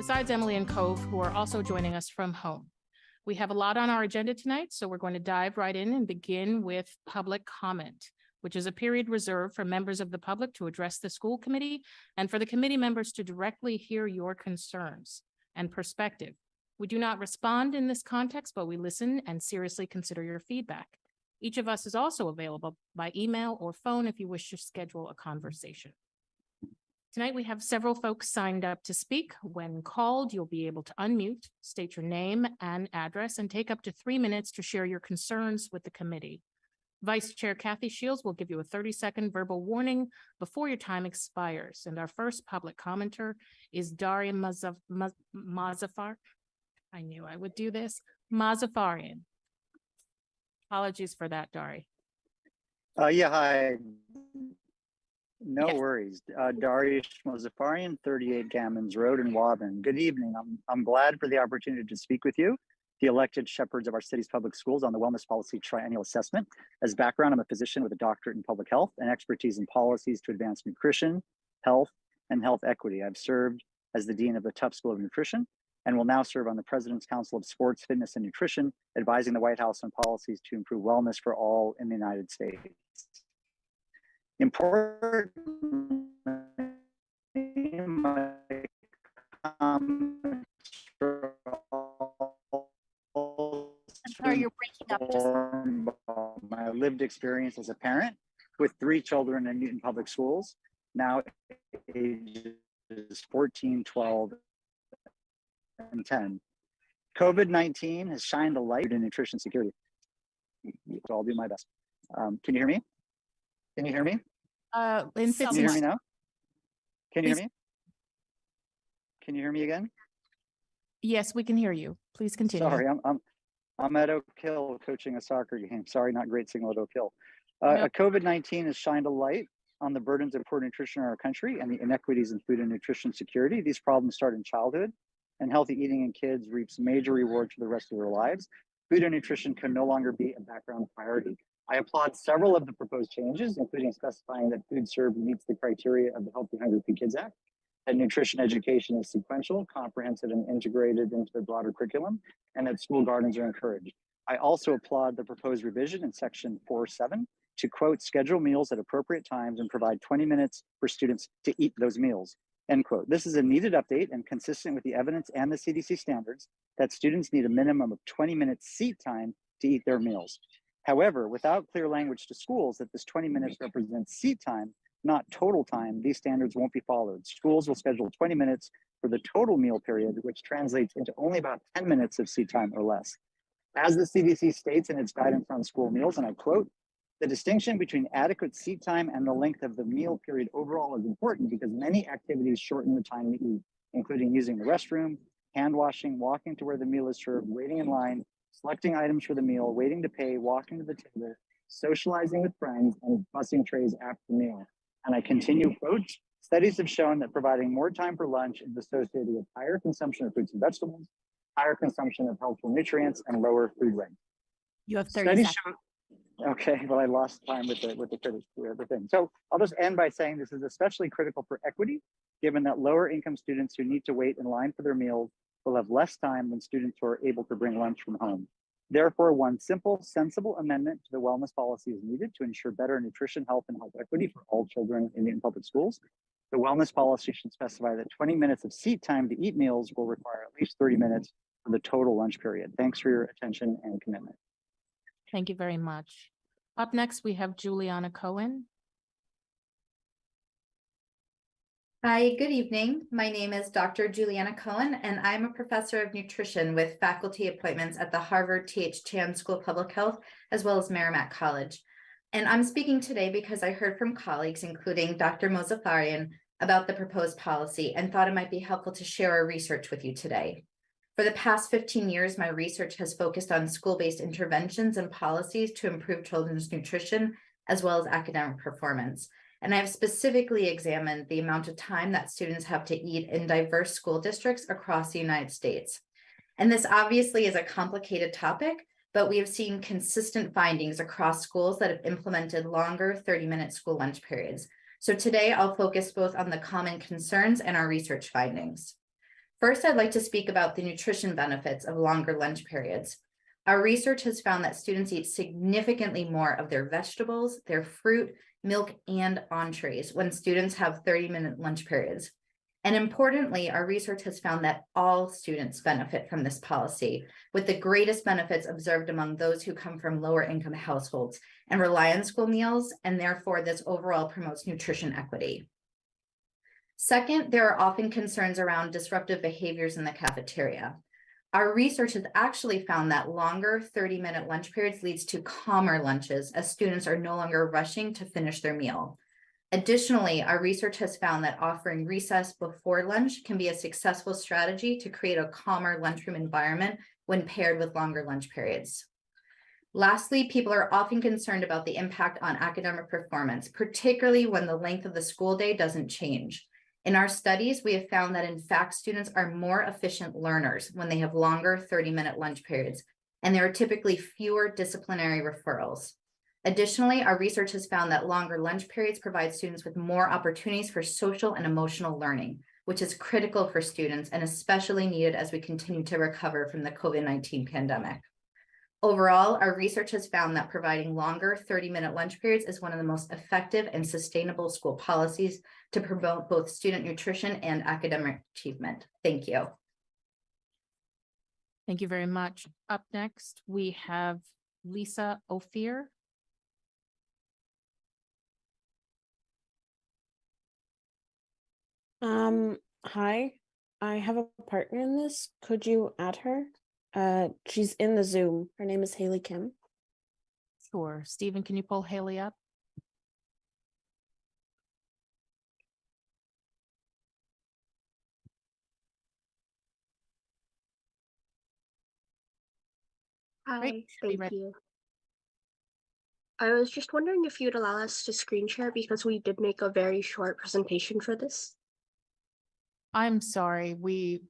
besides Emily and Cove, who are also joining us from home. We have a lot on our agenda tonight, so we're going to dive right in and begin with public comment, which is a period reserved for members of the public to address the school committee and for the committee members to directly hear your concerns and perspective. We do not respond in this context, but we listen and seriously consider your feedback. Each of us is also available by email or phone if you wish to schedule a conversation. Tonight, we have several folks signed up to speak. When called, you'll be able to unmute, state your name and address, and take up to 3 minutes to share your concerns with the committee. Vice Chair Kathy Shields will give you a 30-second verbal warning before your time expires. And our first public commenter is Daria Mazafar. I knew I would do this. Mazafarian. Apologies for that, Dari. Yeah, hi. No Yes. worries. Dariush Mozafarian, 38 Gammons Road in Waban. Good evening. I'm glad for the opportunity to speak with you, the elected shepherds of our city's public schools, on the wellness policy triennial assessment. As background, I'm a physician with a doctorate in public health and expertise in policies to advance nutrition, health, and health equity. I've served as the dean of the Tufts School of Nutrition and will now serve on the President's Council of Sports, Fitness, and Nutrition, advising the White House on policies to improve wellness for all in the United States. Important. Sorry, you're breaking up. My lived experience as a parent with 3 children in Newton Public Schools, now ages 14, 12, and 10. COVID-19 has shined a light in nutrition security. So I'll do my best. Can you hear me? Can you hear me? In Can you 15 hear me now? Can you hear Please. me? Can you hear me again? Yes, we can hear you. Please continue. Sorry, I'm at Oak Hill coaching a soccer game. Sorry, not great signal at Oak Hill. No. COVID-19 has shined a light on the burdens of poor nutrition in our country and the inequities in food and nutrition security. These problems start in childhood, and healthy eating in kids reaps major rewards for the rest of their lives. Food and nutrition can no longer be a background priority. I applaud several of the proposed changes, including specifying that food served meets the criteria of the Healthy Hungry Feed Kids Act, that nutrition education is sequential, comprehensive, and integrated into the broader curriculum, and that school gardens are encouraged. I also applaud the proposed revision in section 4.7 to, quote, schedule meals at appropriate times and provide 20 minutes for students to eat those meals, end quote. This is a needed update and consistent with the evidence and the CDC standards that students need a minimum of 20 minutes seat time to eat their meals. However, without clear language to schools that this 20 minutes represents seat time, not total time, these standards won't be followed. Schools will schedule 20 minutes for the total meal period, which translates into only about 10 minutes of seat time or less. As the CDC states in its guidance on school meals, and I quote, the distinction between adequate seat time and the length of the meal period overall is important because many activities shorten the time to eat, including using the restroom, hand washing, walking to where the meal is served, waiting in line, selecting items for the meal, waiting to pay, walking to the table, socializing with friends, and bussing trays after the meal. And I continue, quote, studies have shown that providing more time for lunch is associated with higher consumption of fruits and vegetables, higher consumption of helpful nutrients, and lower food waste. You have 30 Studies seconds. Okay, well, I lost time with the thing. So I'll just end by saying this is especially critical for equity, given that lower income students who need to wait in line for their meals will have less time than students who are able to bring lunch from home. Therefore, one simple, sensible amendment to the wellness policy is needed to ensure better nutrition, health, and health equity for all children in Newton Public Schools. The wellness policy should specify that 20 minutes of seat time to eat meals will require at least 30 minutes for the total lunch period. Thanks for your attention and commitment. Thank you very much. Up next, we have Juliana Cohen. Hi, good evening. My name is Dr. Juliana Cohen, and I'm a professor of nutrition with faculty appointments at the Harvard T.H. Chan School of Public Health, as well as Merrimack College. And I'm speaking today because I heard from colleagues, including Dr. Mozafarian, about the proposed policy and thought it might be helpful to share our research with you today. For the past 15 years, my research has focused on school-based interventions and policies to improve children's nutrition, as well as academic performance. And I've specifically examined the amount of time that students have to eat in diverse school districts across the United States. And this obviously is a complicated topic, but we have seen consistent findings across schools that have implemented longer 30-minute school lunch periods. So today I'll focus both on the common concerns and our research findings. First, I'd like to speak about the nutrition benefits of longer lunch periods. Our research has found that students eat significantly more of their vegetables, their fruit, milk, and entrees when students have 30-minute lunch periods. And importantly, our research has found that all students benefit from this policy, with the greatest benefits observed among those who come from lower income households and rely on school meals, and therefore this overall promotes nutrition equity. Second, there are often concerns around disruptive behaviors in the cafeteria. Our research has actually found that longer 30-minute lunch periods leads to calmer lunches as students are no longer rushing to finish their meal. Additionally, our research has found that offering recess before lunch can be a successful strategy to create a calmer lunchroom environment when paired with longer lunch periods. Lastly, people are often concerned about the impact on academic performance, particularly when the length of the school day doesn't change. In our studies, we have found that in fact, students are more efficient learners when they have longer 30-minute lunch periods, and there are typically fewer disciplinary referrals. Additionally, our research has found that longer lunch periods provide students with more opportunities for social and emotional learning, which is critical for students and especially needed as we continue to recover from the COVID-19 pandemic. Overall, our research has found that providing longer 30-minute lunch periods is one of the most effective and sustainable school policies to promote both student nutrition and academic achievement. Thank you. Thank you very much. Up next, we have Lisa Ophir. Hi, I have a partner in this. Could you add her? She's in the Zoom. Her name is Haley Kim. Sure. Stephen, can you pull Haley up? Hi, Great. Should be thank ready. you. I was just wondering if you'd allow us to screen share because we did make a very short presentation for this. I'm sorry, we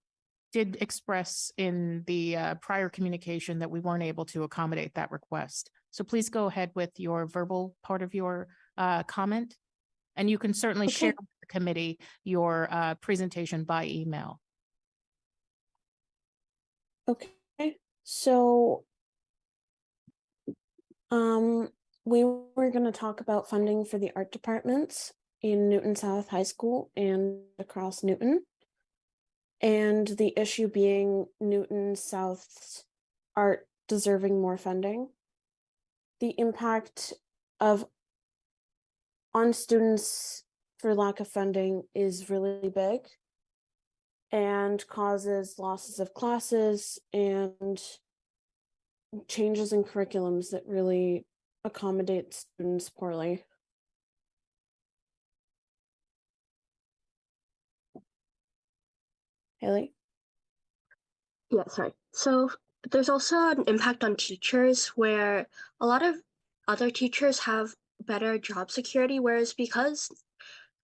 did express in the prior communication that we weren't able to accommodate that request. So please go ahead with your verbal part of your comment. And you can certainly Okay. share with the committee your presentation by email. Okay, so we were going to talk about funding for the art departments in Newton South High School and across Newton. And the issue being Newton South's art deserving more funding. The impact of on students for lack of funding is really big and causes losses of classes and changes in curriculums that really accommodate students poorly. Haley? Yeah, sorry. So there's also an impact on teachers where a lot of other teachers have better job security, whereas because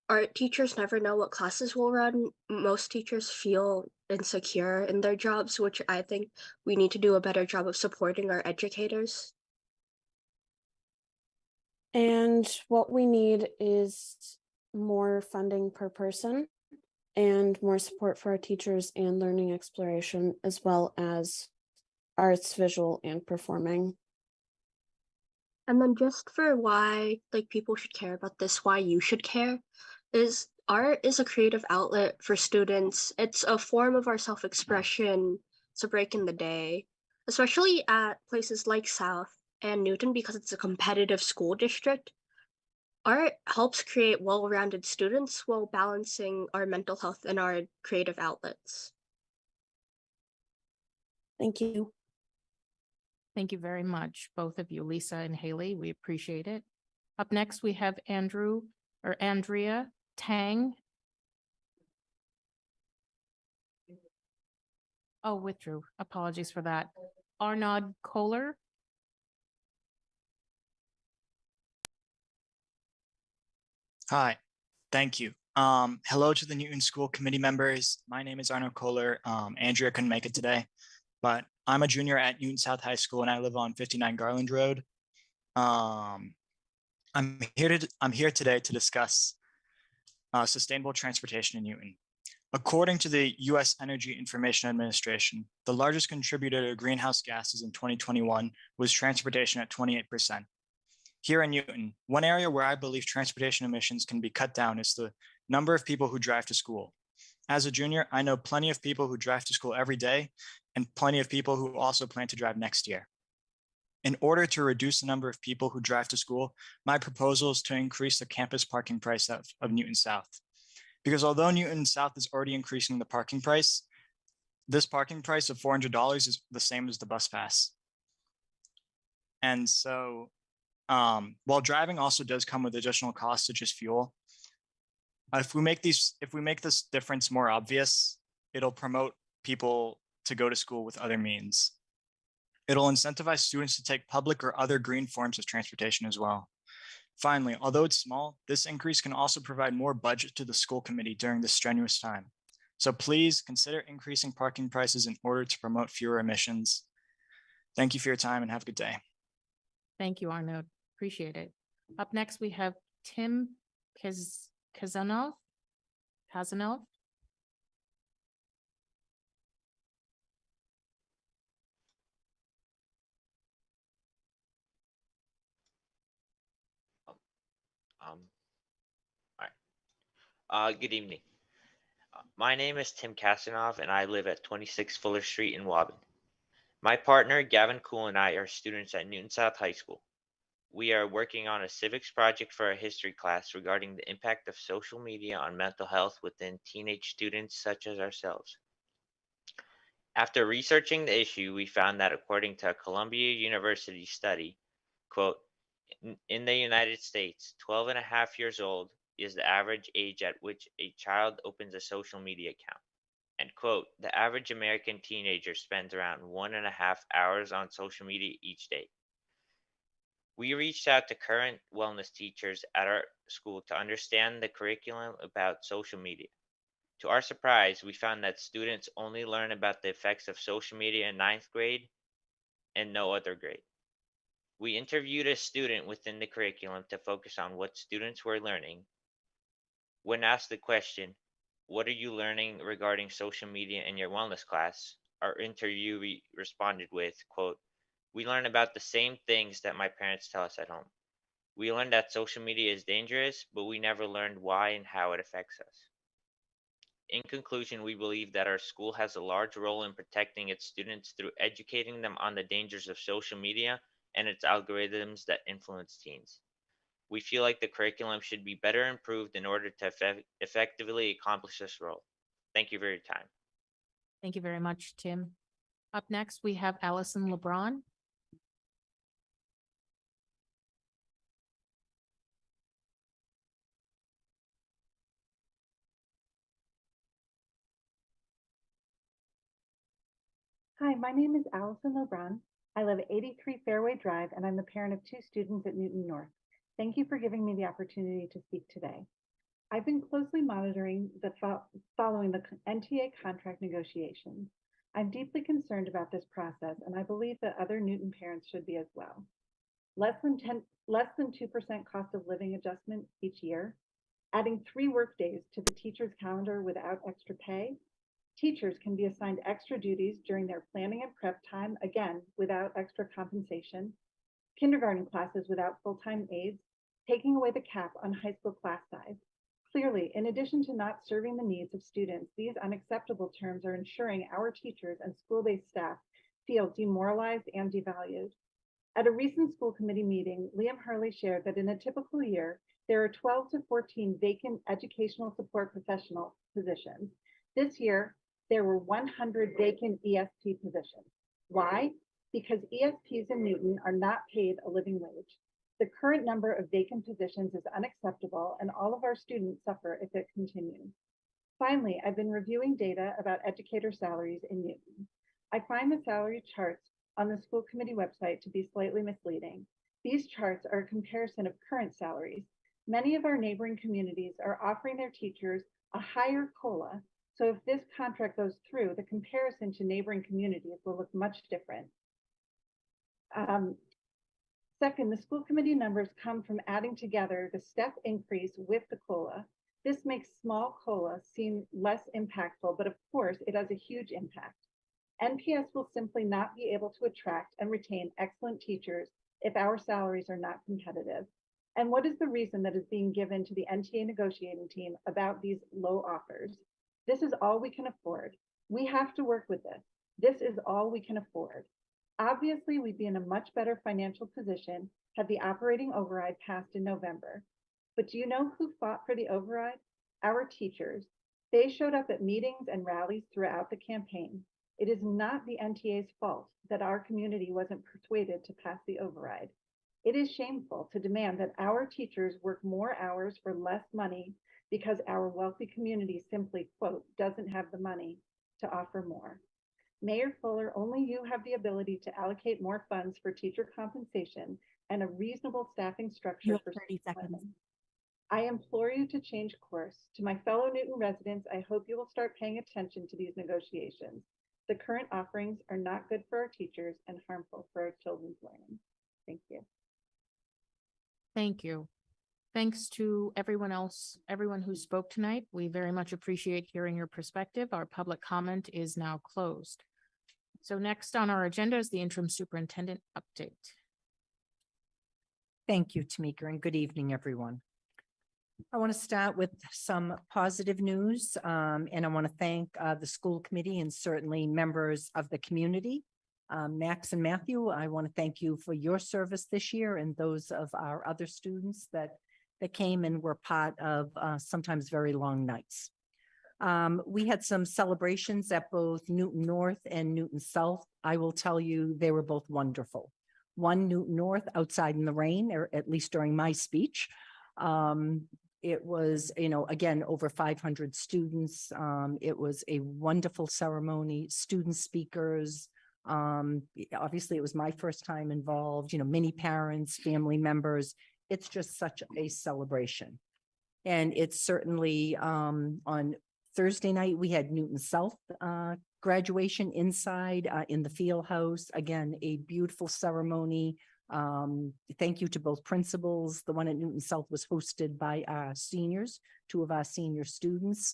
our teachers never know what classes will run, most teachers feel insecure in their jobs, which I think we need to do a better job of supporting our educators. And what we need is more funding per person and more support for our teachers and learning exploration, as well as arts, visual, and performing. And then just for why people should care about this, why you should care, is art is a creative outlet for students. It's a form of our self-expression. It's a break in the day, especially at places like South and Newton because it's a competitive school district. Art helps create well-rounded students while balancing our mental health and our creative outlets. Thank you. Thank you very much, both of you, Lisa and Haley. We appreciate it. Up next, we have Andrea Tang. Oh, withdrew. Apologies for that. Arnaud Kohler. Hi, thank you. Hello to the Newton School Committee members. My name is Arnaud Kohler. Andrea couldn't make it today, but I'm a junior at Newton South High School and I live on 59 Garland Road. I'm here today to discuss sustainable transportation in Newton. According to the US Energy Information Administration, the largest contributor to greenhouse gases in 2021 was transportation at 28%. Here in Newton, one area where I believe transportation emissions can be cut down is the number of people who drive to school. As a junior, I know plenty of people who drive to school every day and plenty of people who also plan to drive next year. In order to reduce the number of people who drive to school, my proposal is to increase the campus parking price of Newton South. Because although Newton South is already increasing the parking price, this parking price of $400 is the same as the bus pass. And so while driving also does come with additional costs such as fuel, if we make this difference more obvious, it'll promote people to go to school with other means. It'll incentivize students to take public or other green forms of transportation as well. Finally, although it's small, this increase can also provide more budget to the school committee during this strenuous time. So please consider increasing parking prices in order to promote fewer emissions. Thank you for your time and have a good day. Thank you, Arnold. Appreciate it. Up next, we have Tim Kazanov. All right. Good evening. My name is Tim Kasanov, and I live at 26 Fuller Street in Woburn. My partner, Gavin Cool, and I are students at Newton South High School. We are working on a civics project for our history class regarding the impact of social media on mental health within teenage students such as ourselves. After researching the issue, we found that according to a Columbia University study, quote, in the United States, 12 and a half years old is the average age at which a child opens a social media account. And quote, the average American teenager spends around 1.5 hours on social media each day. We reached out to current wellness teachers at our school to understand the curriculum about social media. To our surprise, we found that students only learn about the effects of social media in 9th grade and no other grade. We interviewed a student within the curriculum to focus on what students were learning. When asked the question, what are you learning regarding social media in your wellness class? Our interviewee responded with, quote, we learn about the same things that my parents tell us at home. We learned that social media is dangerous, but we never learned why and how it affects us. In conclusion, we believe that our school has a large role in protecting its students through educating them on the dangers of social media and its algorithms that influence teens. We feel like the curriculum should be better improved in order to effectively accomplish this role. Thank you for your time. Thank you very much, Tim. Up next, we have Allison LeBron. Hi, my name is Allison LeBron. I live at 83 Fairway Drive, and I'm the parent of 2 students at Newton North. Thank you for giving me the opportunity to speak today. I've been closely monitoring following the NTA contract negotiations. I'm deeply concerned about this process, and I believe that other Newton parents should be as well. Less than 2% cost of living adjustment each year, adding 3 work days to the teacher's calendar without extra pay. Teachers can be assigned extra duties during their planning and prep time, again, without extra compensation. Kindergarten classes without full-time aides, taking away the cap on high school class size. Clearly, in addition to not serving the needs of students, these unacceptable terms are ensuring our teachers and school-based staff feel demoralized and devalued. At a recent school committee meeting, Liam Hurley shared that in a typical year, there are 12 to 14 vacant educational support professional positions. This year, there were 100 vacant ESP positions. Why? Because ESPs in Newton are not paid a living wage. The current number of vacant positions is unacceptable, and all of our students suffer if it continues. Finally, I've been reviewing data about educator salaries in Newton. I find the salary charts on the school committee website to be slightly misleading. These charts are a comparison of current salaries. Many of our neighboring communities are offering their teachers a higher COLA, so if this contract goes through, the comparison to neighboring communities will look much different. Second, the school committee numbers come from adding together the step increase with the COLA. This makes small COLA seem less impactful, but of course it has a huge impact. NPS will simply not be able to attract and retain excellent teachers if our salaries are not competitive. And what is the reason that is being given to the NTA negotiating team about these low offers? This is all we can afford. We have to work with this. This is all we can afford. Obviously, we'd be in a much better financial position had the operating override passed in November. But do you know who fought for the override? Our teachers. They showed up at meetings and rallies throughout the campaign. It is not the NTA's fault that our community wasn't persuaded to pass the override. It is shameful to demand that our teachers work more hours for less money because our wealthy community simply, quote, doesn't have the money to offer more. Mayor Fuller, only you have the ability to allocate more funds for teacher compensation and a reasonable staffing structure You have for 30 seconds. women. I implore you to change course. To my fellow Newton residents, I hope you will start paying attention to these negotiations. The current offerings are not good for our teachers and harmful for our children's learning. Thank you. Thank you. Thanks to everyone else, everyone who spoke tonight. We very much appreciate hearing your perspective. Our public comment is now closed. So next on our agenda is the interim superintendent update. Thank you, Tamika, and good evening, everyone. I want to start with some positive news, and I want to thank the school committee and certainly members of the community. Max and Matthew, I want to thank you for your service this year and those of our other students that came and were part of sometimes very long nights. We had some celebrations at both Newton North and Newton South. I will tell you, they were both wonderful. One, Newton North, outside in the rain, or at least during my speech. It was, again, over 500 students. It was a wonderful ceremony, student speakers. Obviously, it was my first time involved, many parents, family members. It's just such a celebration. And it's certainly on Thursday night, we had Newton South graduation inside in the field house. Again, a beautiful ceremony. Thank you to both principals. The one at Newton South was hosted by our seniors, two of our senior students.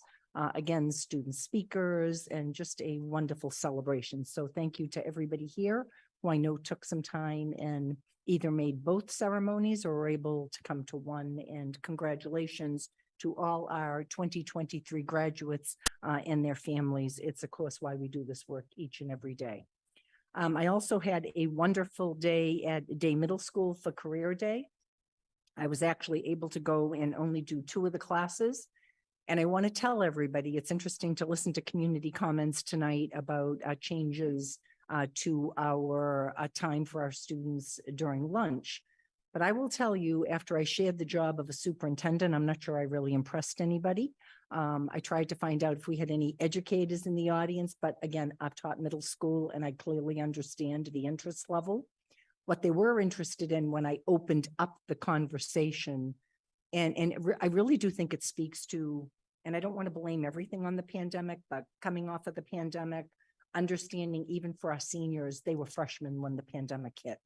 Again, student speakers, and just a wonderful celebration. So thank you to everybody here who I know took some time and either made both ceremonies or were able to come to one. And congratulations to all our 2023 graduates and their families. It's of course why we do this work each and every day. I also had a wonderful day at Day Middle School for Career Day. I was actually able to go and only do 2 of the classes. And I want to tell everybody, it's interesting to listen to community comments tonight about changes to our time for our students during lunch. But I will tell you, after I shared the job of a superintendent, I'm not sure I really impressed anybody. I tried to find out if we had any educators in the audience, but again, I've taught middle school and I clearly understand the interest level. What they were interested in when I opened up the conversation, I really do think it speaks to, and I don't want to blame everything on the pandemic, but coming off of the pandemic, understanding even for our seniors, they were freshmen when the pandemic hit.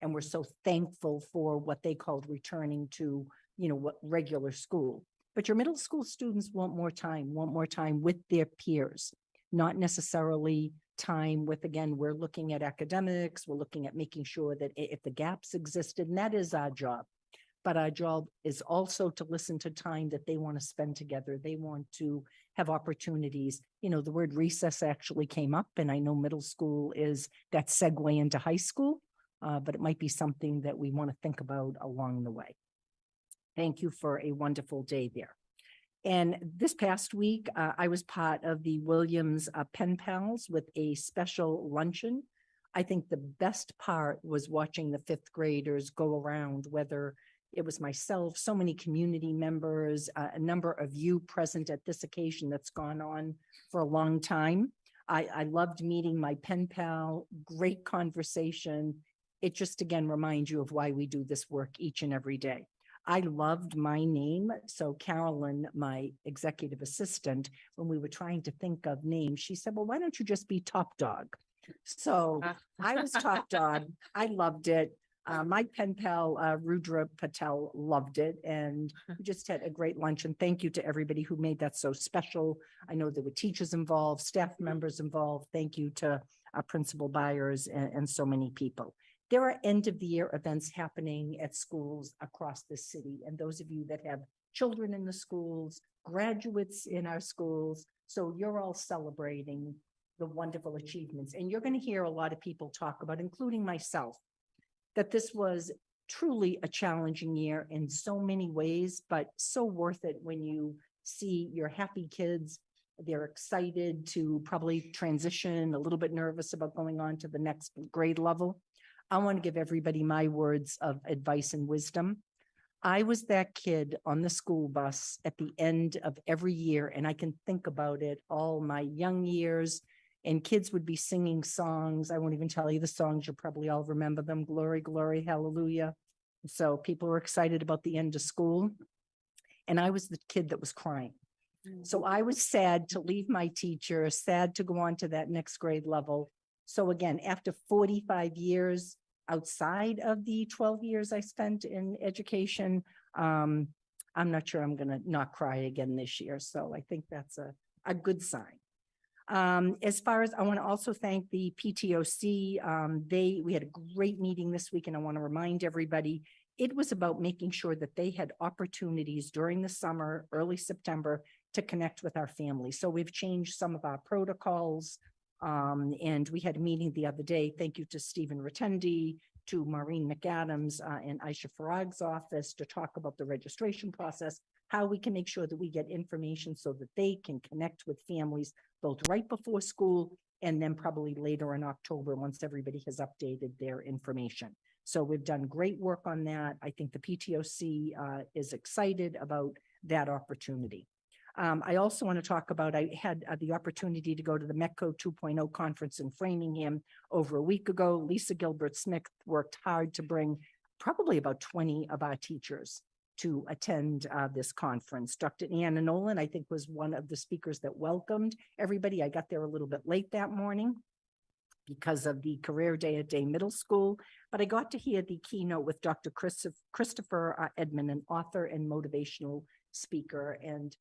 And we're so thankful for what they called returning to, what regular school. But your middle school students want more time with their peers, not necessarily time with, again, we're looking at academics, we're looking at making sure that if the gaps existed, and that is our job. But our job is also to listen to time that they want to spend together. They want to have opportunities. The word recess actually came up, and I know middle school is that segue into high school. But it might be something that we want to think about along the way. Thank you for a wonderful day there. And this past week, I was part of the Williams Pen Pals with a special luncheon. I think the best part was watching the 5th graders go around, whether it was myself, so many community members, a number of you present at this occasion that's gone on for a long time. I loved meeting my pen pal, great conversation. It just, again, reminds you of why we do this work each and every day. I loved my name. So Carolyn, my executive assistant, when we were trying to think of names, she said, well, why don't you just be Top Dog? So I was Top Dog. I loved it. My pen pal, Rudra Patel, loved it, and we just had a great lunch. And thank you to everybody who made that so special. I know there were teachers involved, staff members involved. Thank you to Principal Byers and so many people. There are end of the year events happening at schools across the city. And those of you that have children in the schools, graduates in our schools, so you're all celebrating the wonderful achievements. And you're going to hear a lot of people talk about, including myself, that this was truly a challenging year in so many ways, but so worth it when you see your happy kids. They're excited to probably transition, a little bit nervous about going on to the next grade level. I want to give everybody my words of advice and wisdom. I was that kid on the school bus at the end of every year, and I can think about it all my young years, and kids would be singing songs. I won't even tell you the songs. You probably all remember them. Glory, glory, hallelujah. So people were excited about the end of school. And I was the kid that was crying. So I was sad to leave my teacher, sad to go on to that next grade level. So again, after 45 years outside of the 12 years I spent in education, I'm not sure I'm going to not cry again this year. So I think that's a good sign. As far as I want to also thank the PTOC, we had a great meeting this week, and I want to remind everybody, it was about making sure that they had opportunities during the summer, early September, to connect with our families. So we've changed some of our protocols, and we had a meeting the other day. Thank you to Stephen Rotendi, to Maureen McAdams, and Aisha Farag's office to talk about the registration process, how we can make sure that we get information so that they can connect with families both right before school and then probably later in October once everybody has updated their information. So we've done great work on that. I think the PTOC is excited about that opportunity. I also want to talk about, I had the opportunity to go to the METCO 2.0 conference in Framingham over a week ago. Lisa Gilbert-Smith worked hard to bring probably about 20 of our teachers to attend this conference. Dr. Anna Nolan, I think, was one of the speakers that welcomed everybody. I got there a little bit late that morning because of the career day at Day Middle School, but I got to hear the keynote with Dr. Christopher Edmond, an author and motivational speaker. And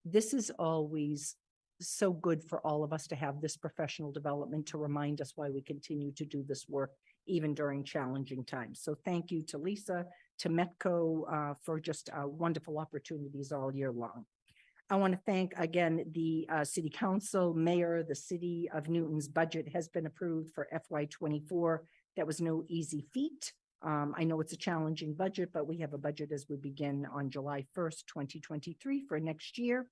this is always so good for all of us to have this professional development to remind us why we continue to do this work even during challenging times. So thank you to Lisa, to METCO for just wonderful opportunities all year long. I want to thank again the City Council, Mayor. The City of Newton's budget has been approved for FY24. That was no easy feat. I know it's a challenging budget, but we have a budget as we begin on July 1st, 2023 for next year.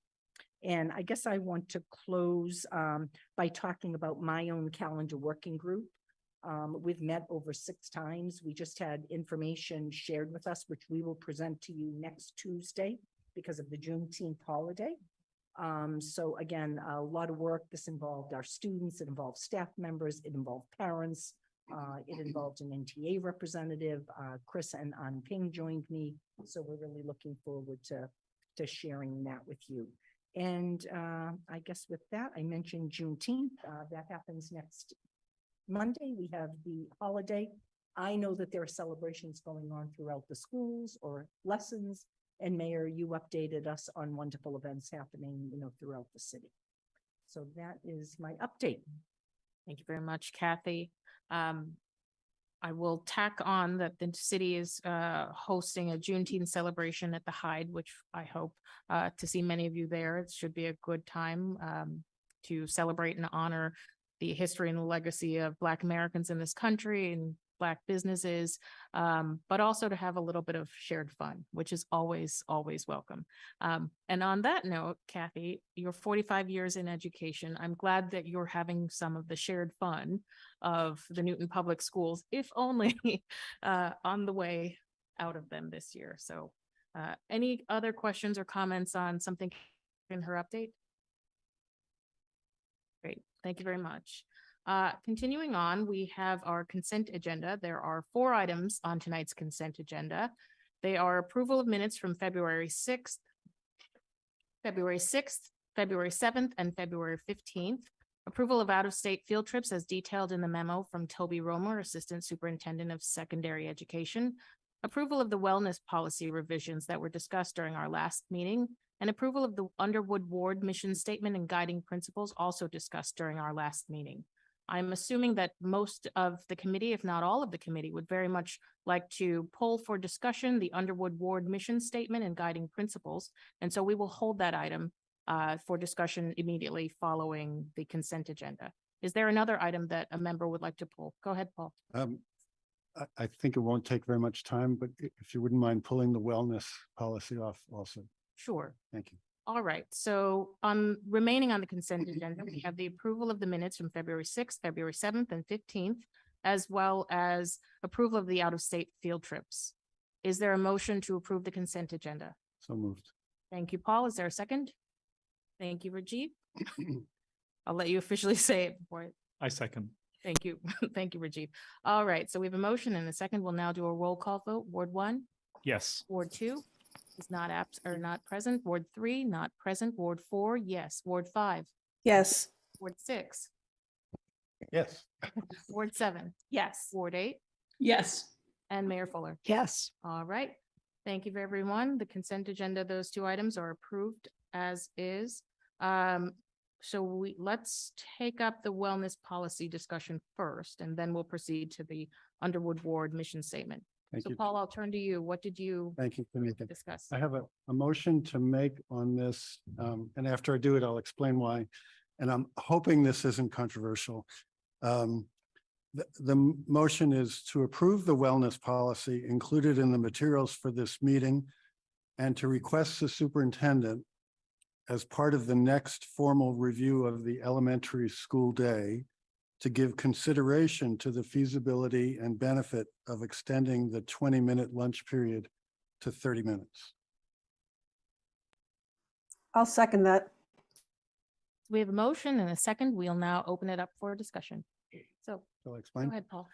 And I guess I want to close by talking about my own calendar working group. We've met over 6 times. We just had information shared with us, which we will present to you next Tuesday because of the Juneteenth holiday. So again, a lot of work. This involved our students, it involved staff members, it involved parents, it involved an NTA representative. Chris and An Ping joined me. So we're really looking forward to sharing that with you. And I guess with that, I mentioned Juneteenth. That happens next Monday. We have the holiday. I know that there are celebrations going on throughout the schools or lessons. And Mayor, you updated us on wonderful events happening, throughout the city. So that is my update. Thank you very much, Kathy. I will tack on that the city is hosting a Juneteenth celebration at the Hyde, which I hope to see many of you there. It should be a good time to celebrate and honor the history and the legacy of Black Americans in this country and Black businesses, but also to have a little bit of shared fun, which is always, always welcome. And on that note, Kathy, you're 45 years in education. I'm glad that you're having some of the shared fun of the Newton Public Schools, if only on the way out of them this year. So any other questions or comments on something in her update? Great, thank you very much. Continuing on, we have our consent agenda. There are 4 items on tonight's consent agenda. They are approval of minutes from February 6th, February 7th, and February 15th. Approval of out-of-state field trips as detailed in the memo from Toby Romer, Assistant Superintendent of Secondary Education. Approval of the wellness policy revisions that were discussed during our last meeting, and approval of the Underwood Ward mission statement and guiding principles also discussed during our last meeting. I'm assuming that most of the committee, if not all of the committee, would very much like to pull for discussion the Underwood Ward mission statement and guiding principles. And so we will hold that item for discussion immediately following the consent agenda. Is there another item that a member would like to pull? Go ahead, Paul. I think it won't take very much time, but if you wouldn't mind pulling the wellness policy off also. Sure. Thank you. All right, so remaining on the consent agenda, we have the approval of the minutes from February 6th, February 7th, and 15th, as well as approval of the out-of-state field trips. Is there a motion to approve the consent agenda? So moved. Thank you, Paul. Is there a second? Thank you, Rajiv. I'll let you officially say it before. I second. Thank you. Thank you, Rajiv. All right, so we have a motion and a second. We'll now do a roll call vote. Ward 1, Yes. Ward 2 is not not present. Ward 3, not present. Ward 4, yes. Ward 5, Yes. Ward 6, Yes. Ward 7, Yes. Ward 8, Yes. and Mayor Fuller. Yes. All right. Thank you, everyone. The consent agenda, those two items are approved as is. So let's take up the wellness policy discussion first, and then we'll proceed to the Underwood Ward mission statement. Thank So you. Paul, I'll turn to you. What did you Thank you, Tamika. discuss? I have a motion to make on this, and after I do it, I'll explain why. And I'm hoping this isn't controversial. The motion is to approve the wellness policy included in the materials for this meeting and to request the superintendent as part of the next formal review of the elementary school day to give consideration to the feasibility and benefit of extending the 20-minute lunch period to 30 minutes. I'll second that. We have a motion and a second. We'll now open it up for discussion. So Shall I go explain? ahead, Paul.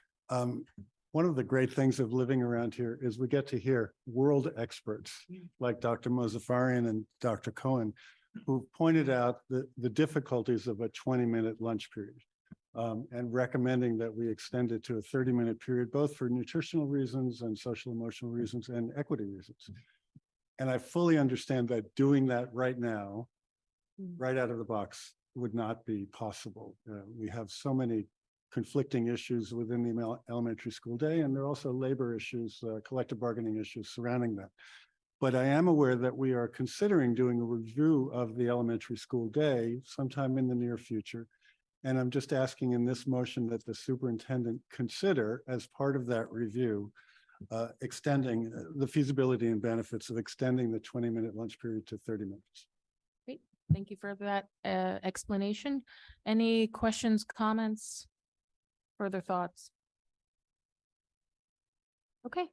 One of the great things of living around here is we get to hear world experts like Dr. Mozaffarian and Dr. Cohen, who pointed out the difficulties of a 20-minute lunch period and recommending that we extend it to a 30-minute period, both for nutritional reasons and social emotional reasons and equity reasons. And I fully understand that doing that right now, right out of the box, would not be possible. We have so many conflicting issues within the elementary school day, and there are also labor issues, collective bargaining issues surrounding that. But I am aware that we are considering doing a review of the elementary school day sometime in the near future. And I'm just asking in this motion that the superintendent consider as part of that review, extending the feasibility and benefits of extending the 20-minute lunch period to 30 minutes. Great. Thank you for that explanation. Any questions, comments, further thoughts? Okay.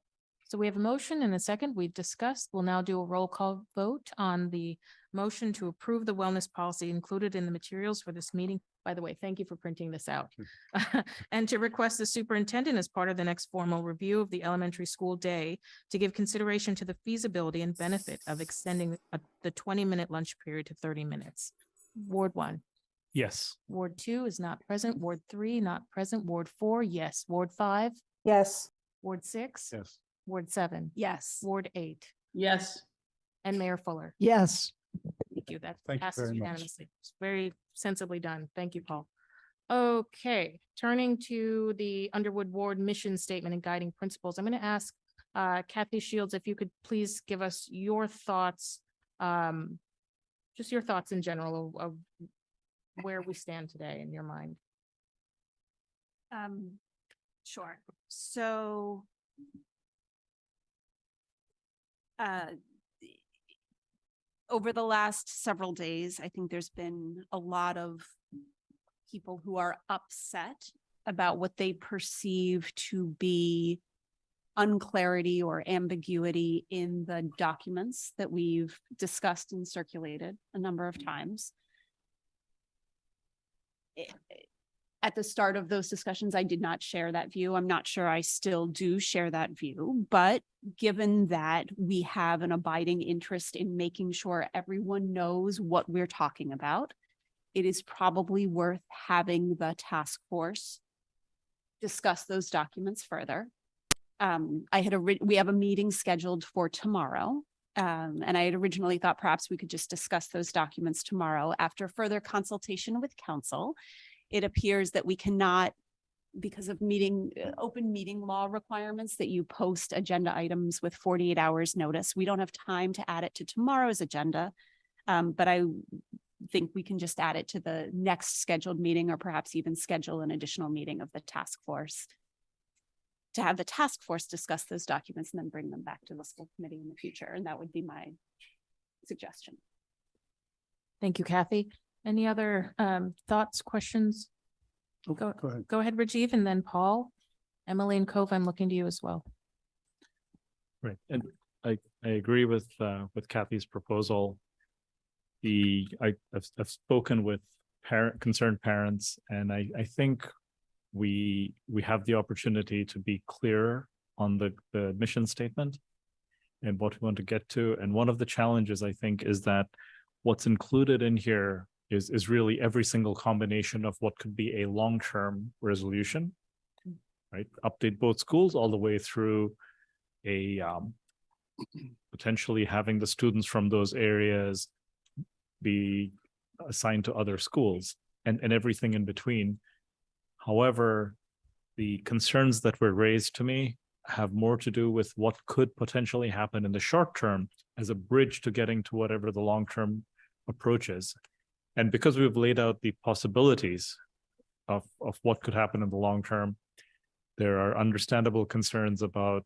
So we have a motion and a second. We've discussed. We'll now do a roll call vote on the motion to approve the wellness policy included in the materials for this meeting. By the way, thank you for printing this out. And to request the superintendent as part of the next formal review of the elementary school day to give consideration to the feasibility and benefit of extending the 20-minute lunch period to 30 minutes. Ward 1. Yes. Ward 2 is not present. Ward 3 not present. Ward 4, yes. Ward 5, Yes. Ward 6, Yes. Ward 7, Yes. Ward 8, Yes. and Mayor Fuller. Yes. Thank you. That Thank you passes very much. unanimously. It's very sensibly done. Thank you, Paul. Okay, turning to the Underwood Ward mission statement and guiding principles. I'm going to ask Kathy Shields if you could please give us your thoughts, just your thoughts in general of where we stand today in your mind. Sure. So over the last several days, I think there's been a lot of people who are upset about what they perceive to be unclarity or ambiguity in the documents that we've discussed and circulated a number of times. At the start of those discussions, I did not share that view. I'm not sure I still do share that view, but given that we have an abiding interest in making sure everyone knows what we're talking about it is probably worth having the task force discuss those documents further. We have a meeting scheduled for tomorrow. And I had originally thought perhaps we could just discuss those documents tomorrow. After further consultation with council, it appears that we cannot, because of open meeting law requirements, that you post agenda items with 48 hours notice. We don't have time to add it to tomorrow's agenda. But I think we can just add it to the next scheduled meeting, or perhaps even schedule an additional meeting of the task force to have the task force discuss those documents and then bring them back to the school committee in the future. And that would be my suggestion. Thank you, Kathy. Any other thoughts, questions? Oh, go ahead. Go ahead, Rajiv, and then Paul. Emily and Cove, I'm looking to you as well. Right. And I agree with Kathy's proposal. I've spoken with concerned parents, and I think we have the opportunity to be clear on the mission statement and what we want to get to. And one of the challenges, I think, is that what's included in here is really every single combination of what could be a long-term resolution, right? Update both schools all the way through a potentially having the students from those areas be assigned to other schools and everything in between. However, the concerns that were raised to me have more to do with what could potentially happen in the short term as a bridge to getting to whatever the long-term approach is. And because we've laid out the possibilities of what could happen in the long term, there are understandable concerns about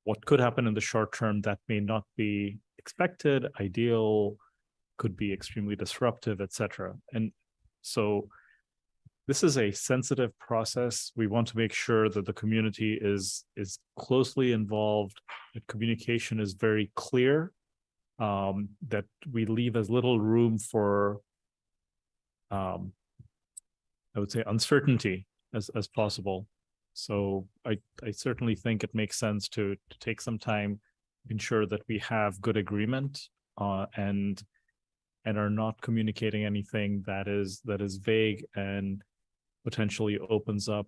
what could happen in the short term that may not be expected, ideal, could be extremely disruptive, etc. And so this is a sensitive process. We want to make sure that the community is closely involved, that communication is very clear, that we leave as little room for, I would say, uncertainty as possible. So I certainly think it makes sense to take some time, ensure that we have good agreement, and are not communicating anything that is vague and potentially opens up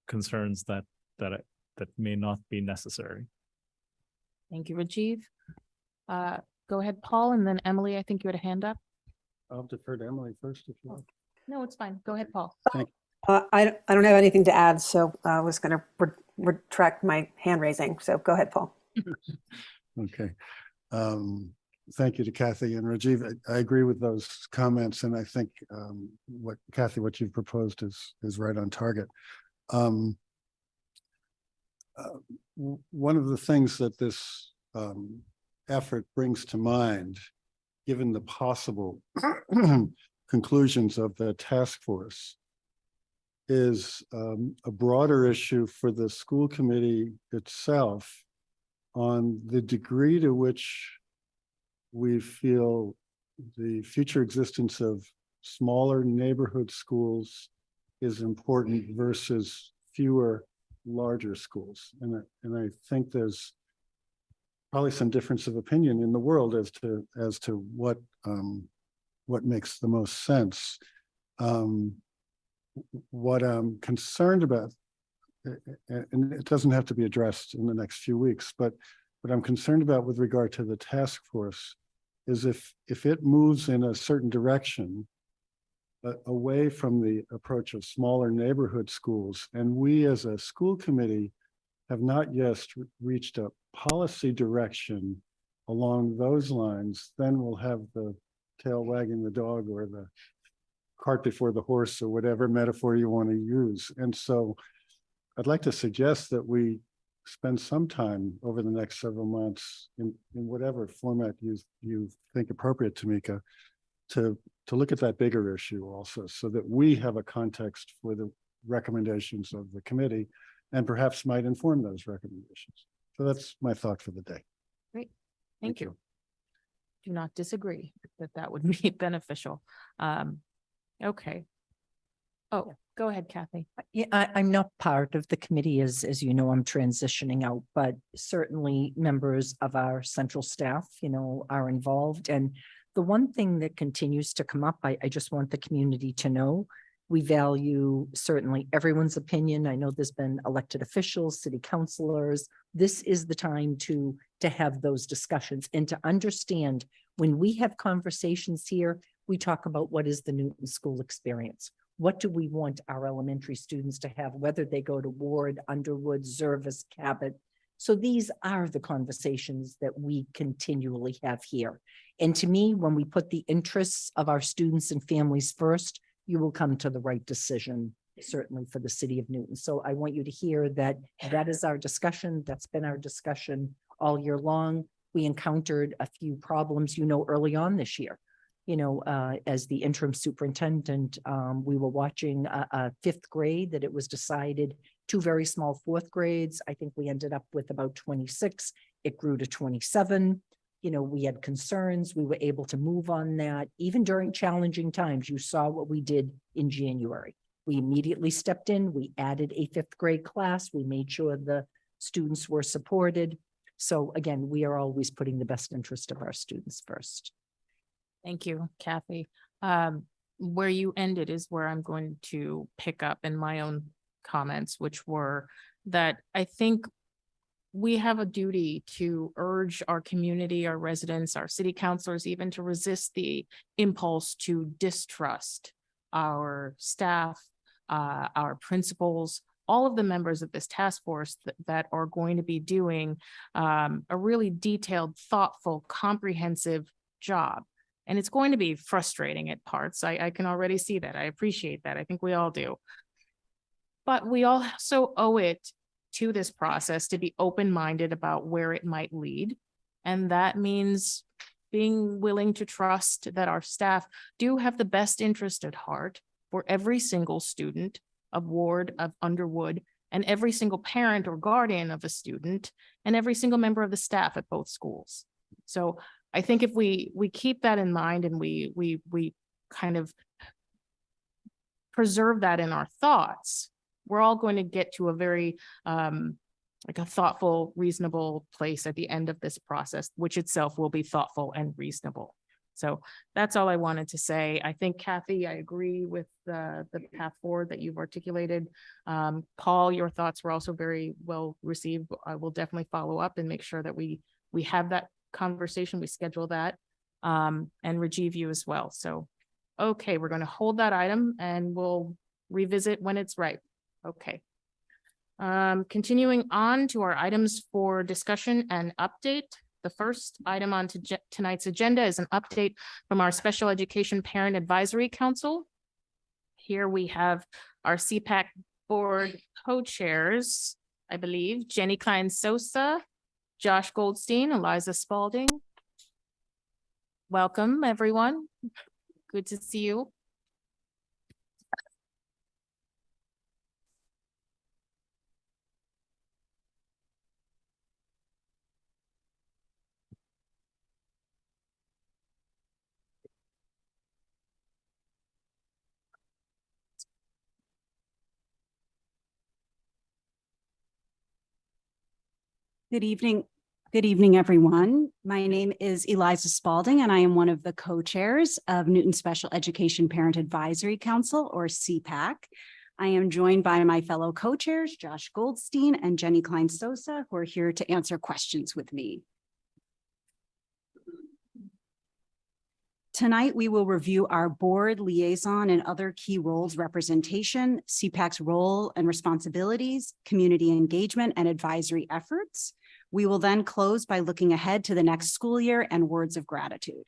concerns that may not be necessary. Thank you, Rajiv. Go ahead, Paul, and then Emily, I think you had a hand up. I'll defer to Emily first if you want. No, it's fine. Go ahead, Paul. Thank I don't have anything to add, so I was going to retract my hand raising. So go ahead, Paul. Okay. Thank you to Kathy and Rajiv. I agree with those comments, and I think Kathy, what you've proposed is right on target. One of the things that this effort brings to mind, given the possible conclusions of the task force, is a broader issue for the school committee itself on the degree to which we feel the future existence of smaller neighborhood schools is important versus fewer larger schools. And I think there's probably some difference of opinion in the world as to what makes the most sense. What I'm concerned about, and it doesn't have to be addressed in the next few weeks, but what I'm concerned about with regard to the task force is if it moves in a certain direction away from the approach of smaller neighborhood schools, and we as a school committee have not yet reached a policy direction along those lines, then we'll have the tail wagging the dog, or the cart before the horse, or whatever metaphor you want to use. And so I'd like to suggest that we spend some time over the next several months in whatever format you think appropriate, Tamika, to look at that bigger issue also, so that we have a context for the recommendations of the committee and perhaps might inform those recommendations. So that's my thought for the day. Great. Thank you. Do not disagree that would be beneficial. Okay. Oh, go ahead, Kathy. Yeah, I'm not part of the committee, as you know, I'm transitioning out, but certainly members of our central staff, are involved. And The one thing that continues to come up, I just want the community to know, we value certainly everyone's opinion. I know there's been elected officials, city councilors. This is the time to have those discussions and to understand when we have conversations here, we talk about what is the Newton School experience. What do we want our elementary students to have, whether they go to Ward, Underwood, Zervis, Cabot? So these are the conversations that we continually have here. And to me, when we put the interests of our students and families first, you will come to the right decision, certainly for the city of Newton. So I want you to hear that that is our discussion. That's been our discussion all year long. We encountered a few problems, early on this year. As the interim superintendent, we were watching a fifth grade that it was decided 2 very small fourth grades. I think we ended up with about 26. It grew to 27. We had concerns. We were able to move on that. Even during challenging times, you saw what we did in January. We immediately stepped in. We added a 5th grade class. We made sure the students were supported. So again, we are always putting the best interest of our students first. Thank you, Kathy. Where you ended is where I'm going to pick up in my own comments, which were that I think we have a duty to urge our community, our residents, our city councilors, even to resist the impulse to distrust our staff, our principals, all of the members of this task force that are going to be doing a really detailed, thoughtful, comprehensive job. And it's going to be frustrating at parts. I can already see that. I appreciate that. I think we all do. But we also owe it to this process to be open-minded about where it might lead. And that means being willing to trust that our staff do have the best interest at heart for every single student of Ward, of Underwood, and every single parent or guardian of a student, and every single member of the staff at both schools. So I think if we keep that in mind and we kind of preserve that in our thoughts, we're all going to get to a very like a thoughtful, reasonable place at the end of this process, which itself will be thoughtful and reasonable. So that's all I wanted to say. I think, Kathy, I agree with the path forward that you've articulated. Paul, your thoughts were also very well received. I will definitely follow up and make sure that we have that conversation, we schedule that, and Rajiv, you as well. So, okay, we're going to hold that item and we'll revisit when it's right. Okay. Continuing on to our items for discussion and update. The first item on tonight's agenda is an update from our Special Education Parent Advisory Council. Here we have our CPAC board co-chairs, I believe, Jenny Klein-Sosa, Josh Goldstein, Eliza Spalding. Welcome, everyone. Good to see you. Good evening, everyone. My name is Eliza Spalding, and I am one of the co-chairs of Newton Special Education Parent Advisory Council, or CPAC. I am joined by my fellow co-chairs, Josh Goldstein and Jenny Klein-Sosa, who are here to answer questions with me. Tonight, we will review our board liaison and other key roles representation, CPAC's role and responsibilities, community engagement and advisory efforts. We will then close by looking ahead to the next school year and words of gratitude.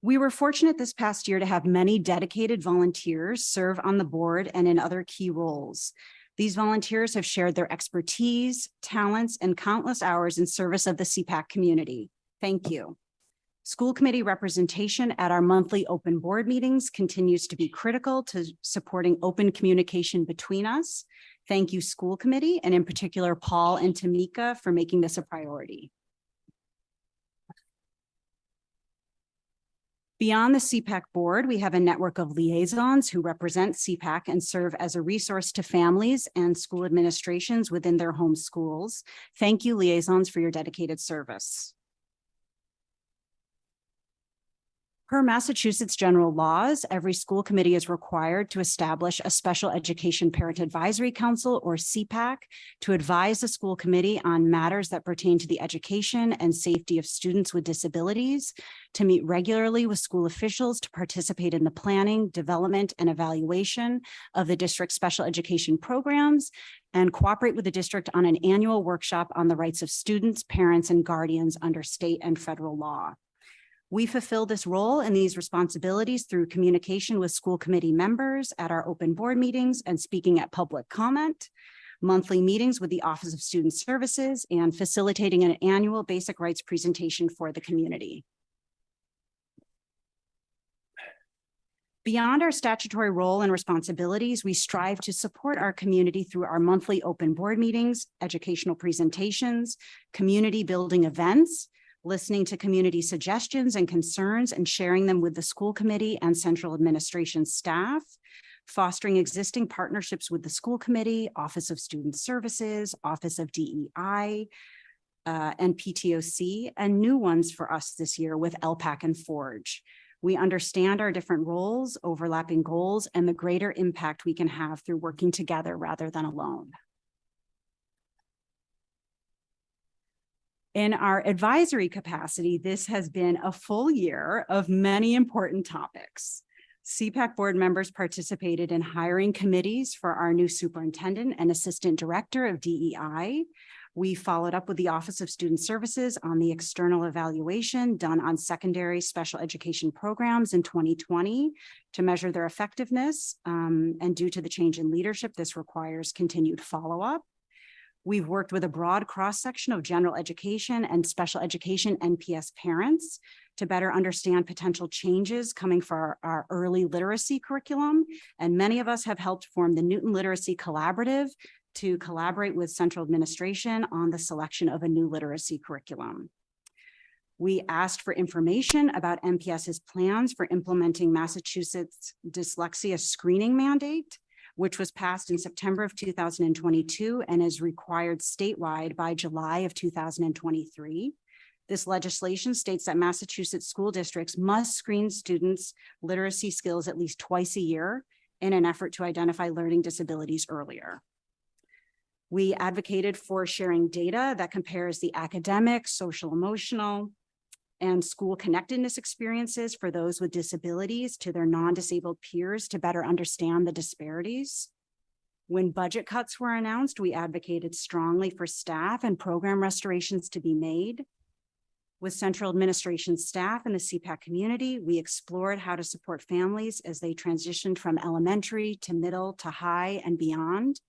We were fortunate this past year to have many dedicated volunteers serve on the board and in other key roles. These volunteers have shared their expertise, talents, and countless hours in service of the CPAC community. Thank you. School committee representation at our monthly open board meetings continues to be critical to supporting open communication between us. Thank you, school committee, and in particular, Paul and Tamika for making this a priority. Beyond the CPAC board, we have a network of liaisons who represent CPAC and serve as a resource to families and school administrations within their home schools. Thank you, liaisons, for your dedicated service. Per Massachusetts general laws, every school committee is required to establish a Special Education Parent Advisory Council, or CPAC, to advise the school committee on matters that pertain to the education and safety of students with disabilities, to meet regularly with school officials, to participate in the planning, development, and evaluation of the district's special education programs, and cooperate with the district on an annual workshop on the rights of students, parents, and guardians under state and federal law. We fulfill this role and these responsibilities through communication with school committee members at our open board meetings and speaking at public comment, monthly meetings with the Office of Student Services, and facilitating an annual basic rights presentation for the community. Beyond our statutory role and responsibilities, we strive to support our community through our monthly open board meetings, educational presentations, community building events, listening to community suggestions and concerns and sharing them with the school committee and central administration staff, fostering existing partnerships with the school committee, Office of Student Services, Office of DEI, and PTOC, and new ones for us this year with LPAC and Forge. We understand our different roles, overlapping goals, and the greater impact we can have through working together rather than alone. In our advisory capacity, this has been a full year of many important topics. CPAC board members participated in hiring committees for our new superintendent and assistant director of DEI. We followed up with the Office of Student Services on the external evaluation done on secondary special education programs in 2020 to measure their effectiveness. And due to the change in leadership, this requires continued follow-up. We've worked with a broad cross-section of general education and special education NPS parents to better understand potential changes coming for our early literacy curriculum. And many of us have helped form the Newton Literacy Collaborative to collaborate with central administration on the selection of a new literacy curriculum. We asked for information about MPS's plans for implementing Massachusetts dyslexia screening mandate, which was passed in September of 2022 and is required statewide by July of 2023. This legislation states that Massachusetts school districts must screen students' literacy skills at least twice a year in an effort to identify learning disabilities earlier. We advocated for sharing data that compares the academic, social, emotional, and school connectedness experiences for those with disabilities to their non-disabled peers to better understand the disparities. When budget cuts were announced, we advocated strongly for staff and program restorations to be made. With central administration staff and the CPAC community, we explored how to support families as they transitioned from elementary to middle to high and beyond.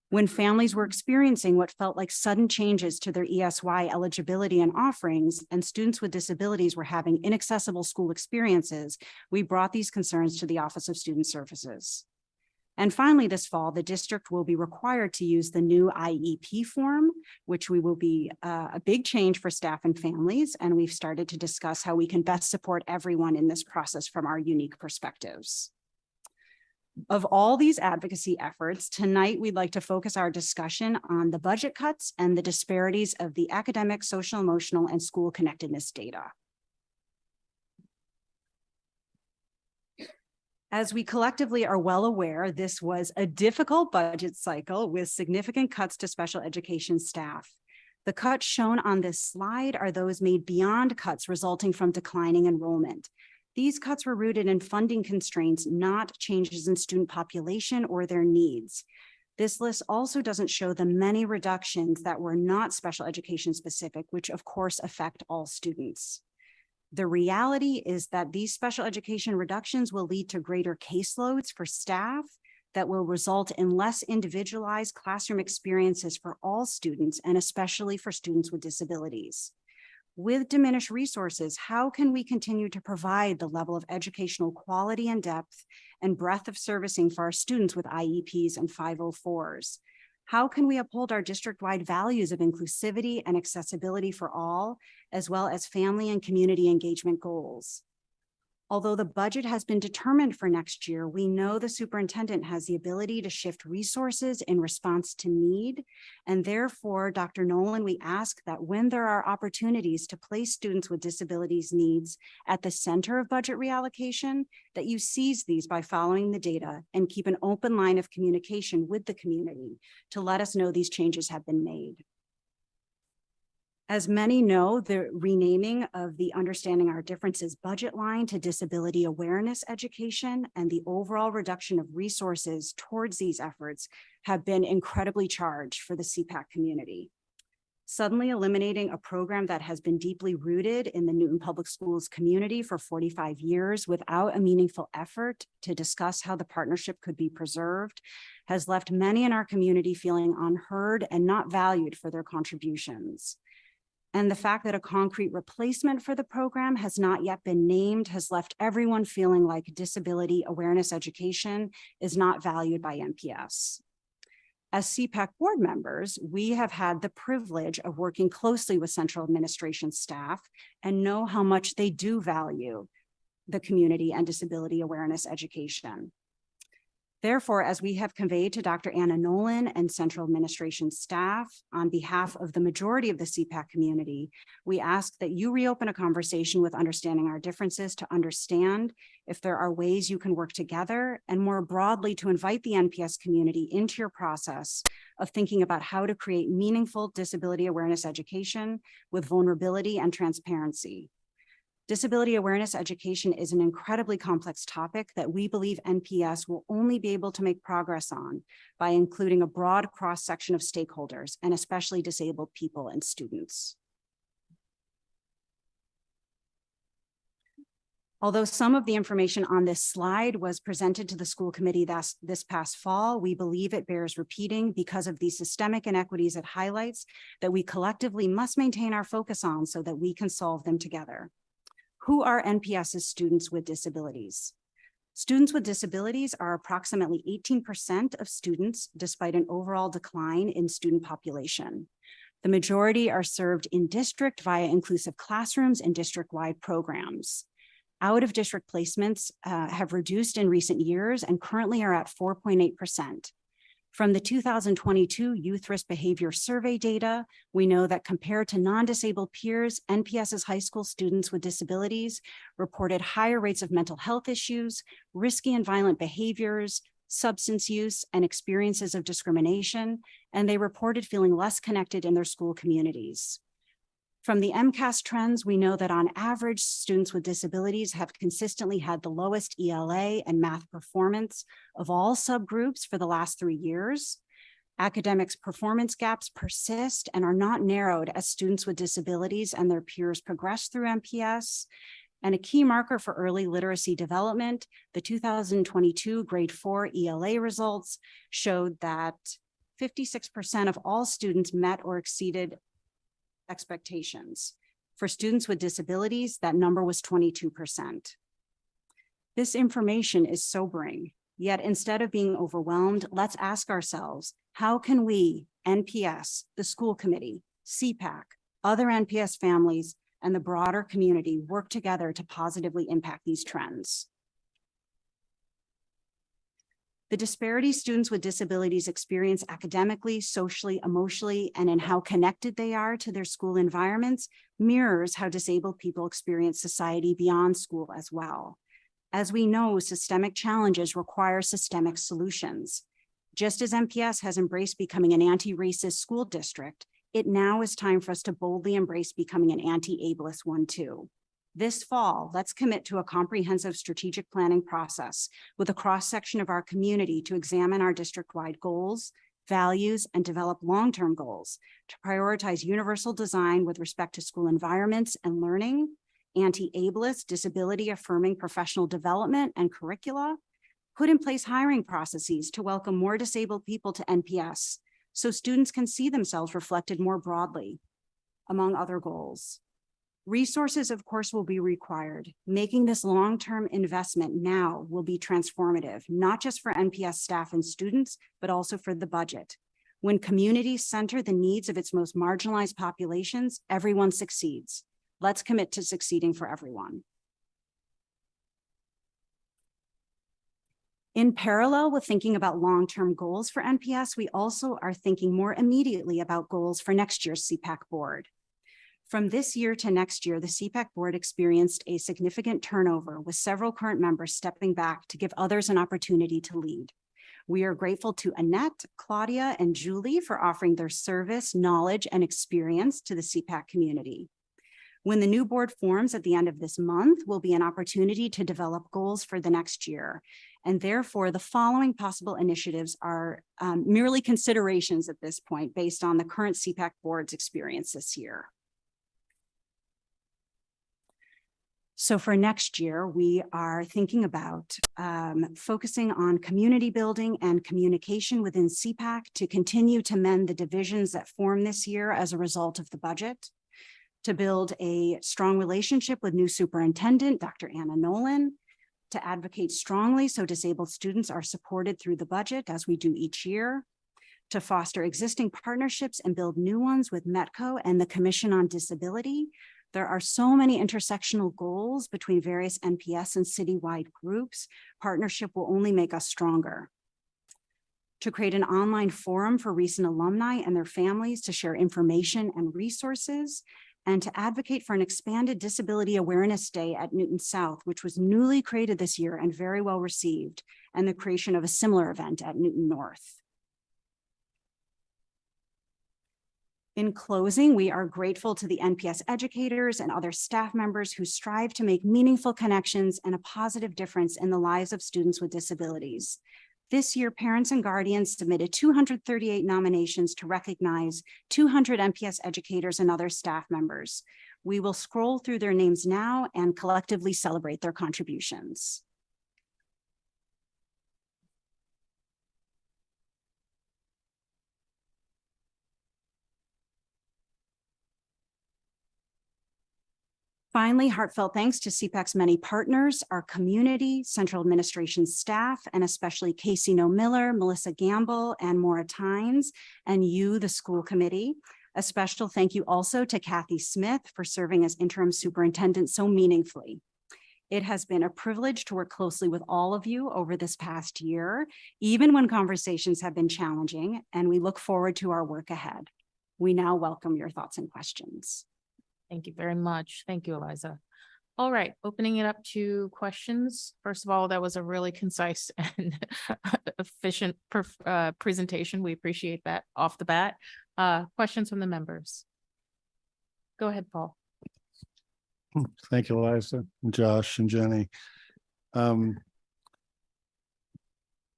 When families were experiencing what felt like sudden changes to their ESY eligibility and offerings, and students with disabilities were having inaccessible school experiences, we brought these concerns to the Office of Student Services. And finally, this fall, the district will be required to use the new IEP form, which will be a big change for staff and families. And we've started to discuss how we can best support everyone in this process from our unique perspectives. Of all these advocacy efforts, tonight we'd like to focus our discussion on the budget cuts and the disparities of the academic, social, emotional, and school connectedness data. As we collectively are well aware, this was a difficult budget cycle with significant cuts to special education staff. The cuts shown on this slide are those made beyond cuts resulting from declining enrollment. These cuts were rooted in funding constraints, not changes in student population or their needs. This list also doesn't show the many reductions that were not special education specific, which of course affect all students. The reality is that these special education reductions will lead to greater caseloads for staff that will result in less individualized classroom experiences for all students, and especially for students with disabilities. With diminished resources, how can we continue to provide the level of educational quality and depth and breadth of servicing for our students with IEPs and 504s? How can we uphold our district-wide values of inclusivity and accessibility for all, as well as family and community engagement goals? Although the budget has been determined for next year, we know the superintendent has the ability to shift resources in response to need. And therefore, Dr. Nolan, we ask that when there are opportunities to place students with disabilities needs at the center of budget reallocation, that you seize these by following the data and keep an open line of communication with the community to let us know these changes have been made. As many know, the renaming of the Understanding Our Differences budget line to Disability Awareness Education and the overall reduction of resources towards these efforts have been incredibly charged for the CPAC community. Suddenly eliminating a program that has been deeply rooted in the Newton Public Schools community for 45 years without a meaningful effort to discuss how the partnership could be preserved has left many in our community feeling unheard and not valued for their contributions. And the fact that a concrete replacement for the program has not yet been named has left everyone feeling like disability awareness education is not valued by NPS. As CPAC board members, we have had the privilege of working closely with central administration staff and know how much they do value the community and disability awareness education. Therefore, as we have conveyed to Dr. Anna Nolan and central administration staff on behalf of the majority of the CPAC community, we ask that you reopen a conversation with Understanding Our Differences to understand if there are ways you can work together, and more broadly to invite the NPS community into your process of thinking about how to create meaningful disability awareness education with vulnerability and transparency. Disability awareness education is an incredibly complex topic that we believe NPS will only be able to make progress on by including a broad cross-section of stakeholders, and especially disabled people and students. Although some of the information on this slide was presented to the school committee this past fall, we believe it bears repeating because of the systemic inequities it highlights that we collectively must maintain our focus on so that we can solve them together. Who are NPS's students with disabilities? Students with disabilities are approximately 18% of students, despite an overall decline in student population. The majority are served in district via inclusive classrooms and district-wide programs. Out-of-district placements have reduced in recent years and currently are at 4.8%. From the 2022 Youth Risk Behavior Survey data, we know that compared to non-disabled peers, NPS's high school students with disabilities reported higher rates of mental health issues, risky and violent behaviors, substance use, and experiences of discrimination, and they reported feeling less connected in their school communities. From the MCAS trends, we know that on average, students with disabilities have consistently had the lowest ELA and math performance of all subgroups for the last 3 years. Academics performance gaps persist and are not narrowed as students with disabilities and their peers progress through MPS. And a key marker for early literacy development, the 2022 grade 4 ELA results showed that 56% of all students met or exceeded expectations. For students with disabilities, that number was 22%. This information is sobering, yet instead of being overwhelmed, let's ask ourselves, how can we, NPS, the school committee, CPAC, other NPS families, and the broader community work together to positively impact these trends? The disparity students with disabilities experience academically, socially, emotionally, and in how connected they are to their school environments mirrors how disabled people experience society beyond school as well. As we know, systemic challenges require systemic solutions. Just as NPS has embraced becoming an anti-racist school district, it now is time for us to boldly embrace becoming an anti-ableist one too. This fall, let's commit to a comprehensive strategic planning process with a cross-section of our community to examine our district-wide goals, values, and develop long-term goals to prioritize universal design with respect to school environments and learning, anti-ableist, disability-affirming professional development and curricula, put in place hiring processes to welcome more disabled people to NPS so students can see themselves reflected more broadly, among other goals. Resources, of course, will be required. Making this long-term investment now will be transformative, not just for NPS staff and students, but also for the budget. When communities center the needs of its most marginalized populations, everyone succeeds. Let's commit to succeeding for everyone. In parallel with thinking about long-term goals for NPS, we also are thinking more immediately about goals for next year's CPAC board. From this year to next year, the CPAC board experienced a significant turnover, with several current members stepping back to give others an opportunity to lead. We are grateful to Annette, Claudia, and Julie for offering their service, knowledge, and experience to the CPAC community. When the new board forms at the end of this month, will be an opportunity to develop goals for the next year. And therefore, the following possible initiatives are merely considerations at this point based on the current CPAC board's experience this year. So for next year, we are thinking about focusing on community building and communication within CPAC to continue to mend the divisions that form this year as a result of the budget, to build a strong relationship with new superintendent, Dr. Anna Nolan, to advocate strongly so disabled students are supported through the budget as we do each year, to foster existing partnerships and build new ones with METCO and the Commission on Disability. There are so many intersectional goals between various NPS and citywide groups. Partnership will only make us stronger. To create an online forum for recent alumni and their families to share information and resources, and to advocate for an expanded Disability Awareness Day at Newton South, which was newly created this year and very well received, and the creation of a similar event at Newton North. In closing, we are grateful to the NPS educators and other staff members who strive to make meaningful connections and a positive difference in the lives of students with disabilities. This year, parents and guardians submitted 238 nominations to recognize 200 NPS educators and other staff members. We will scroll through their names now and collectively celebrate their contributions. Finally, heartfelt thanks to CPAC's many partners, our community, central administration staff, and especially Casey No Miller, Melissa Gamble, and Maura Tynes, and you, the school committee. A special thank you also to Kathy Smith for serving as interim superintendent so meaningfully. It has been a privilege to work closely with all of you over this past year, even when conversations have been challenging, and we look forward to our work ahead. We now welcome your thoughts and questions. Thank you very much. Thank you, Eliza. All right, opening it up to questions. First of all, that was a really concise and efficient presentation. We appreciate that off the bat. Questions from the members. Go ahead, Paul. Thank you, Eliza, and Josh, and Jenny.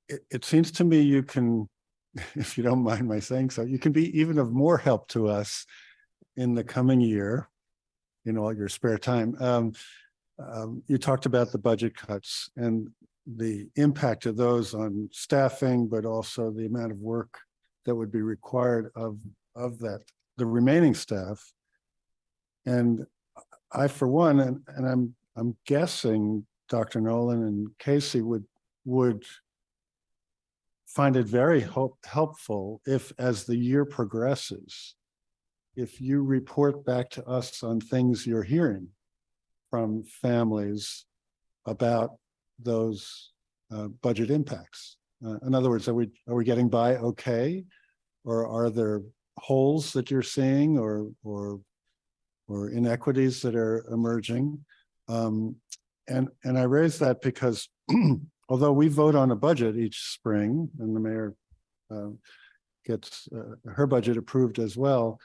It seems to me you can, if you don't mind my saying so, you can be even of more help to us in the coming year, in all your spare time. You talked about the budget cuts and the impact of those on staffing, but also the amount of work that would be required of that, the remaining staff. And I, for one, and I'm guessing Dr. Nolan and Casey would find it very helpful if, as the year progresses, if you report back to us on things you're hearing from families about those budget impacts. In other words, are we getting by okay, or are there holes that you're seeing, or inequities that are emerging? And I raise that because although we vote on a budget each spring, and the mayor gets her budget approved as well,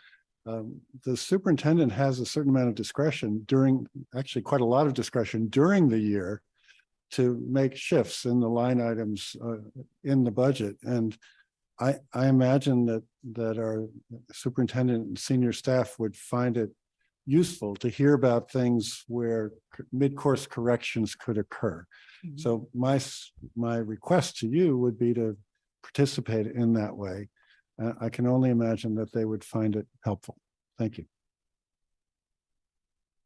the superintendent has a certain amount of discretion actually quite a lot of discretion during the year to make shifts in the line items in the budget. And I imagine that our superintendent and senior staff would find it useful to hear about things where mid-course corrections could occur. Mm-hmm. So my request to you would be to participate in that way. I can only imagine that they would find it helpful. Thank you.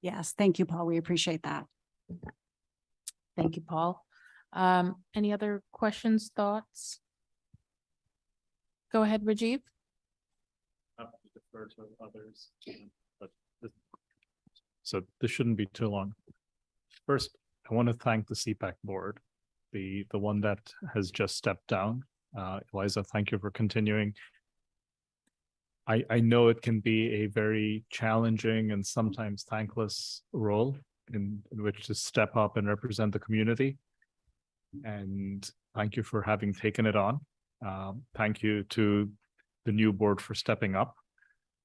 Yes, thank you, Paul. We appreciate that. Thank you, Paul. Any other questions, thoughts? Go ahead, Rajiv. I have to defer to others, but so this shouldn't be too long. First, I want to thank the CPAC board the one that has just stepped down. Eliza, thank you for continuing. I know it can be a very challenging and sometimes thankless role in which to step up and represent the community. And thank you for having taken it on. Thank you to the new board for stepping up.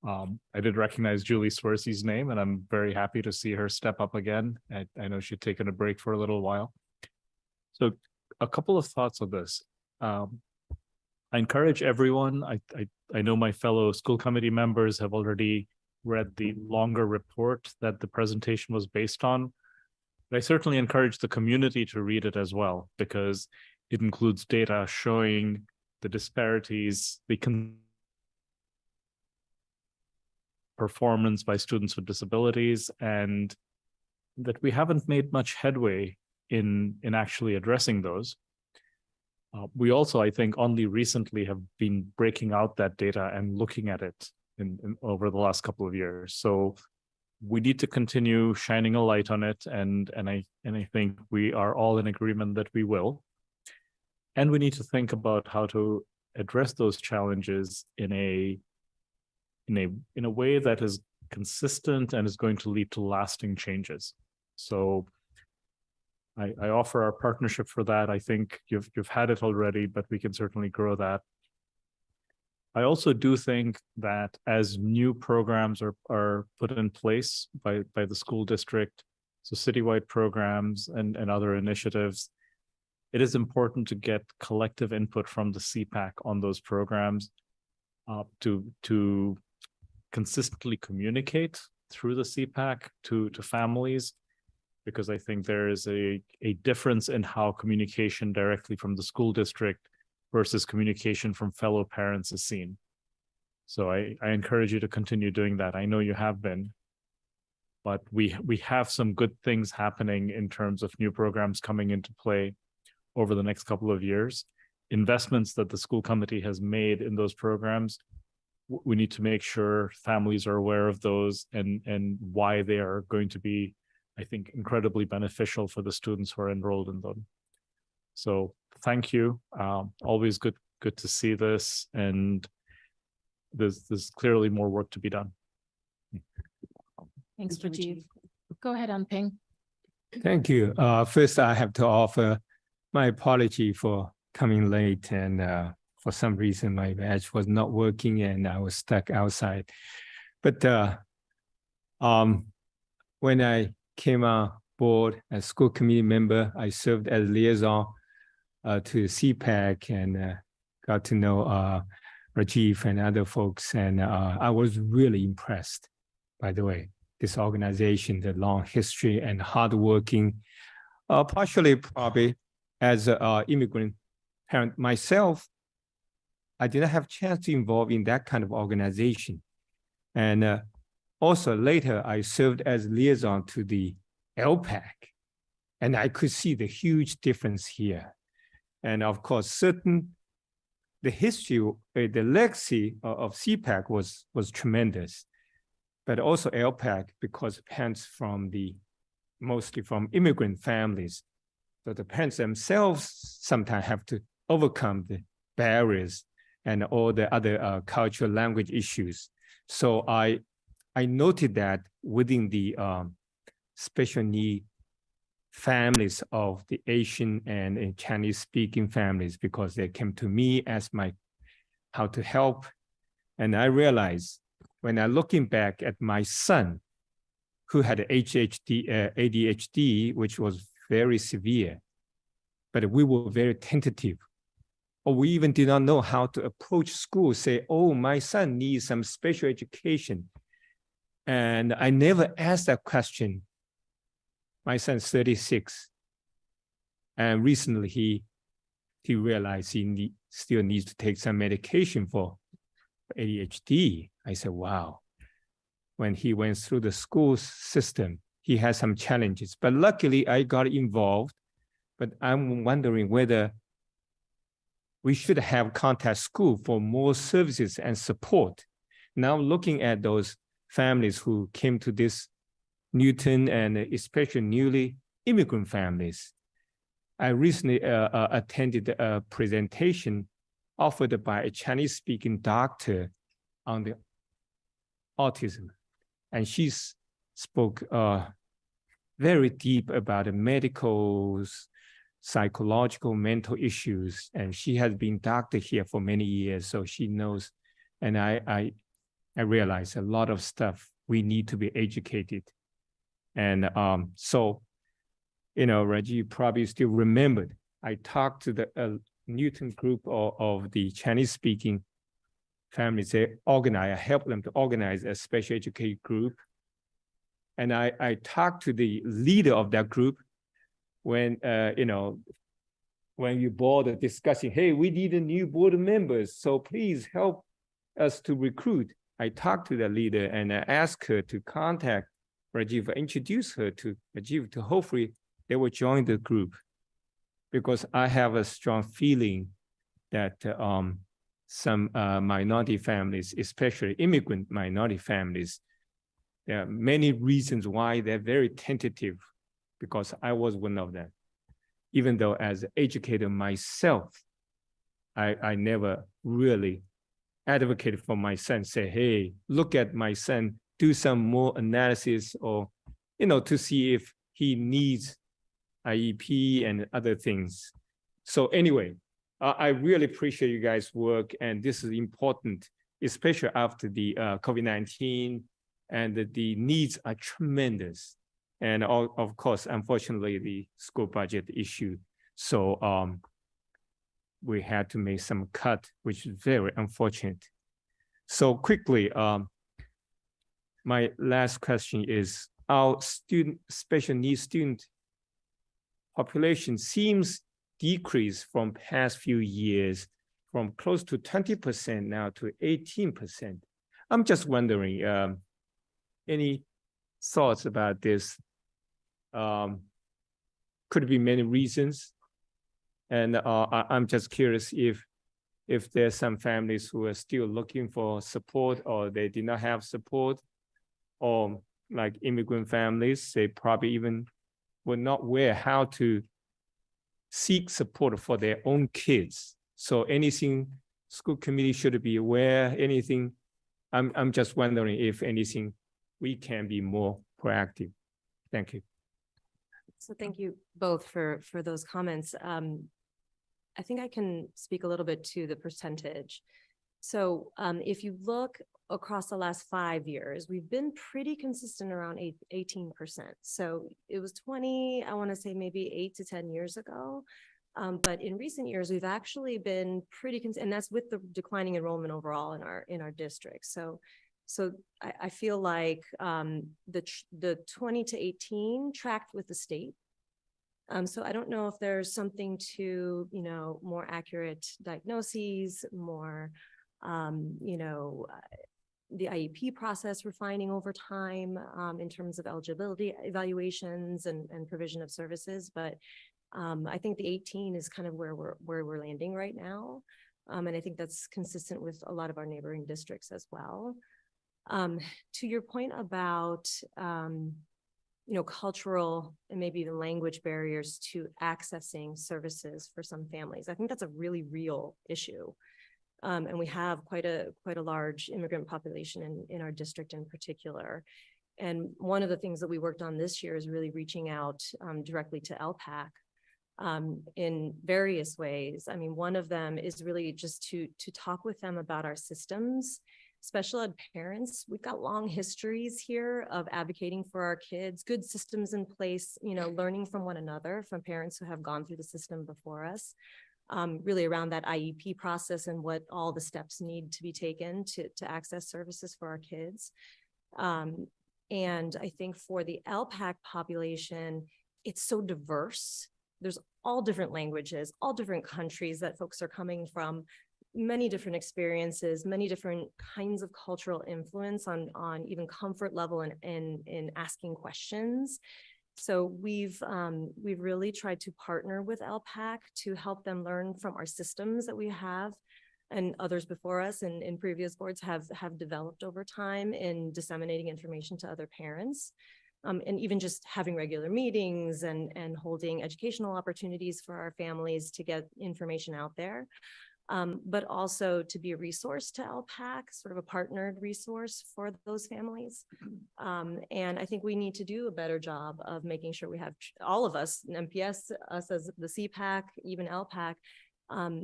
I did recognize Julie Swersey's name, and I'm very happy to see her step up again. I know she'd taken a break for a little while. So a couple of thoughts on this. I encourage everyone, I know my fellow school committee members have already read the longer report that the presentation was based on. But I certainly encourage the community to read it as well, because it includes data showing the disparities, the performance by students with disabilities, and that we haven't made much headway in actually addressing those. We also, I think, only recently have been breaking out that data and looking at it in over the last couple of years. So we need to continue shining a light on it, and I think we are all in agreement that we will. And we need to think about how to address those challenges in a way that is consistent and is going to lead to lasting changes. So I offer our partnership for that. I think you've had it already, but we can certainly grow that. I also do think that as new programs are put in place by the school district, so citywide programs and other initiatives, it is important to get collective input from the CPAC on those programs to consistently communicate through the CPAC to families, because I think there is a difference in how communication directly from the school district versus communication from fellow parents is seen. So I encourage you to continue doing that. I know you have been, but we have some good things happening in terms of new programs coming into play over the next couple of years. Investments that the school committee has made in those programs, we need to make sure families are aware of those and why they are going to be, I think, incredibly beneficial for the students who are enrolled in them. So thank you. Always good to see this, and there's clearly more work to be done. Thanks, Rajiv. Go ahead, Anping. Thank you. First, I have to offer my apology for coming late, and for some reason my badge was not working and I was stuck outside. But when I came on board as school committee member, I served as liaison to CPAC and got to know Rajiv and other folks. And I was really impressed, by the way, this organization, the long history and hardworking, partially probably as an immigrant parent myself, I didn't have a chance to involve in that kind of organization. And also later, I served as liaison to the LPAC, and I could see the huge difference here. And of course, the history, the legacy of CPAC was tremendous, but also LPAC, because parents mostly from immigrant families, so the parents themselves sometimes have to overcome the barriers and all the other cultural language issues. So I noted that within the special need families of the Asian and Chinese speaking families, because they came to me as how to help. And I realized when I looking back at my son, who had ADHD, which was very severe, but we were very tentative, or we even did not know how to approach school, say, oh, my son needs some special education. And I never asked that question. My son's 36. And recently he realized he still needs to take some medication for ADHD. I said, wow. When he went through the school system, he had some challenges, but luckily I got involved. But I'm wondering whether we should have contact school for more services and support. Now looking at those families who came to this Newton, and especially newly immigrant families, I recently attended a presentation offered by a Chinese-speaking doctor on the autism, and she spoke very deep about the medical, psychological, mental issues, and she has been doctor here for many years, so she knows. And I realize a lot of stuff we need to be educated, and so. You know, Reggie, you probably still remembered, I talked to the Newton group of the Chinese-speaking families. I helped them to organize a special education group. And I talked to the leader of that group when, you know, when you board discussing, hey, we need a new board members, so please help us to recruit. I talked to the leader and I asked her to contact Rajiv, introduce her to Rajiv to hopefully they will join the group, because I have a strong feeling that some minority families, especially immigrant minority families, there are many reasons why they're very tentative, because I was one of them. Even though as an educator myself, I never really advocated for my son, say, hey, look at my son, do some more analysis, or, you know, to see if he needs IEP and other things. So anyway, I really appreciate you guys' work, and this is important, especially after the COVID-19, and the needs are tremendous. And of course, unfortunately, the school budget issue. So we had to make some cut, which is very unfortunate. So quickly, my last question is, our special needs student population seems decreased from past few years, from close to 20% now to 18%. I'm just wondering, any thoughts about this? Could be many reasons. And I'm just curious if there's some families who are still looking for support, or they did not have support, or like immigrant families, they probably even were not aware how to seek support for their own kids. So anything school committee should be aware, anything, I'm just wondering if anything we can be more proactive. Thank you. So thank you both for those comments. I think I can speak a little bit to the percentage. So if you look across the last 5 years, we've been pretty consistent around 18%. So it was 20, I want to say maybe 8 to 10 years ago. But in recent years, we've actually been pretty consistent, and that's with the declining enrollment overall in our district. So I feel like the 20 to 18 tracked with the state. So I don't know if there's something to, you know, more accurate diagnoses, more, you know, the IEP process refining over time in terms of eligibility evaluations and provision of services. But I think the 18 is kind of where we're landing right now. And I think that's consistent with a lot of our neighboring districts as well. To your point about, you know, cultural and maybe even language barriers to accessing services for some families, I think that's a really real issue. And we have quite a large immigrant population in our district in particular. And one of the things that we worked on this year is really reaching out directly to LPAC in various ways. I mean, one of them is really just to talk with them about our systems. Special ed parents, we've got long histories here of advocating for our kids, good systems in place, you know, learning from one another, from parents who have gone through the system before us, really around that IEP process and what all the steps need to be taken to access services for our kids. And I think for the LPAC population, it's so diverse. There's all different languages, all different countries that folks are coming from, many different experiences, many different kinds of cultural influence on even comfort level in asking questions. So we've really tried to partner with LPAC to help them learn from our systems that we have and others before us and in previous boards have developed over time in disseminating information to other parents. and even just having regular meetings and holding educational opportunities for our families to get information out there. But also to be a resource to LPAC, sort of a partnered resource for those families. And I think we need to do a better job of making sure we have all of us, MPS, us as the CPAC, even LPAC,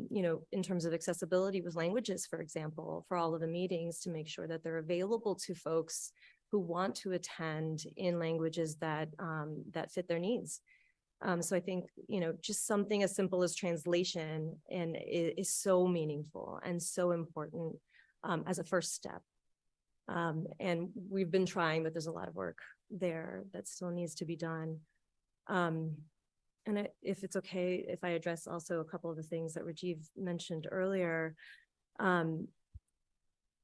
you know, in terms of accessibility with languages, for example, for all of the meetings, to make sure that they're available to folks who want to attend in languages that that fit their needs. So I think, you know, just something as simple as translation and is so meaningful and so important as a first step. And we've been trying, but there's a lot of work there that still needs to be done. And if it's okay, if I address also a couple of the things that Rajiv mentioned earlier,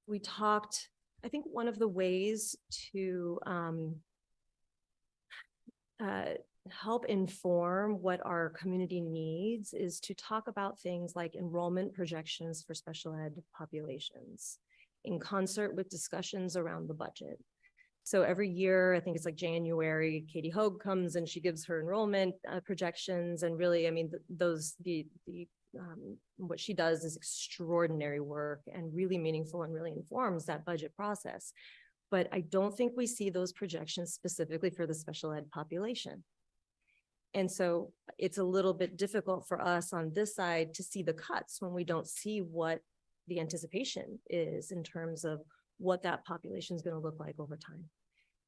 we talked, I think one of the ways to help inform what our community needs is to talk about things like enrollment projections for special ed populations in concert with discussions around the budget. So every year, I think it's like January, Katie Hogue comes and she gives her enrollment projections. And really, I mean, what she does is extraordinary work and really meaningful and really informs that budget process. But I don't think we see those projections specifically for the special ed population. And so it's a little bit difficult for us on this side to see the cuts when we don't see what the anticipation is in terms of what that population is going to look like over time.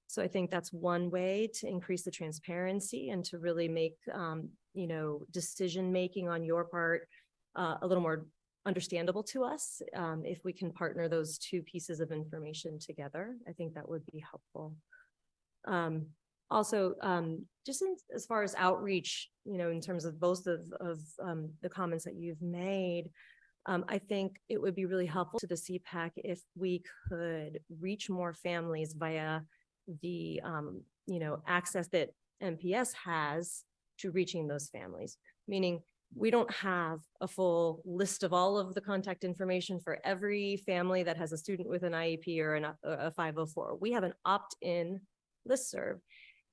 So I think that's one way to increase the transparency and to really make, you know, decision-making on your part a little more understandable to us. If we can partner those two pieces of information together, I think that would be helpful. Also, just as far as outreach, you know, in terms of both of the comments that you've made, I think it would be really helpful to the CPAC if we could reach more families via the, you know, access that MPS has to reaching those families, meaning we don't have a full list of all of the contact information for every family that has a student with an IEP or a 504. We have an opt-in listserv.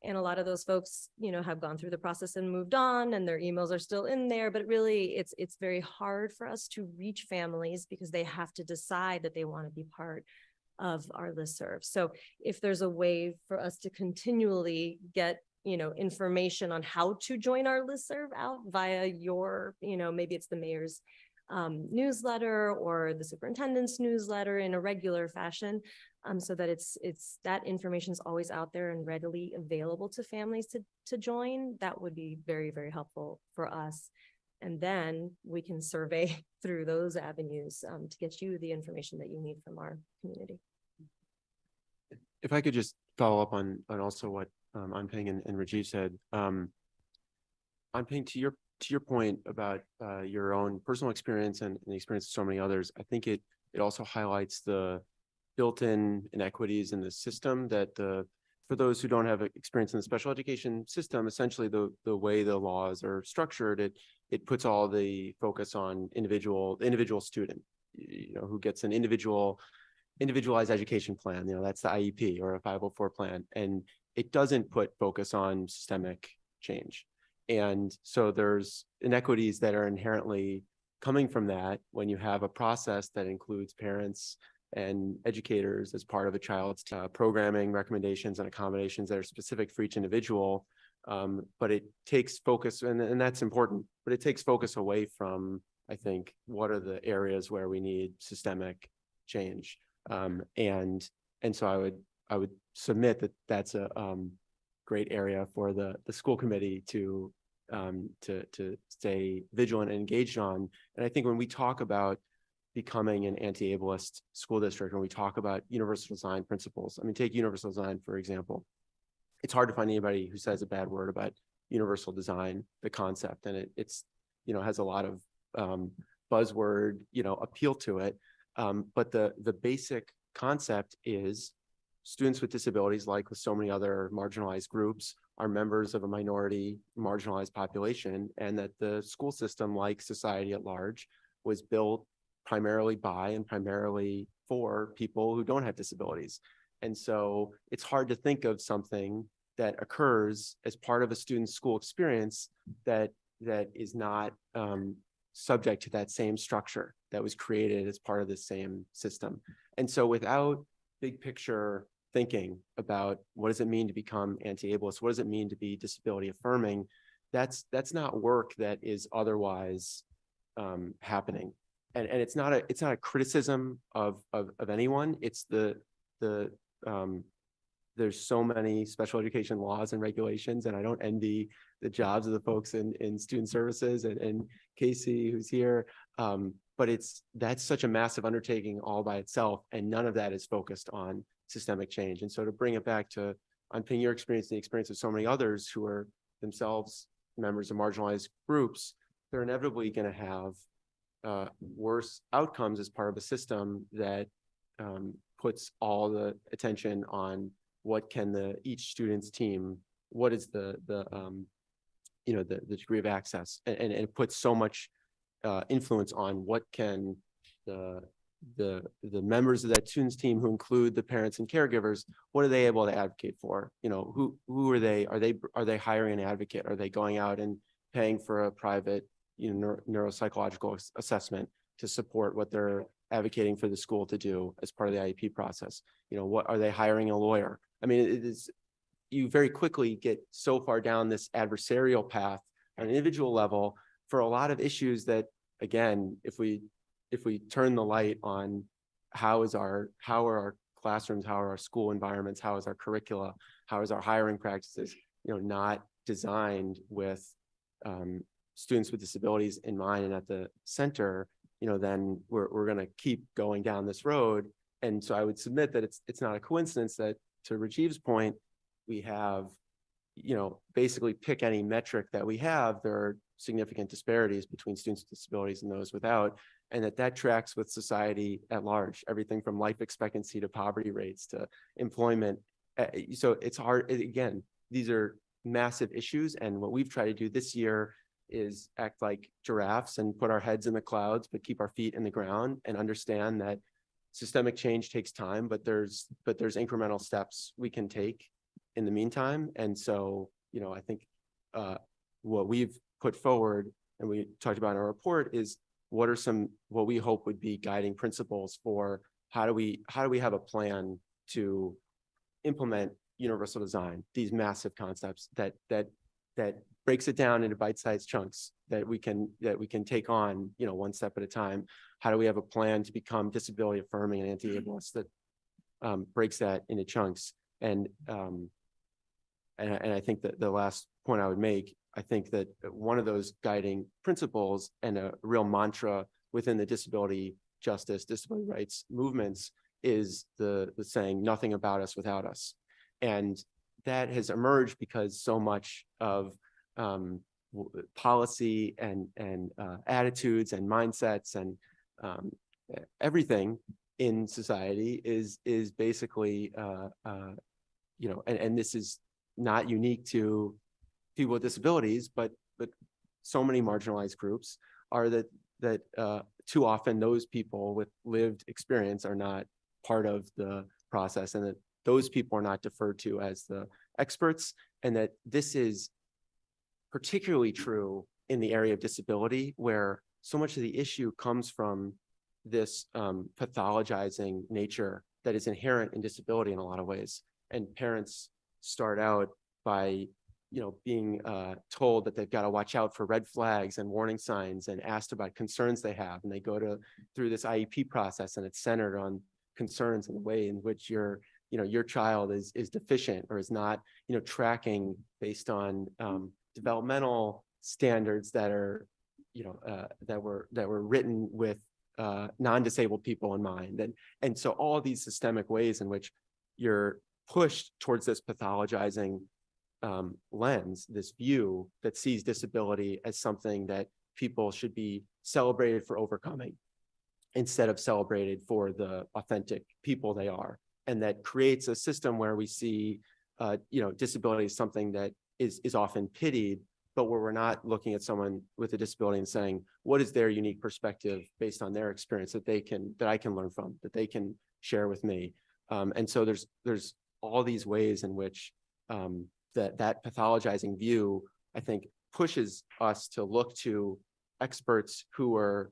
And a lot of those folks, you know, have gone through the process and moved on, and their emails are still in there. But really, it's very hard for us to reach families because they have to decide that they want to be part of our listserv. So if there's a way for us to continually get, you know, information on how to join our listserv out via your, you know, maybe it's the mayor's newsletter or the superintendent's newsletter in a regular fashion, so that it's that information is always out there and readily available to families to join, that would be very, very helpful for us. And then we can survey through those avenues to get you the information that you need from our community. If I could just follow up on also what Anping and Rajiv said. Anping, to your point about your own personal experience and the experience of so many others, I think it also highlights the built-in inequities in the system that for those who don't have experience in the special education system, essentially the way the laws are structured, it puts all the focus on the individual student, you know, who gets an individualized education plan, you know, that's the IEP or a 504 plan. And it doesn't put focus on systemic change. And so there's inequities that are inherently coming from that when you have a process that includes parents and educators as part of a child's programming recommendations and accommodations that are specific for each individual. But it takes focus, and that's important, but it takes focus away from, I think, what are the areas where we need systemic change. And so I would submit that that's a great area for the school committee to stay vigilant and engaged on. And I think when we talk about becoming an anti-ableist school district, when we talk about universal design principles, I mean, take universal design, for example. It's hard to find anybody who says a bad word about universal design, the concept, and it's, you know, has a lot of buzzword, you know, appeal to it. But the basic concept is students with disabilities, like with so many other marginalized groups, are members of a minority marginalized population, and that the school system, like society at large, was built primarily by and primarily for people who don't have disabilities. And so it's hard to think of something that occurs as part of a student's school experience that is not subject to that same structure that was created as part of the same system. And so without big picture thinking about what does it mean to become anti-ableist, what does it mean to be disability affirming, that's not work that is otherwise happening. And it's not a criticism of anyone. It's there's so many special education laws and regulations, and I don't envy the jobs of the folks in student services and Casey who's here. But that's such a massive undertaking all by itself, and none of that is focused on systemic change. And so to bring it back to unpicking your experience and the experience of so many others who are themselves members of marginalized groups, they're inevitably going to have worse outcomes as part of a system that puts all the attention on what can each student's team, what is the degree of access, and it puts so much influence on what can the members of that student's team, who include the parents and caregivers, what are they able to advocate for? Who are they? Are they hiring an advocate? Are they going out and paying for a private neuropsychological assessment to support what they're advocating for the school to do as part of the IEP process? What are they hiring a lawyer? I mean, you very quickly get so far down this adversarial path on an individual level for a lot of issues that, again, if we turn the light on how are our classrooms, how are our school environments, how is our curricula, how is our hiring practices, not designed with students with disabilities in mind and at the center, then we're going to keep going down this road. And so I would submit that it's not a coincidence that, to Rajiv's point, we have, basically pick any metric that we have, there are significant disparities between students with disabilities and those without, and that tracks with society at large, everything from life expectancy to poverty rates to employment. So it's hard, again, these are massive issues. And what we've tried to do this year is act like giraffes and put our heads in the clouds, but keep our feet in the ground and understand that systemic change takes time, but there's incremental steps we can take in the meantime. And so, I think what we've put forward and we talked about in our report is what we hope would be guiding principles for how do we have a plan to implement universal design, these massive concepts that breaks it down into bite-sized chunks that we can take on, one step at a time. How do we have a plan to become disability affirming and anti-ableist that breaks that into chunks? And I think that the last point I would make, I think that one of those guiding principles and a real mantra within the disability justice, disability rights movements is the saying, nothing about us without us. And that has emerged because so much of policy and attitudes and mindsets and everything in society is basically, and this is not unique to people with disabilities, but so many marginalized groups are that too often those people with lived experience are not part of the process, and that those people are not deferred to as the experts, and that this is particularly true in the area of disability, where so much of the issue comes from this pathologizing nature that is inherent in disability in a lot of ways. And parents start out by being told that they've got to watch out for red flags and warning signs and asked about concerns they have. And they go through this IEP process, and it's centered on concerns in the way in which your child is deficient or is not, tracking based on developmental standards that are, that were written with non-disabled people in mind. And so all these systemic ways in which you're pushed towards this pathologizing lens, this view that sees disability as something that people should be celebrated for overcoming instead of celebrated for the authentic people they are. And that creates a system where we see, disability as something that is often pitied, but where we're not looking at someone with a disability and saying, what is their unique perspective based on their experience that I can learn from, that they can share with me. And so there's all these ways in which that pathologizing view, I think, pushes us to look to experts who are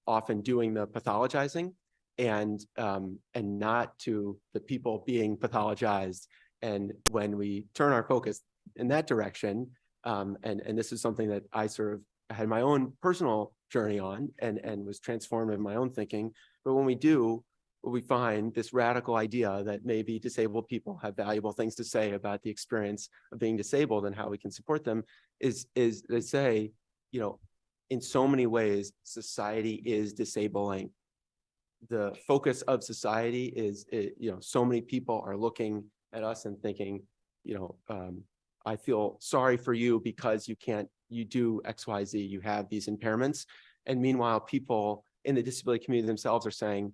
often doing the pathologizing and not to the people being pathologized. And when we turn our focus in that direction, and this is something that I sort of had my own personal journey on and was transformed in my own thinking. But when we do, we find this radical idea that maybe disabled people have valuable things to say about the experience of being disabled and how we can support them is they say, you know, in so many ways, society is disabling. The focus of society is, you know, so many people are looking at us and thinking, you know, I feel sorry for you because you do X, Y, Z, you have these impairments. And meanwhile, people in the disability community themselves are saying,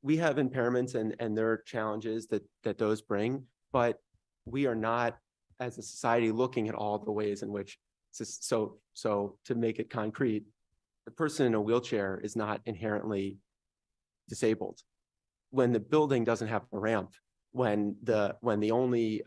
we have impairments and there are challenges that those bring, but we are not, as a society, looking at all the ways in which, so to make it concrete, the person in a wheelchair is not inherently disabled. When the building doesn't have a ramp, when the only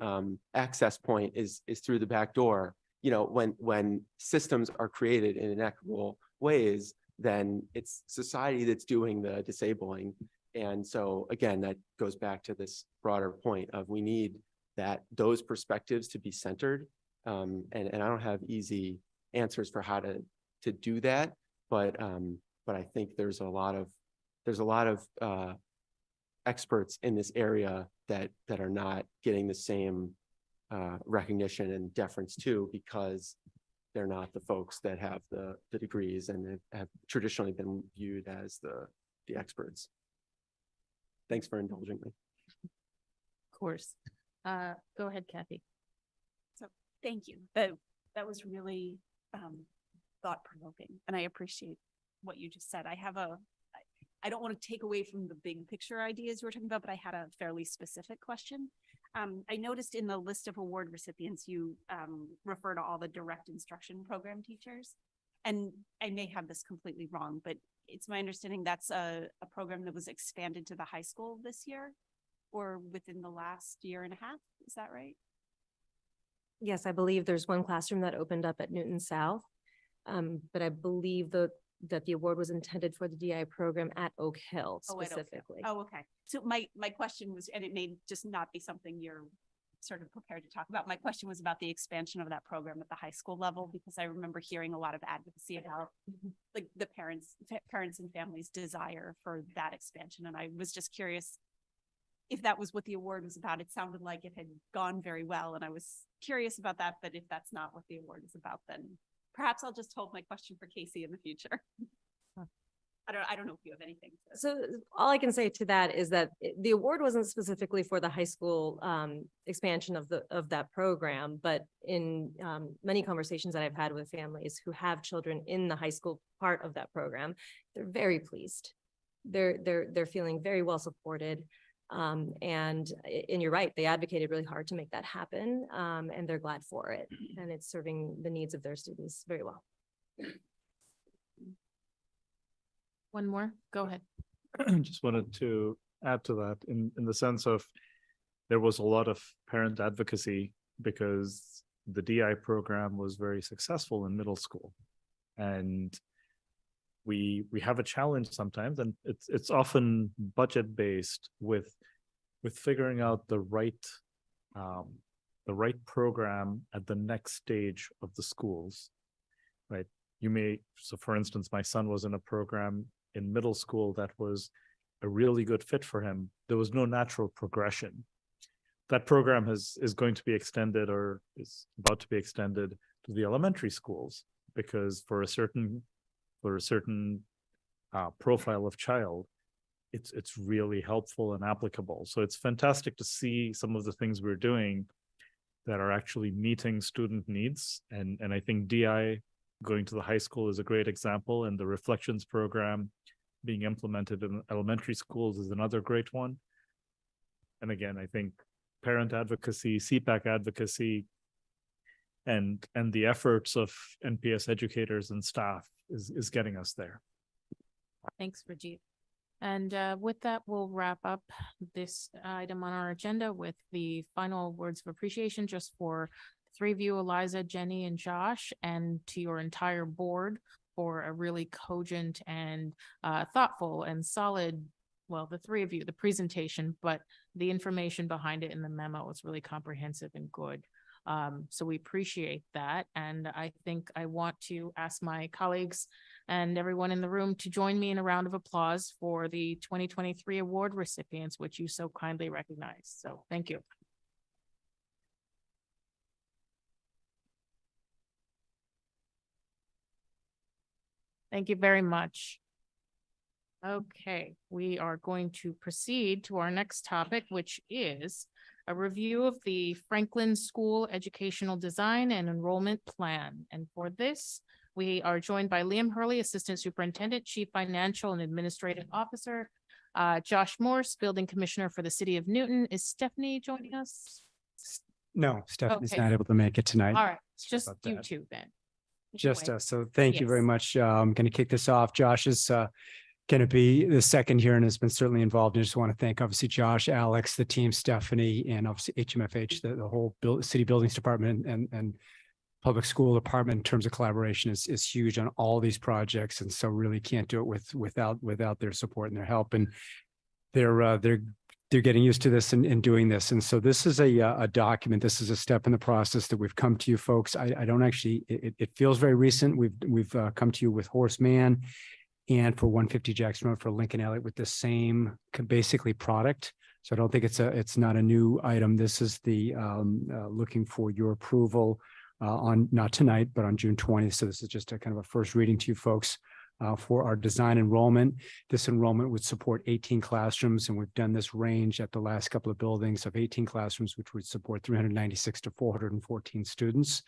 access point is through the back door, you know, when systems are created in inequitable ways, then it's society that's doing the disabling. And so again, that goes back to this broader point of we need those perspectives to be centered. And I don't have easy answers for how to do that, but I think there's a lot of experts in this area that are not getting the same recognition and deference to, because they're not the folks that have the degrees and have traditionally been viewed as the experts. Thanks for indulging me. Of course. Go ahead, Kathy. So thank you. That was really thought-provoking, and I appreciate what you just said. I don't want to take away from the big picture ideas you were talking about, but I had a fairly specific question. I noticed in the list of award recipients, you refer to all the direct instruction program teachers. And I may have this completely wrong, but it's my understanding that's a program that was expanded to the high school this year or within the last year and a half. Is that right? Yes, I believe there's one classroom that opened up at Newton South. But I believe that the award was intended for the DI program at Oak Hill specifically. Oh, okay. So my question was, and it may just not be something you're sort of prepared to talk about. My question was about the expansion of that program at the high school level, because I remember hearing a lot of advocacy about like the parents and families' desire for that expansion. And I was just curious if that was what the award was about. It sounded like it had gone very well, and I was curious about that. But if that's not what the award is about, then perhaps I'll just hold my question for Casey in the future. I don't know if you have anything. So all I can say to that is that the award wasn't specifically for the high school expansion of that program, but in many conversations that I've had with families who have children in the high school part of that program, they're very pleased. They're feeling very well supported. And you're right, they advocated really hard to make that happen, and they're glad for it. And it's serving the needs of their students very well. One more, go ahead. Just wanted to add to that in the sense of there was a lot of parent advocacy because the DI program was very successful in middle school. And we have a challenge sometimes, and it's often budget based with figuring out the right program at the next stage of the schools, right? So for instance, my son was in a program in middle school that was a really good fit for him. There was no natural progression. That program is going to be extended or is about to be extended to the elementary schools, because for a certain profile of child, it's really helpful and applicable. So it's fantastic to see some of the things we're doing that are actually meeting student needs. And I think DI going to the high school is a great example, and the Reflections program being implemented in elementary schools is another great one. And again, I think parent advocacy, CPAC advocacy, and the efforts of NPS educators and staff is getting us there. Thanks, Rajiv. And with that, we'll wrap up this item on our agenda with the final words of appreciation just for three of you, Eliza, Jenny, and Josh, and to your entire board for a really cogent and thoughtful and solid, well, the three of you, the presentation, but the information behind it in the memo was really comprehensive and good. So we appreciate that. And I think I want to ask my colleagues and everyone in the room to join me in a round of applause for the 2023 award recipients, which you so kindly recognize. So thank you. Thank you very much. Okay, we are going to proceed to our next topic, which is a review of the Franklin School Educational Design and Enrollment Plan. And for this, we are joined by Liam Hurley, Assistant Superintendent, Chief Financial and Administrative Officer, Josh Morse, Building Commissioner for the City of Newton. Is Stephanie joining us? No, Stephanie's Okay. not able to make it tonight. All right, it's just about you that. two then. Just Anyway, us. So thank you very yes. much. I'm going to kick this off. Josh is going to be the second here and has been certainly involved. I just want to thank obviously Josh, Alex, the team, Stephanie, and obviously HMFH, the whole city buildings department and public school department in terms of collaboration is huge on all these projects. And so really can't do it without their support and their help. And they're getting used to this and doing this. And so this is a document. This is a step in the process that we've come to you folks. I don't actually, it feels very recent. We've come to you with Horace Mann and for 150 Jackson Road for Lincoln Elliott with the same basically product. So I don't think it's not a new item. This is the looking for your approval on, not tonight, but on June 20th. So this is just a kind of a first reading to you folks. For our design enrollment. This enrollment would support 18 classrooms, and we've done this range at the last couple of buildings of 18 classrooms, which would support 396 to 414 students.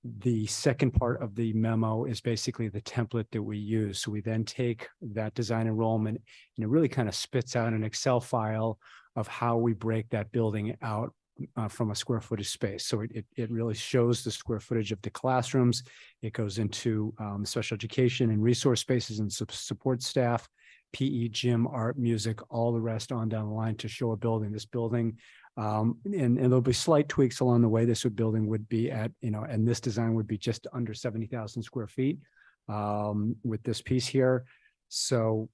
The second part of the memo is basically the template that we use. So we then take that design enrollment and it really kind of spits out an Excel file of how we break that building out from a square footage space. So it really shows the square footage of the classrooms. It goes into special education and resource spaces and support staff, PE, gym, art, music, all the rest on down the line to show a building. This building, and there'll be slight tweaks along the way. This building would be at, and this design would be just under 70,000 square feet with this piece here. So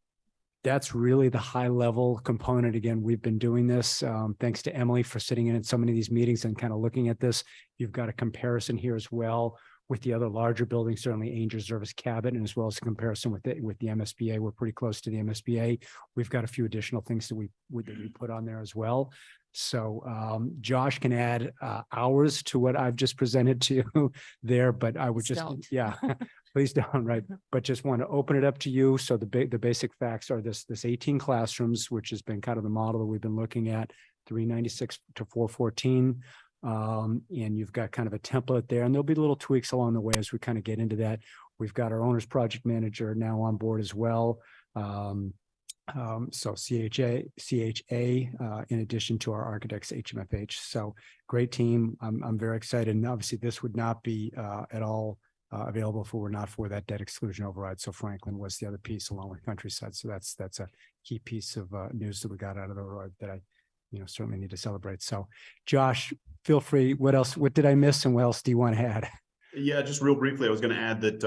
that's really the high level component. Again, we've been doing this. Thanks to Emily for sitting in at so many of these meetings and kind of looking at this. You've got a comparison here as well with the other larger buildings, certainly Angel Service Cabot, and as well as a comparison with the MSBA. We're pretty close to the MSBA. We've got a few additional things that we put on there as well. So Josh can add hours to what I've just presented to you there, but I would just, yeah, please don't, right? But just want to open it up to you. So the basic facts are this 18 classrooms, which has been kind of the model that we've been looking at, 396 to 414. And you've got kind of a template there, and there'll be little tweaks along the way as we kind of get into that. We've got our owner's project manager now on board as well. So CHA, in addition to our architects, HMFH. So great team. I'm very excited. And obviously this would not be at all available if we were not for that debt exclusion override. So Franklin was the other piece along with Countryside. So that's a key piece of news that we got out of the road that I certainly need to celebrate. So Josh, feel free. What else? What did I miss? And what else do you want to add? Yeah, just real briefly, I was going to add that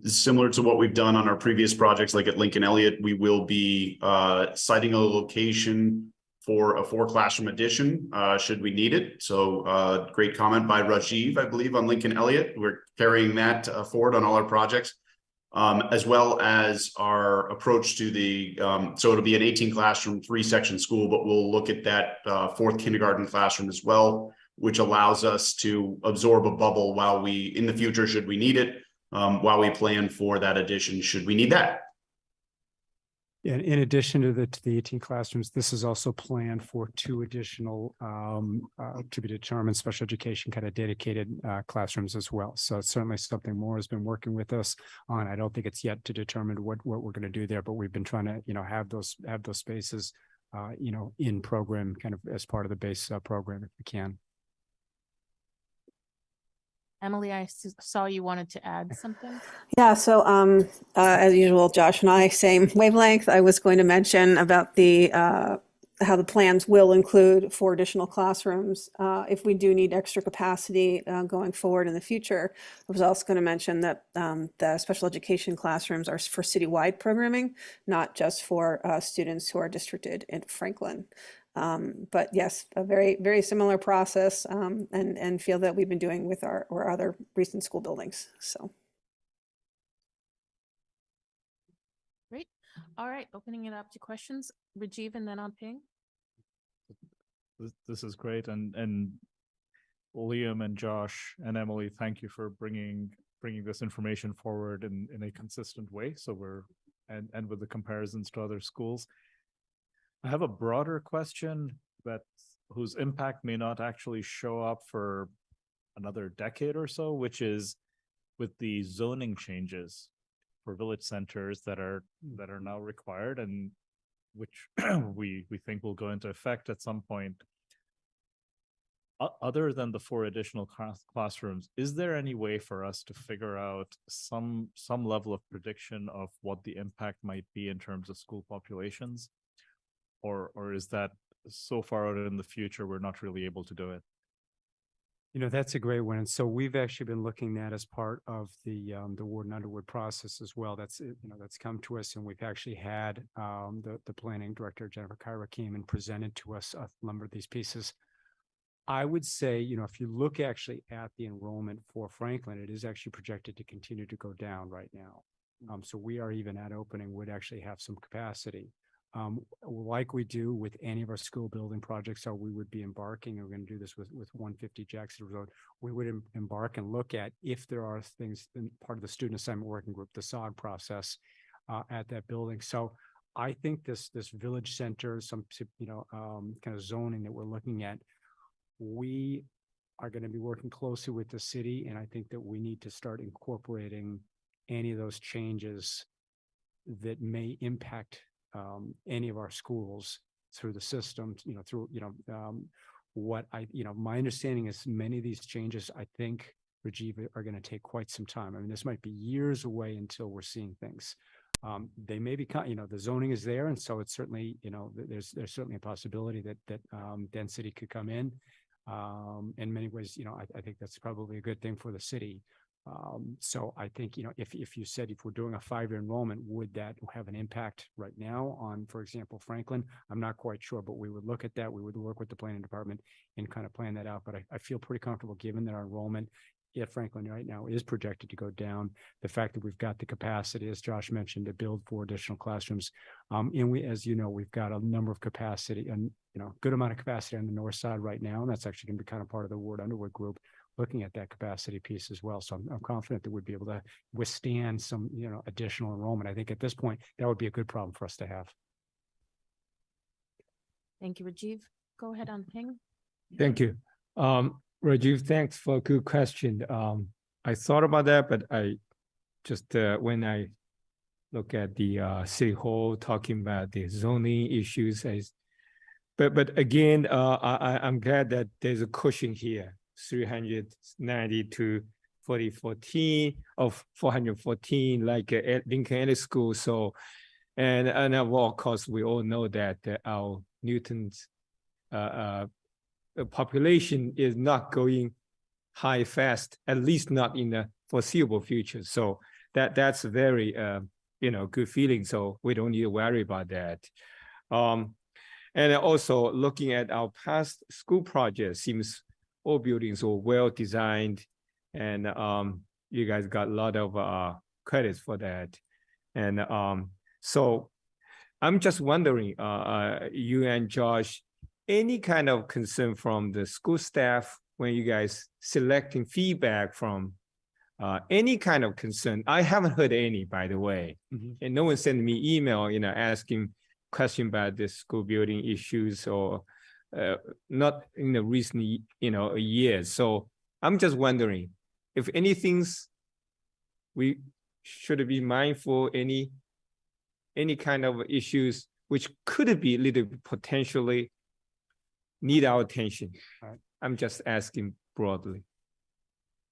similar to what we've done on our previous projects, like at Lincoln Elliott, we will be citing a location for a 4-classroom addition should we need it. So great comment by Rajiv, I believe, on Lincoln Elliott. We're carrying that forward on all our projects, as well as our approach to the, so it'll be an 18-classroom, 3-section school, but we'll look at that 4th kindergarten classroom as well, which allows us to absorb a bubble while we, in the future, should we need it, while we plan for that addition, should we need that. And in addition to the 18 classrooms, this is also planned for 2 additional to be determined special education kind of dedicated classrooms as well. So it's certainly something Moore has been working with us on. I don't think it's yet to determine what we're going to do there, but we've been trying to, have those spaces, in program kind of as part of the base program if we can. Emily, I saw you wanted to add something. Yeah, so as usual, Josh and I, same wavelength. I was going to mention about the how the plans will include 4 additional classrooms if we do need extra capacity going forward in the future. I was also going to mention that the special education classrooms are for citywide programming, not just for students who are districted in Franklin. But yes, a very, very similar process and feel that we've been doing with our other recent school buildings. So. Great. All right, opening it up to questions. Rajiv and then on Ping. This is great. And Liam and Josh and Emily, thank you for bringing this information forward in a consistent way. So and with the comparisons to other schools. I have a broader question whose impact may not actually show up for another decade or so, which is with the zoning changes for village centers that are now required and which we think will go into effect at some point. Other than the 4 additional classrooms, is there any way for us to figure out some level of prediction of what the impact might be in terms of school populations? Or is that so far out in the future, we're not really able to do it? You know, that's a great one. And so we've actually been looking at as part of the Warden Underwood process as well. That's come to us, and we've actually had the planning director, Jennifer Kyra, came and presented to us a number of these pieces. I would say, if you look actually at the enrollment for Franklin, it is actually projected to continue to go down right now. So we are even at opening would actually have some capacity. Like we do with any of our school building projects, so we would be embarking, and we're going to do this with 150 Jackson Road. We would embark and look at if there are things in part of the student assignment working group, the SOG process at that building. So I think this village center, some kind of zoning that we're looking at, we are going to be working closely with the city, and I think that we need to start incorporating any of those changes that may impact any of our schools through the system, my understanding is many of these changes, I think, Rajiv, are going to take quite some time. I mean, this might be years away until we're seeing things. They may be, the zoning is there. And so it's certainly, there's certainly a possibility that density could come in many ways, I think that's probably a good thing for the city. So I think, if you said if we're doing a 5-year enrollment, would that have an impact right now on, for example, Franklin? I'm not quite sure, but we would look at that. We would work with the planning department and kind of plan that out. But I feel pretty comfortable given that our enrollment at Franklin right now is projected to go down. The fact that we've got the capacity, as Josh mentioned, to build 4 additional classrooms. And we, as you know, we've got a number of capacity and, good amount of capacity on the north side right now. And that's actually going to be kind of part of the Ward Underwood group, looking at that capacity piece as well. So I'm confident that we'd be able to withstand some, additional enrollment. I think at this point, that would be a good problem for us to have. Thank you, Rajiv. Go ahead on Ping. Thank you. Rajiv, thanks for a good question. I thought about that, but I just, when I look at the City Hall talking about the zoning issues, but again, I'm glad that there's a cushion here. 390 to 414, like at Lincoln Elliott School. So, and of course, we all know that our Newton's population is not going high fast, at least not in the foreseeable future. So that's a very good feeling. So we don't need to worry about that. And also looking at our past school projects, seems all buildings were well designed, and you guys got a lot of credits for that. And so I'm just wondering, you and Josh, any kind of concern from the school staff when you guys selecting feedback from any kind of concern? I haven't heard any, by the way, and no one sent me email, asking question about the school building issues or not in the recent, years. So I'm just wondering if anything's we should be mindful any kind of issues which could be a little bit potentially need our attention. I'm just asking broadly.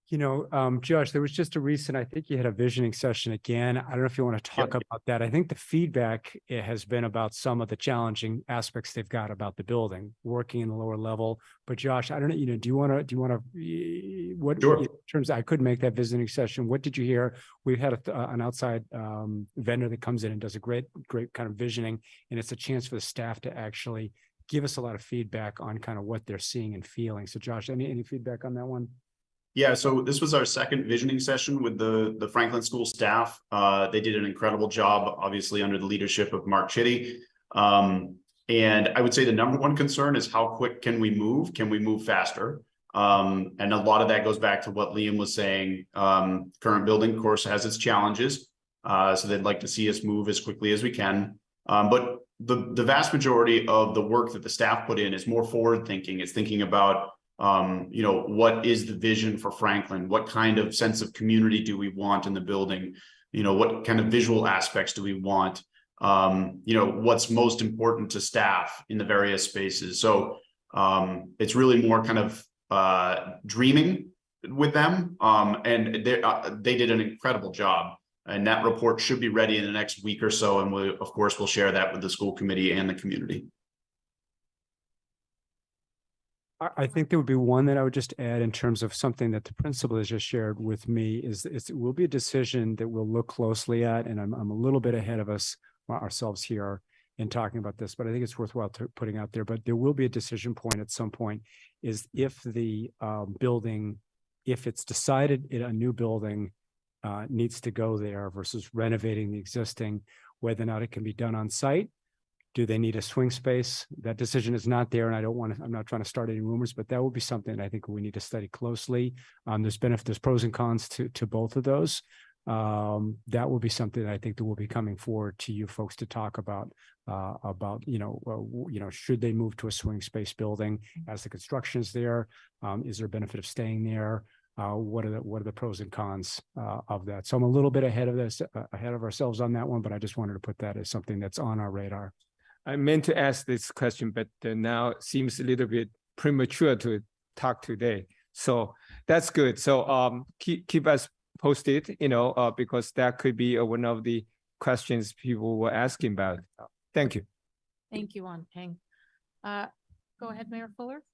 Josh, there was just a recent, I think you had a visioning session again. I don't know if you want to talk about that. I think the feedback has been about some of the challenging aspects they've got about the building, working in the lower level. But Josh, I don't know, do you want to, what, Sure. in terms, I couldn't make that visiting session. What did you hear? We've had an outside vendor that comes in and does a great kind of visioning. And it's a chance for the staff to actually give us a lot of feedback on kind of what they're seeing and feeling. So Josh, any feedback on that one? Yeah, so this was our second visioning session with the Franklin School staff. They did an incredible job, obviously under the leadership of Mark Chitty. And I would say the number one concern is how quick can we move? Can we move faster? And a lot of that goes back to what Liam was saying. Current building, of course, has its challenges. So they'd like to see us move as quickly as we can. But the vast majority of the work that the staff put in is more forward thinking. It's thinking about what is the vision for Franklin? What kind of sense of community do we want in the building? What kind of visual aspects do we want? What's most important to staff in the various spaces? So it's really more kind of dreaming with them. And they did an incredible job. And that report should be ready in the next week or so. And we, of course, we'll share that with the school committee and the community. I think there would be one that I would just add in terms of something that the principal has just shared with me is it will be a decision that we'll look closely at. And I'm a little bit ahead of ourselves here in talking about this, but I think it's worthwhile putting out there. But there will be a decision point at some point is if the building, if it's decided a new building needs to go there versus renovating the existing, whether or not it can be done on site. Do they need a swing space? That decision is not there, and I'm not trying to start any rumors, but that will be something I think we need to study closely. There's pros and cons to both of those. That will be something I think that will be coming forward to you folks to talk about, should they move to a swing space building as the construction is there? Is there a benefit of staying there? What are the pros and cons of that? So I'm a little bit ahead of ourselves on that one, but I just wanted to put that as something that's on our radar. I meant to ask this question, but now it seems a little bit premature to talk today. So that's good. So keep us posted, because that could be one of the questions people were asking about. Thank you. Thank you, An Peng. Go ahead, Mayor Fuller.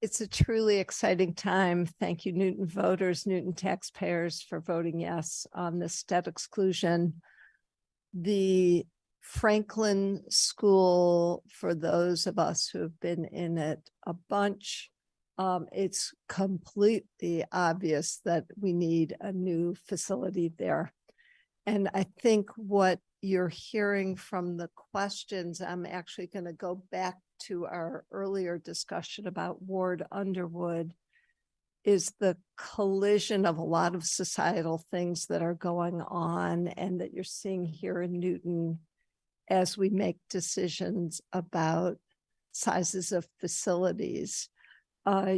It's a truly exciting time. Thank you, Newton voters, Newton taxpayers for voting yes on this debt exclusion. The Franklin School, for those of us who have been in it a bunch, it's completely obvious that we need a new facility there. And I think what you're hearing from the questions, I'm actually going to go back to our earlier discussion about Ward Underwood, is the collision of a lot of societal things that are going on and that you're seeing here in Newton as we make decisions about sizes of facilities.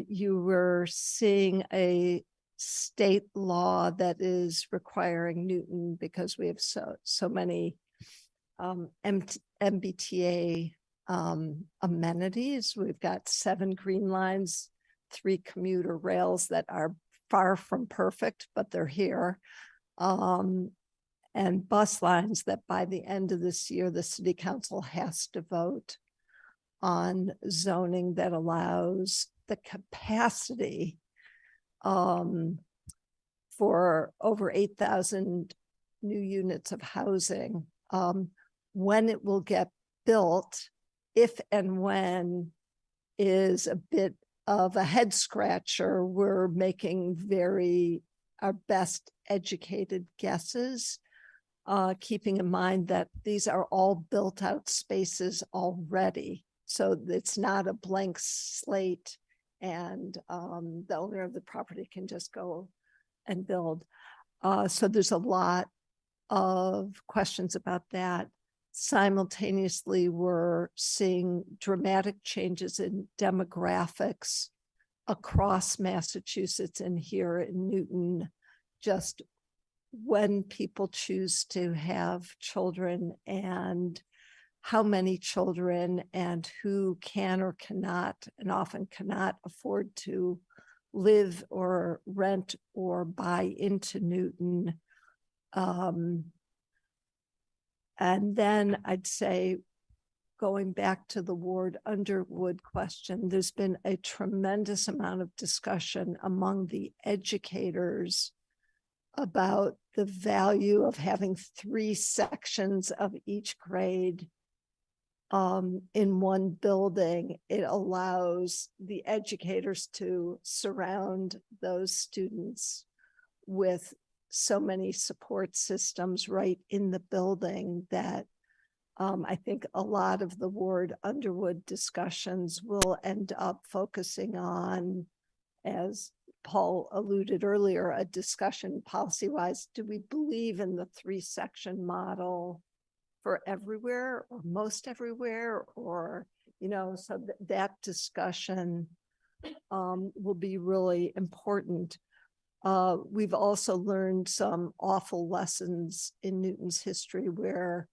You were seeing a state law that is requiring Newton, because we have so many MBTA amenities. We've got 7 green lines, 3 commuter rails that are far from perfect, but they're here. And bus lines that by the end of this year, the city council has to vote on zoning that allows the capacity for over 8,000 new units of housing. When it will get built, if and when, is a bit of a head scratcher. We're making our best educated guesses, keeping in mind that these are all built out spaces already. So it's not a blank slate and the owner of the property can just go and build. So there's a lot of questions about that. Simultaneously, we're seeing dramatic changes in demographics across Massachusetts and here in Newton, just when people choose to have children and how many children and who can or cannot, and often cannot afford to live or rent or buy into Newton. And then I'd say, going back to the Ward Underwood question, there's been a tremendous amount of discussion among the educators about the value of having 3 sections of each grade in one building. It allows the educators to surround those students with so many support systems right in the building that I think a lot of the Ward Underwood discussions will end up focusing on, as Paul alluded earlier, a discussion policy-wise. Do we believe in the 3-section model for everywhere or most everywhere? Or, so that discussion will be really important. We've also learned some awful lessons in Newton's history where,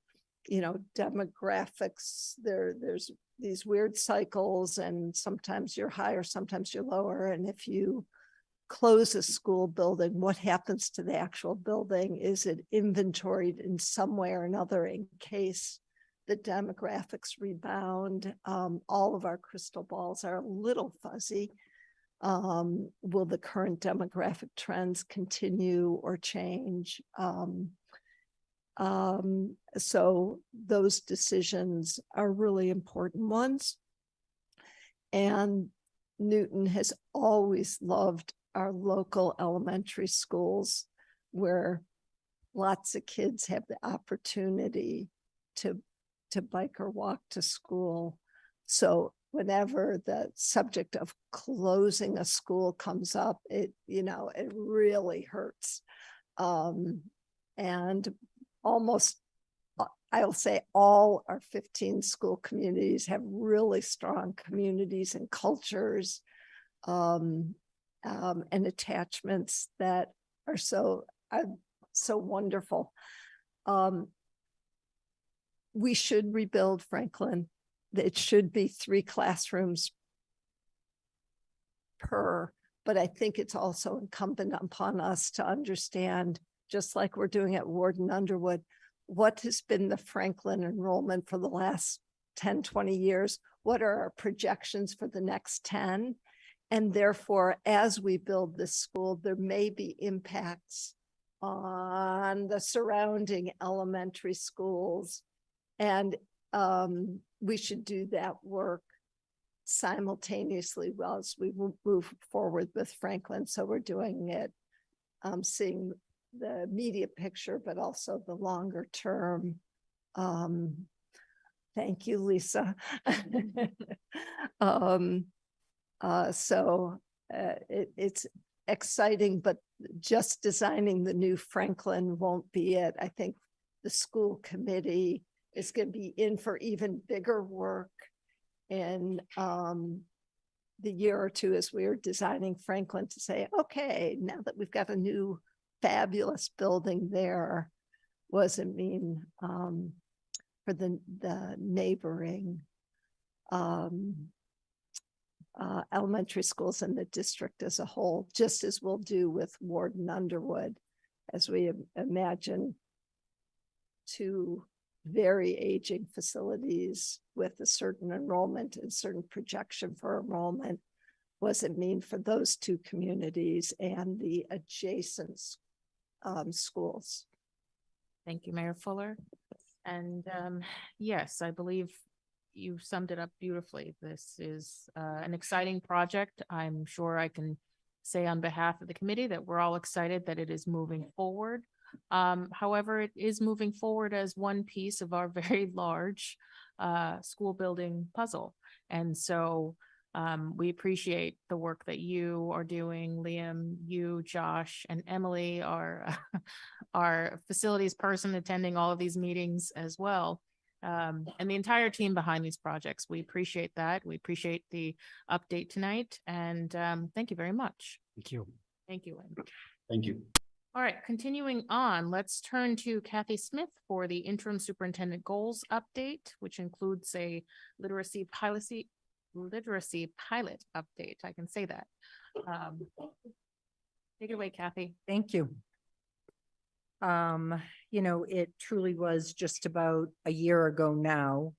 demographics, there's these weird cycles, and sometimes you're higher, sometimes you're lower. And if you close a school building, what happens to the actual building? Is it inventoried in some way or another in case the demographics rebound? All of our crystal balls are a little fuzzy. Will the current demographic trends continue or change? So those decisions are really important ones. And Newton has always loved our local elementary schools, where lots of kids have the opportunity to bike or walk to school. So whenever the subject of closing a school comes up, it really hurts. And almost, I'll say all our 15 school communities have really strong communities and cultures and attachments that are so wonderful. We should rebuild Franklin. It should be 3 classrooms per, but I think it's also incumbent upon us to understand, just like we're doing at Ward and Underwood, what has been the Franklin enrollment for the last 10, 20 years? What are our projections for the next 10? And therefore, as we build this school, there may be impacts on the surrounding elementary schools. And we should do that work simultaneously as we move forward with Franklin. So we're doing it, seeing the immediate picture, but also the longer term. Thank you, Lisa. It's exciting, but just designing the new Franklin won't be it. I think the school committee is going to be in for even bigger work in the year or two as we're designing Franklin, to say, okay, now that we've got a new fabulous building there, what does it mean for the neighboring elementary schools in the district as a whole, just as we'll do with Ward and Underwood, as we imagine 2 very aging facilities with a certain enrollment and certain projection for enrollment. What does it mean for those 2 communities and the adjacent schools? Thank you, Mayor Fuller. And yes, I believe you summed it up beautifully. This is an exciting project. I'm sure I can say on behalf of the committee that we're all excited that it is moving forward. However, it is moving forward as one piece of our very large school building puzzle. And so we appreciate the work that you are doing, Liam, you, Josh, and Emily, our facilities person attending all of these meetings as well. And the entire team behind these projects. We appreciate that. We appreciate the update tonight. And thank you very much. Thank you. Thank you, Lynn. Thank you. All right, continuing on, let's turn to Kathy Smith for the interim superintendent goals update, which includes a literacy pilot update. I can say that. Take it away, Kathy. Thank you. You know, it truly was just about a year ago now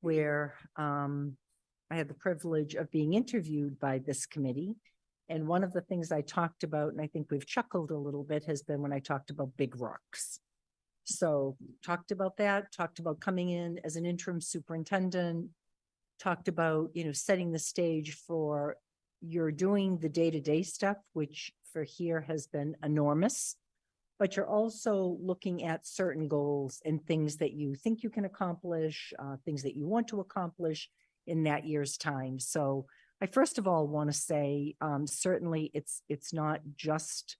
where I had the privilege of being interviewed by this committee. And one of the things I talked about, and I think we've chuckled a little bit, has been when I talked about big rocks. So talked about that, talked about coming in as an interim superintendent, talked about, you know, setting the stage for you're doing the day-to-day stuff, which for here has been enormous, but you're also looking at certain goals and things that you think you can accomplish, things that you want to accomplish in that year's time. So I first of all want to say, certainly it's not just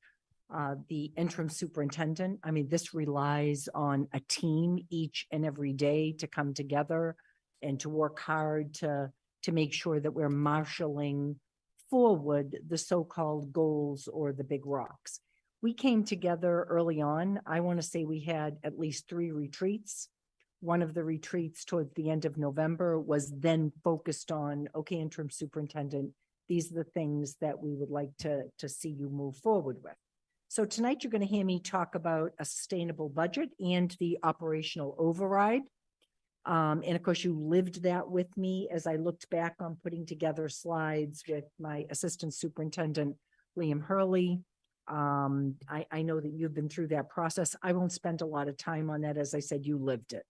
the interim superintendent. I mean, this relies on a team each and every day to come together and to work hard to make sure that we're marshaling forward the so-called goals or the big rocks. We came together early on. I want to say we had at least 3 retreats. One of the retreats towards the end of November was then focused on, okay, interim superintendent, these are the things that we would like to see you move forward with. So tonight you're going to hear me talk about a sustainable budget and the operational override. And of course, you lived that with me as I looked back on putting together slides with my assistant superintendent, Liam Hurley. I know that you've been through that process. I won't spend a lot of time on that. As I said, you lived it.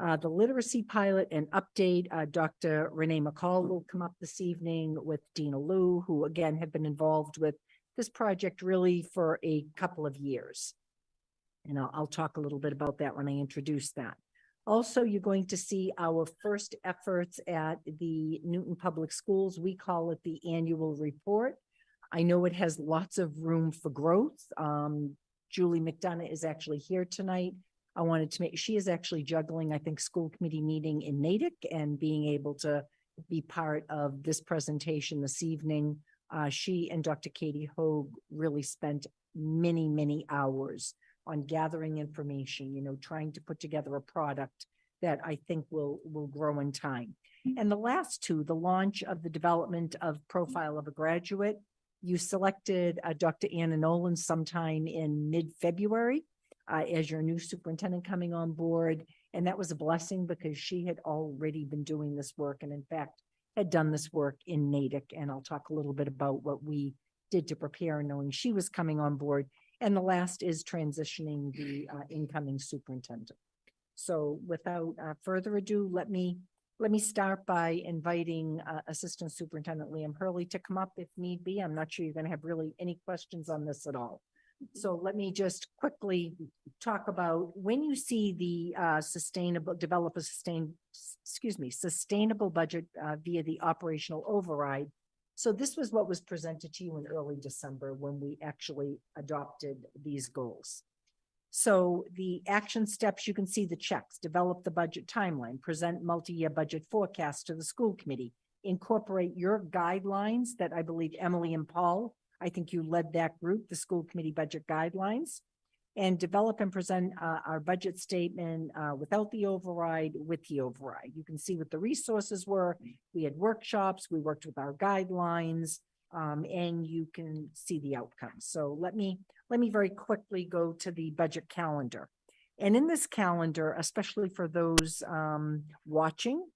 The literacy pilot and update, Dr. Renee McCall will come up this evening with Dina Liu, who again have been involved with this project really for a couple of years. And I'll talk a little bit about that when I introduce that. Also, you're going to see our first efforts at the Newton Public Schools. We call it the annual report. I know it has lots of room for growth. Julie McDonough is actually here tonight. I wanted to make, she is actually juggling, I think, school committee meeting in Natick and being able to be part of this presentation this evening. She and Dr. Katie Hogue really spent many, many hours on gathering information, you know, trying to put together a product that I think will grow in time. And the last 2, the launch of the development of Profile of a Graduate. You selected Dr. Anna Nolan sometime in mid-February as your new superintendent coming on board. And that was a blessing because she had already been doing this work and in fact had done this work in Natick. And I'll talk a little bit about what we did to prepare knowing she was coming on board. And the last is transitioning the incoming superintendent. So without further ado, let me start by inviting Assistant Superintendent Liam Hurley to come up if need be. I'm not sure you're going to have really any questions on this at all. So let me just quickly talk about when you see the sustainable budget via the operational override. So this was what was presented to you in early December when we actually adopted these goals. So the action steps, you can see the checks: develop the budget timeline, present multi-year budget forecast to the school committee, incorporate your guidelines that I believe Emily and Paul, I think you led that group, the school committee budget guidelines, and develop and present our budget statement without the override, with the override. You can see what the resources were. We had workshops, we worked with our guidelines, and you can see the outcomes. So let me very quickly go to the budget calendar. And in this calendar, especially for those watching,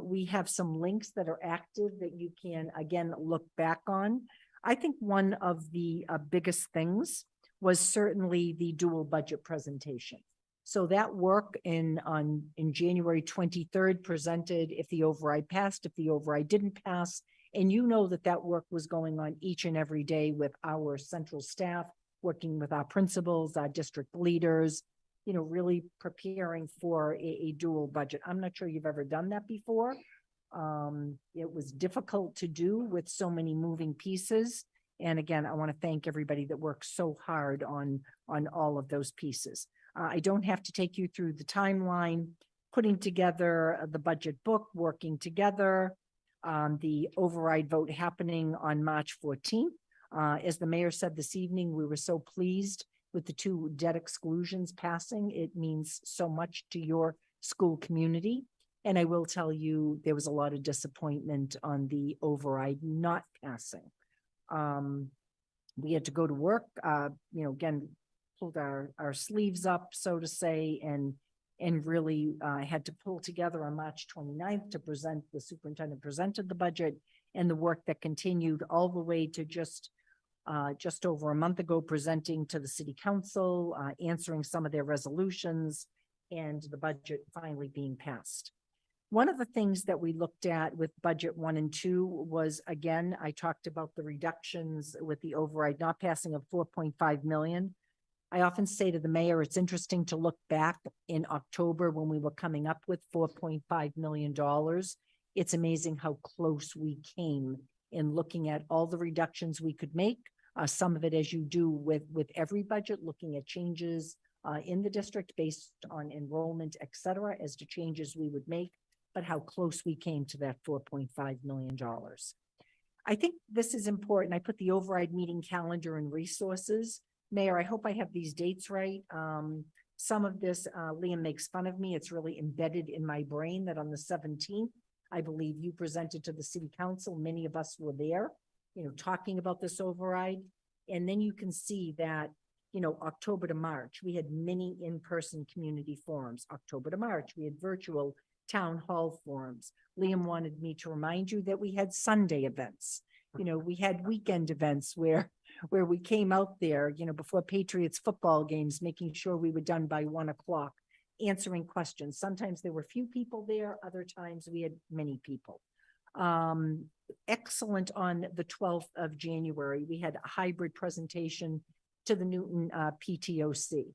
we have some links that are active that you can, again, look back on. I think one of the biggest things was certainly the dual budget presentation. So that work in January 23rd presented if the override passed, if the override didn't pass. And you know that work was going on each and every day with our central staff, working with our principals, our district leaders, you know, really preparing for a dual budget. I'm not sure you've ever done that before. It was difficult to do with so many moving pieces. And again, I want to thank everybody that worked so hard on all of those pieces. I don't have to take you through the timeline, putting together the budget book, working together, the override vote happening on March 14th. As the mayor said this evening, we were so pleased with the 2 debt exclusions passing. It means so much to your school community. And I will tell you, there was a lot of disappointment on the override not passing. We had to go to work, again, pulled our sleeves up, so to say, and really had to pull together on March 29th to present, the superintendent presented the budget, and the work that continued all the way to just over a month ago, presenting to the city council, answering some of their resolutions, and the budget finally being passed. One of the things that we looked at with budget 1 and 2 was, again, I talked about the reductions with the override not passing of 4.5 million. I often say to the mayor, it's interesting to look back in October when we were coming up with $4.5 million. It's amazing how close we came in looking at all the reductions we could make. Some of it, as you do with every budget, looking at changes in the district based on enrollment, et cetera, as to changes we would make, but how close we came to that $4.5 million. I think this is important. I put the override meeting calendar and resources. Mayor, I hope I have these dates right. Some of this, Liam makes fun of me. It's really embedded in my brain that on the 17th, I believe you presented to the city council. Many of us were there, talking about this override. And then you can see that, October to March, we had many in-person community forums. October to March, we had virtual town hall forums. Liam wanted me to remind you that we had Sunday events. We had weekend events where we came out there, before Patriots football games, making sure we were done by 1 o'clock, answering questions. Sometimes there were few people there. Other times we had many people. Excellent on the 12th of January. We had a hybrid presentation to the Newton PTOC.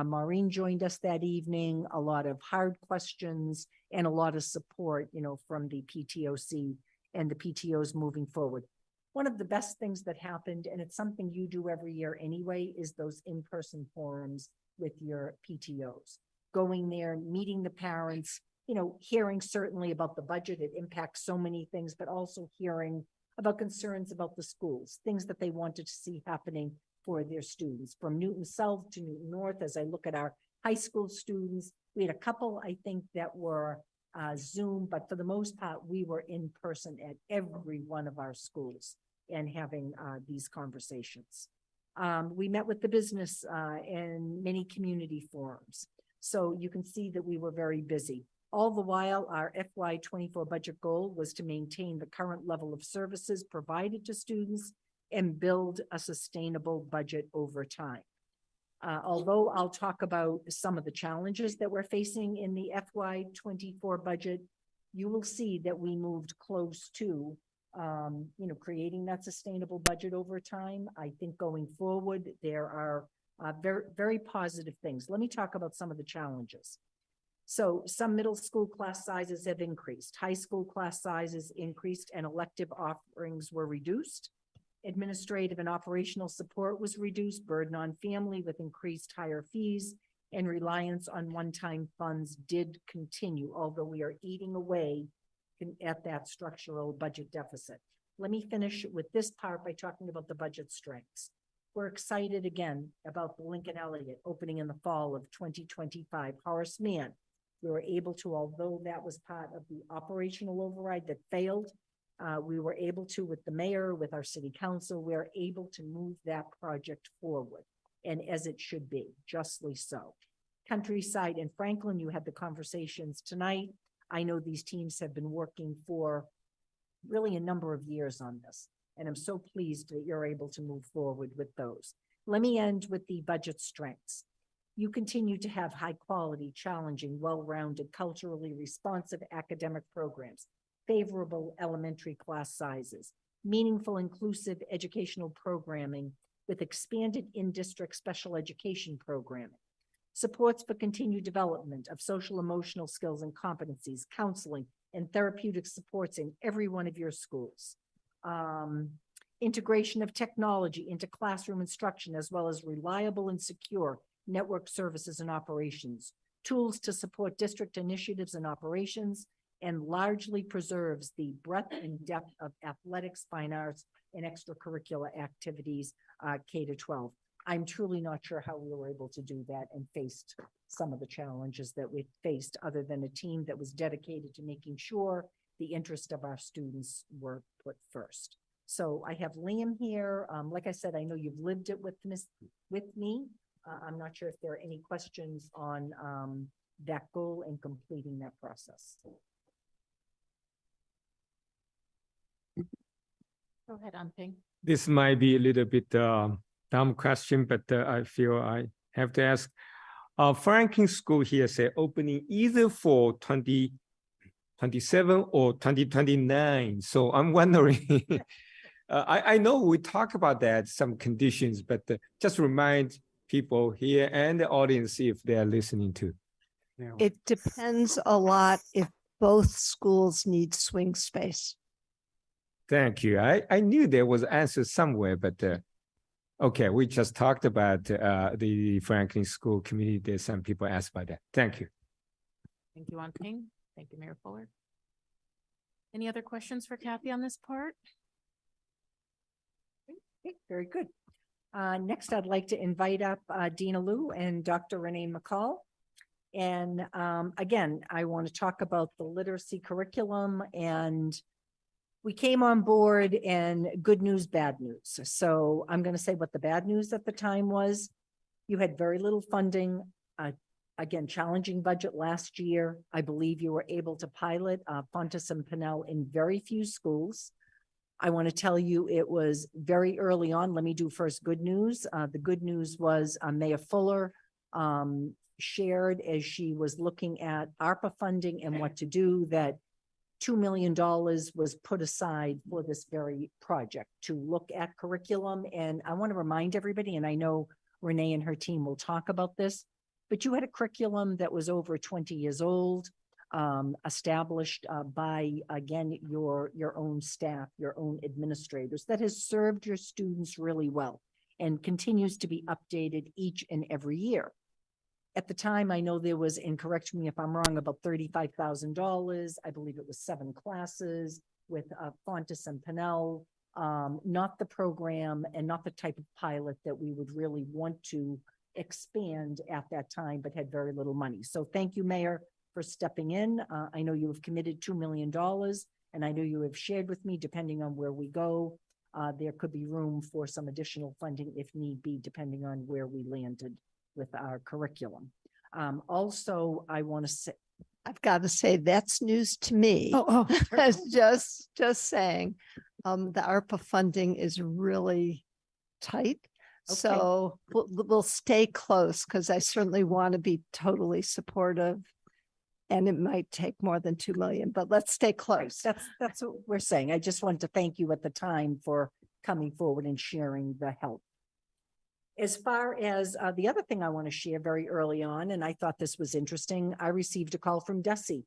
Maureen joined us that evening, a lot of hard questions and a lot of support, from the PTOC and the PTOs moving forward. One of the best things that happened, and it's something you do every year anyway, is those in-person forums with your PTOs. Going there, meeting the parents, hearing certainly about the budget. It impacts so many things, but also hearing about concerns about the schools, things that they wanted to see happening for their students, from Newton South to Newton North. As I look at our high school students, we had a couple, I think, that were Zoom, but for the most part, we were in person at every one of our schools and having these conversations. We met with the business and many community forums. So you can see that we were very busy. All the while, our FY24 budget goal was to maintain the current level of services provided to students and build a sustainable budget over time. Although I'll talk about some of the challenges that we're facing in the FY24 budget, you will see that we moved close to, creating that sustainable budget over time. I think going forward, there are very, very positive things. Let me talk about some of the challenges. So some middle school class sizes have increased, high school class sizes increased, and elective offerings were reduced. Administrative and operational support was reduced, burden on family with increased higher fees, and reliance on one-time funds did continue, although we are eating away at that structural budget deficit. Let me finish with this part by talking about the budget strengths. We're excited again about the Lincoln Elliott opening in the fall of 2025. Horace Mann, we were able to, although that was part of the operational override that failed, we were able to, with the mayor, with our city council, we're able to move that project forward, and as it should be, justly so. Countryside and Franklin, you had the conversations tonight. I know these teams have been working for really a number of years on this, and I'm so pleased that you're able to move forward with those. Let me end with the budget strengths. You continue to have high quality, challenging, well-rounded, culturally responsive academic programs, favorable elementary class sizes, meaningful, inclusive educational programming with expanded in-district special education programming, supports for continued development of social emotional skills and competencies, counseling, and therapeutic supports in every one of your schools. Integration of technology into classroom instruction, as well as reliable and secure network services and operations, tools to support district initiatives and operations, and largely preserves the breadth and depth of athletics, fine arts, and extracurricular activities, K to 12. I'm truly not sure how we were able to do that and faced some of the challenges that we faced, other than a team that was dedicated to making sure the interest of our students were put first. So I have Liam here. Like I said, I know you've lived it with me. I'm not sure if there are any questions on that goal and completing that process. Go ahead, Ping. This might be a little bit dumb question, but I feel I have to ask. Franklin School here say opening either for 2027 or 2029. So I'm wondering, I know we talk about that, some conditions, but just remind people here and the audience if they're listening to. It depends a lot if both schools need swing space. Thank you. I knew there was an answer somewhere, but okay, we just talked about the Franklin School community. There's some people asked about that. Thank you. Thank you, Ping. Thank you, Mayor Fuller. Any other questions for Kathy on this part? Okay, very good. Next, I'd like to invite up Dina Liu and Dr. Renee McCall. And again, I want to talk about the literacy curriculum, and we came on board and good news, bad news. So I'm going to say what the bad news at the time was. You had very little funding. Again, challenging budget last year. I believe you were able to pilot Fontes and Pinnell in very few schools. I want to tell you it was very early on. Let me do first good news. The good news was Mayor Fuller shared as she was looking at ARPA funding and what to do, that $2 million was put aside for this very project to look at curriculum. And I want to remind everybody, and I know Renee and her team will talk about this, but you had a curriculum that was over 20 years old, established by, again, your own staff, your own administrators, that has served your students really well and continues to be updated each and every year. At the time, I know there was, and correct me if I'm wrong, about $35,000. I believe it was 7 classes with Fontes and Pinnell, not the program and not the type of pilot that we would really want to expand at that time, but had very little money. So thank you, Mayor, for stepping in. I know you have committed $2 million, and I know you have shared with me, depending on where we go, there could be room for some additional funding if need be, depending on where we landed with our curriculum. Also, I want to say, I've got to say that's news to me. Oh, just saying, the ARPA funding is really tight. Okay. So we'll stay close, because I certainly want to be totally supportive, and it might take more than 2 million, but let's stay close. That's what we're saying. I just wanted to thank you at the time for coming forward and sharing the help. As far as the other thing I want to share very early on, and I thought this was interesting, I received a call from DESE,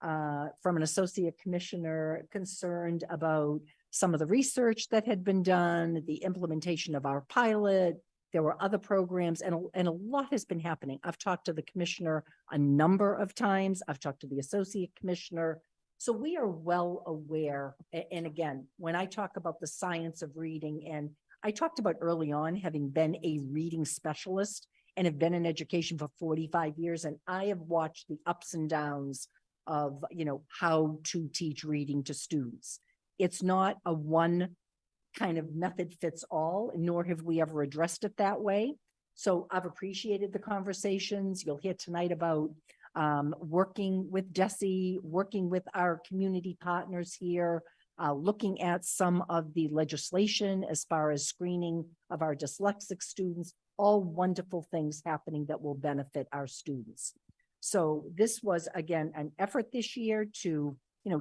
from an associate commissioner concerned about some of the research that had been done, the implementation of our pilot. There were other programs, and a lot has been happening. I've talked to the commissioner a number of times. I've talked to the associate commissioner. So we are well aware. And again, when I talk about the science of reading, and I talked about early on having been a reading specialist and have been in education for 45 years. And I have watched the ups and downs of, how to teach reading to students. It's not a one kind of method fits all, nor have we ever addressed it that way. So I've appreciated the conversations. You'll hear tonight about working with DESE, working with our community partners here, looking at some of the legislation as far as screening of our dyslexic students, all wonderful things happening that will benefit our students. So this was, again, an effort this year to,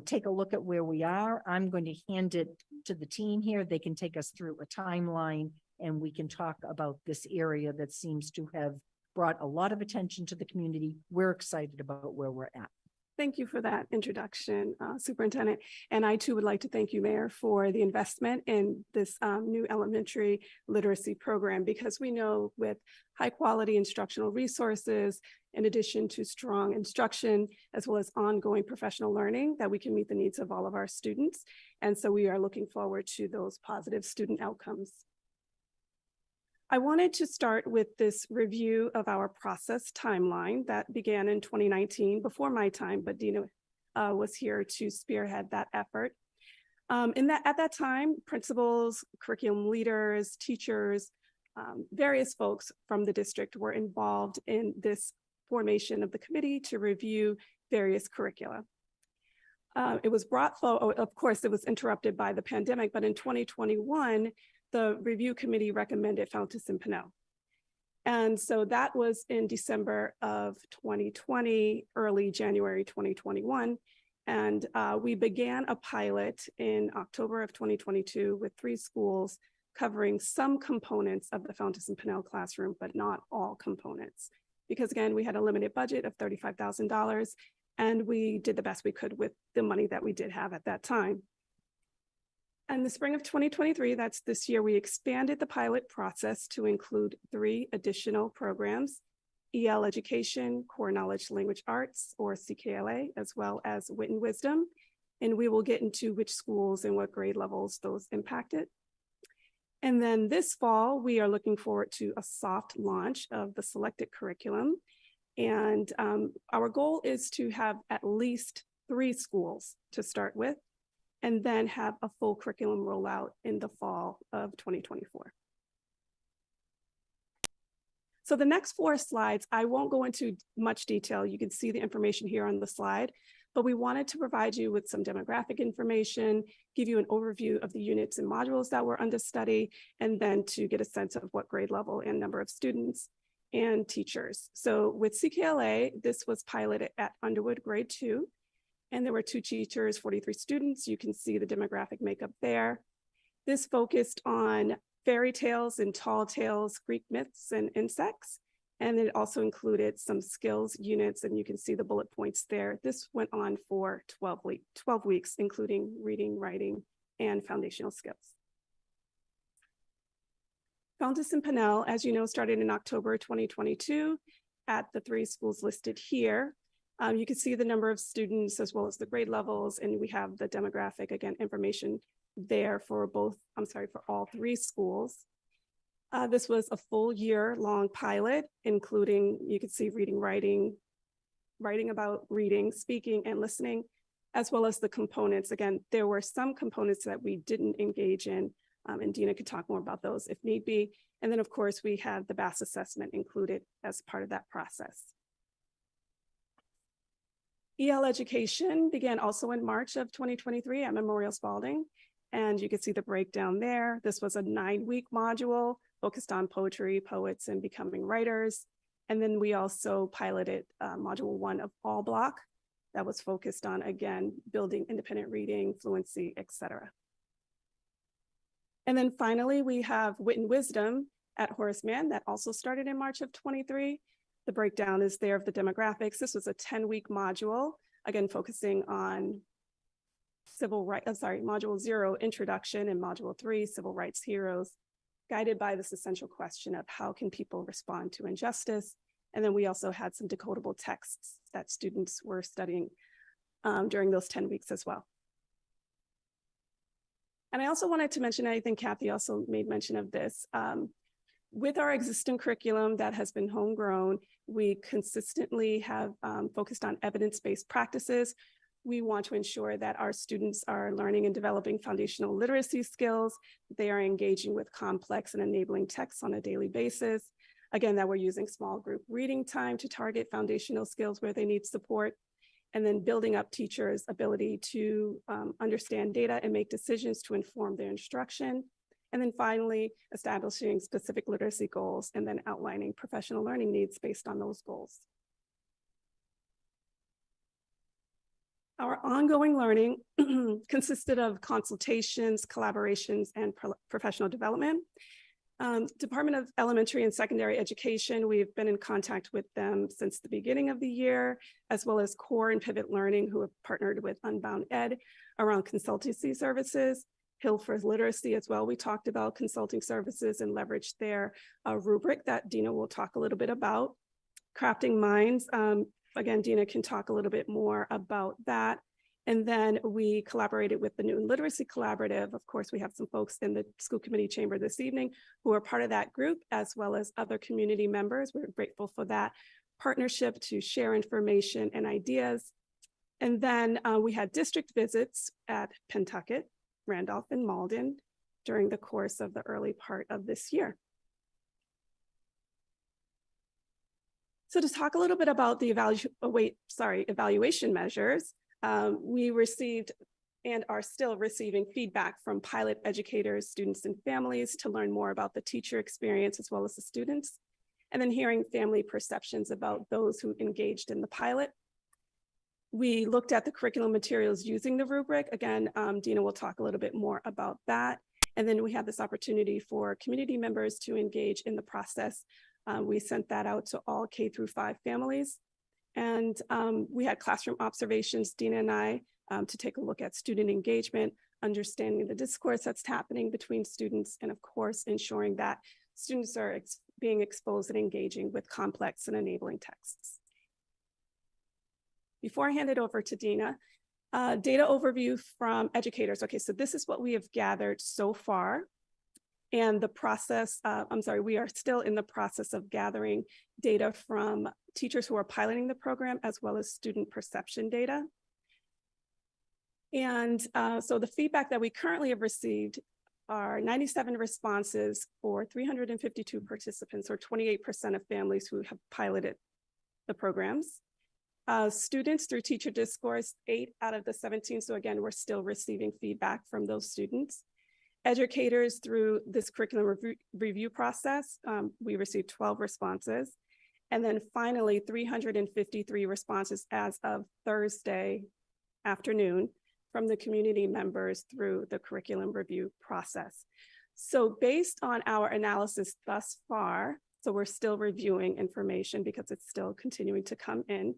take a look at where we are. I'm going to hand it to the team here. They can take us through a timeline, and we can talk about this area that seems to have brought a lot of attention to the community. We're excited about where we're at. Thank you for that introduction, Superintendent. And I too would like to thank you, Mayor, for the investment in this new elementary literacy program, because we know with high quality instructional resources in addition to strong instruction, as well as ongoing professional learning, that we can meet the needs of all of our students. And so we are looking forward to those positive student outcomes. I wanted to start with this review of our process timeline that began in 2019, before my time, but Dina was here to spearhead that effort. At that time, principals, curriculum leaders, teachers, various folks from the district were involved in this formation of the committee to review various curricula. It was brought forward, of course, it was interrupted by the pandemic, but in 2021, the review committee recommended Fountas and Pinnell. And so that was in December of 2020, early January 2021. And we began a pilot in October of 2022 with 3 schools covering some components of the Fountas and Pinnell classroom, but not all components. Because again, we had a limited budget of $35,000 and we did the best we could with the money that we did have at that time. In the spring of 2023, that's this year, we expanded the pilot process to include 3 additional programs: EL Education, Core Knowledge Language Arts, or CKLA, as well as Wit and Wisdom. And we will get into which schools and what grade levels those impacted. And then this fall, we are looking forward to a soft launch of the selected curriculum. And our goal is to have at least 3 schools to start with, and then have a full curriculum rollout in the fall of 2024. So the next 4 slides, I won't go into much detail. You can see the information here on the slide, but we wanted to provide you with some demographic information, give you an overview of the units and modules that were under study, and then to get a sense of what grade level and number of students and teachers. So with CKLA, this was piloted at Underwood grade 2, and there were 2 teachers, 43 students. You can see the demographic makeup there. This focused on fairy tales and tall tales, Greek myths and insects. And it also included some skills units, and you can see the bullet points there. This went on for 12 weeks, including reading, writing, and foundational skills. Fountas and Pinnell, as you know, started in October 2022 at the 3 schools listed here. You can see the number of students as well as the grade levels, and we have the demographic, again, information there for all 3 schools. This was a full year-long pilot, including, you can see reading, writing about reading, speaking, and listening, as well as the components. Again, there were some components that we didn't engage in, and Dina could talk more about those if need be. And then, of course, we had the BAS assessment included as part of that process. EL Education began also in March of 2023 at Memorial Spalding, and you can see the breakdown there. This was a 9-week module focused on poetry, poets, and becoming writers. And then we also piloted module 1 of All Block that was focused on, again, building independent reading, fluency, etc. And then finally, we have Wit and Wisdom at Horace Mann that also started in March of 23. The breakdown is there of the demographics. This was a 10-week module, again, focusing on module 0, Introduction, and module 3, Civil Rights Heroes, guided by this essential question of how can people respond to injustice. And then we also had some decodable texts that students were studying during those 10 weeks as well. And I also wanted to mention, I think Kathy also made mention of this, with our existing curriculum that has been homegrown, we consistently have focused on evidence-based practices. We want to ensure that our students are learning and developing foundational literacy skills. They are engaging with complex and enabling texts on a daily basis. Again, that we're using small group reading time to target foundational skills where they need support. And then building up teachers' ability to understand data and make decisions to inform their instruction. And then finally, establishing specific literacy goals and then outlining professional learning needs based on those goals. Our ongoing learning consisted of consultations, collaborations, and professional development. Department of Elementary and Secondary Education, we've been in contact with them since the beginning of the year, as well as Core and Pivot Learning, who have partnered with Unbound Ed around consultancy services. Hill for Literacy as well. We talked about consulting services and leveraged their rubric that Dina will talk a little bit about. Crafting Minds. Again, Dina can talk a little bit more about that. And then we collaborated with the Newton Literacy Collaborative. Of course, we have some folks in the school committee chamber this evening who are part of that group, as well as other community members. We're grateful for that partnership to share information and ideas. And then we had district visits at Pentucket, Randolph, and Malden during the course of the early part of this year. So to talk a little bit about the evaluation measures, we received and are still receiving feedback from pilot educators, students, and families to learn more about the teacher experience as well as the students, and then hearing family perceptions about those who engaged in the pilot. We looked at the curriculum materials using the rubric. Again, Dina will talk a little bit more about that. And then we had this opportunity for community members to engage in the process. We sent that out to all K-5 families. And we had classroom observations, Dina and I, to take a look at student engagement, understanding the discourse that's happening between students, and of course, ensuring that students are being exposed and engaging with complex and enabling texts. Before I hand it over to Dina, data overview from educators. Okay, so this is what we have gathered so far. And the process, we are still in the process of gathering data from teachers who are piloting the program, as well as student perception data. And so the feedback that we currently have received are 97 responses for 352 participants, or 28% of families who have piloted the programs. Students through teacher discourse, 8 out of the 17. So again, we're still receiving feedback from those students. Educators through this curriculum review process, we received 12 responses. And then finally, 353 responses as of Thursday afternoon from the community members through the curriculum review process. So based on our analysis thus far, so we're still reviewing information because it's still continuing to come in.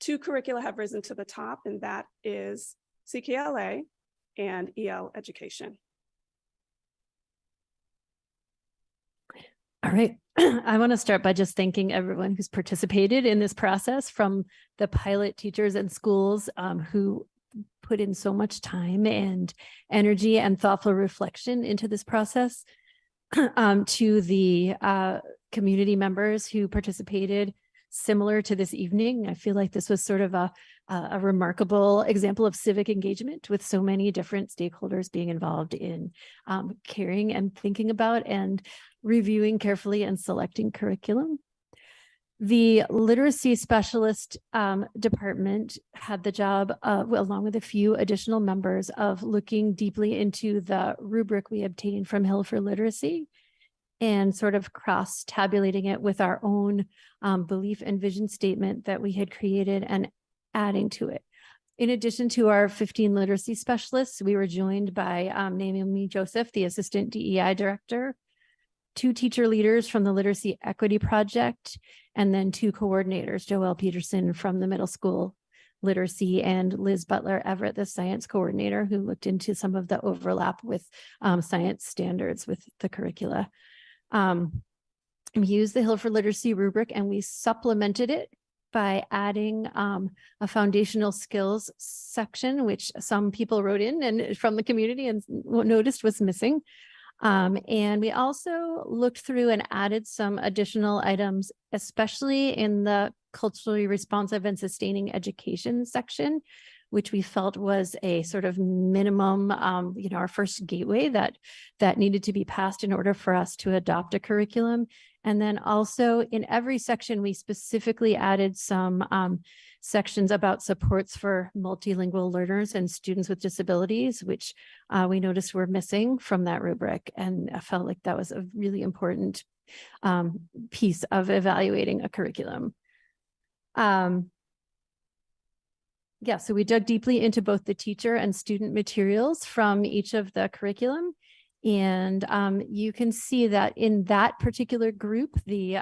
2 curricula have risen to the top, and that is CKLA and EL education. All right. I want to start by just thanking everyone who's participated in this process, from the pilot teachers and schools who put in so much time and energy and thoughtful reflection into this process, to the community members who participated similar to this evening. I feel like this was sort of a remarkable example of civic engagement, with so many different stakeholders being involved in caring and thinking about and reviewing carefully and selecting curriculum. The literacy specialist department had the job of, along with a few additional members, of looking deeply into the rubric we obtained from Hill for Literacy and sort of cross-tabulating it with our own belief and vision statement that we had created and adding to it. In addition to our 15 literacy specialists, we were joined by Naomi Joseph, the Assistant DEI Director, 2 teacher leaders from the Literacy Equity Project, and then 2 coordinators, Joelle Peterson from the middle school literacy, and Liz Butler Everett, the science coordinator, who looked into some of the overlap with science standards with the curricula. We used the Hill for Literacy rubric, and we supplemented it by adding a foundational skills section, which some people wrote in and from the community and noticed was missing. And we also looked through and added some additional items, especially in the culturally responsive and sustaining education section, which we felt was a sort of minimum, our first gateway that needed to be passed in order for us to adopt a curriculum. And then also in every section, we specifically added some sections about supports for multilingual learners and students with disabilities, which we noticed were missing from that rubric. And I felt like that was a really important piece of evaluating a curriculum. Yeah, so we dug deeply into both the teacher and student materials from each of the curriculum. And you can see that in that particular group, we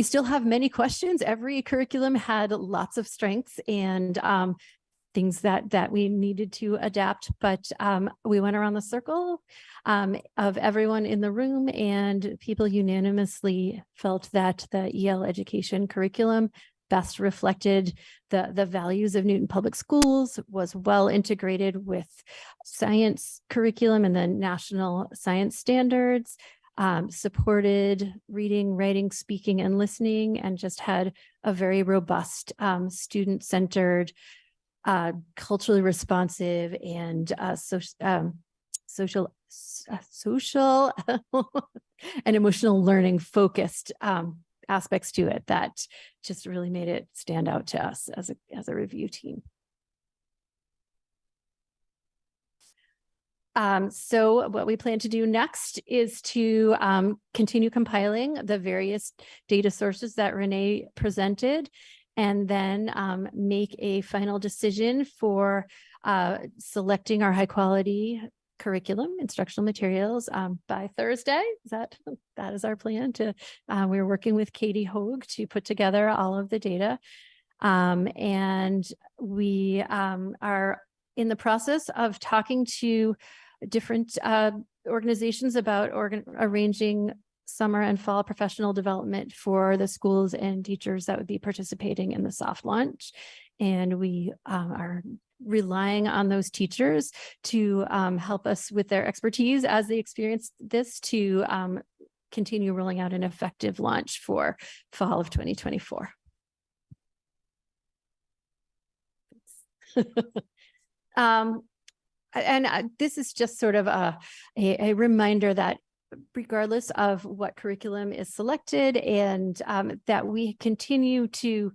still have many questions. Every curriculum had lots of strengths, and things that we needed to adapt, but we went around the circle of everyone in the room, and people unanimously felt that the EL education curriculum best reflected the values of Newton Public Schools, was well integrated with science curriculum and the national science standards, supported reading, writing, speaking, and listening, and just had a very robust, student-centered, culturally responsive, and social and emotional learning focused aspects to it that just really made it stand out to us as a review team. So what we plan to do next is to continue compiling the various data sources that Renee presented, and then make a final decision for selecting our high quality curriculum, instructional materials by Thursday. That is our plan. We're working with Katie Hoag to put together all of the data. And we are in the process of talking to different organizations about arranging summer and fall professional development for the schools and teachers that would be participating in the soft launch. And we are relying on those teachers to help us with their expertise as they experience this, to continue rolling out an effective launch for fall of 2024. And this is just sort of a reminder that regardless of what curriculum is selected, and that we continue to,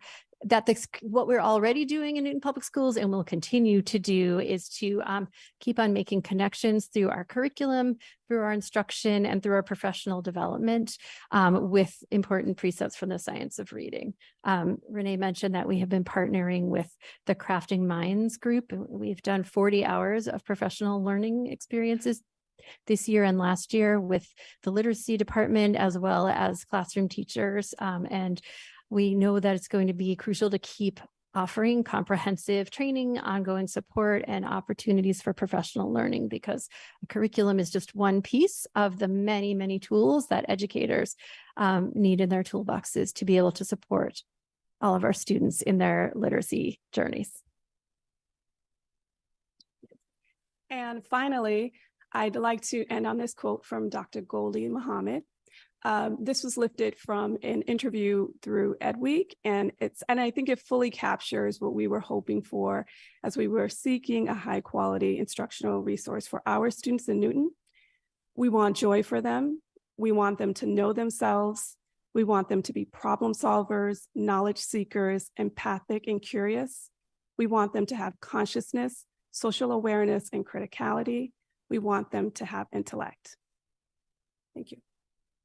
what we're already doing in Newton Public Schools and will continue to do is to keep on making connections through our curriculum, through our instruction, and through our professional development with important precepts from the science of reading. Renee mentioned that we have been partnering with the Crafting Minds group. We've done 40 hours of professional learning experiences this year and last year with the literacy department, as well as classroom teachers. And we know that it's going to be crucial to keep offering comprehensive training, ongoing support, and opportunities for professional learning, because a curriculum is just one piece of the many, many tools that educators need in their toolboxes to be able to support all of our students in their literacy journeys. And finally, I'd like to end on this quote from Dr. Goldie Muhammad. This was lifted from an interview through EdWeek, and I think it fully captures what we were hoping for as we were seeking a high quality instructional resource for our students in Newton. We want joy for them. We want them to know themselves. We want them to be problem solvers, knowledge seekers, empathic and curious. We want them to have consciousness, social awareness, and criticality. We want them to have intellect. Thank you.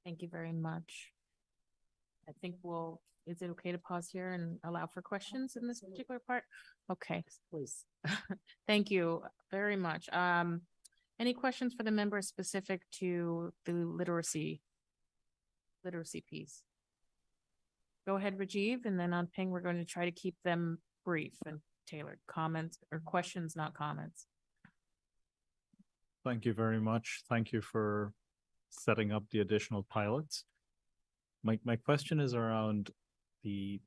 Thank you very much. I think is it okay to pause here and allow for questions in this particular part? Okay, please. Thank you very much. Any questions for the members specific to the literacy piece? Go ahead, Rajiv, and then on Ping, we're going to try to keep them brief and tailored. Comments or questions, not comments. Thank you very much. Thank you for setting up the additional pilots. My question is around the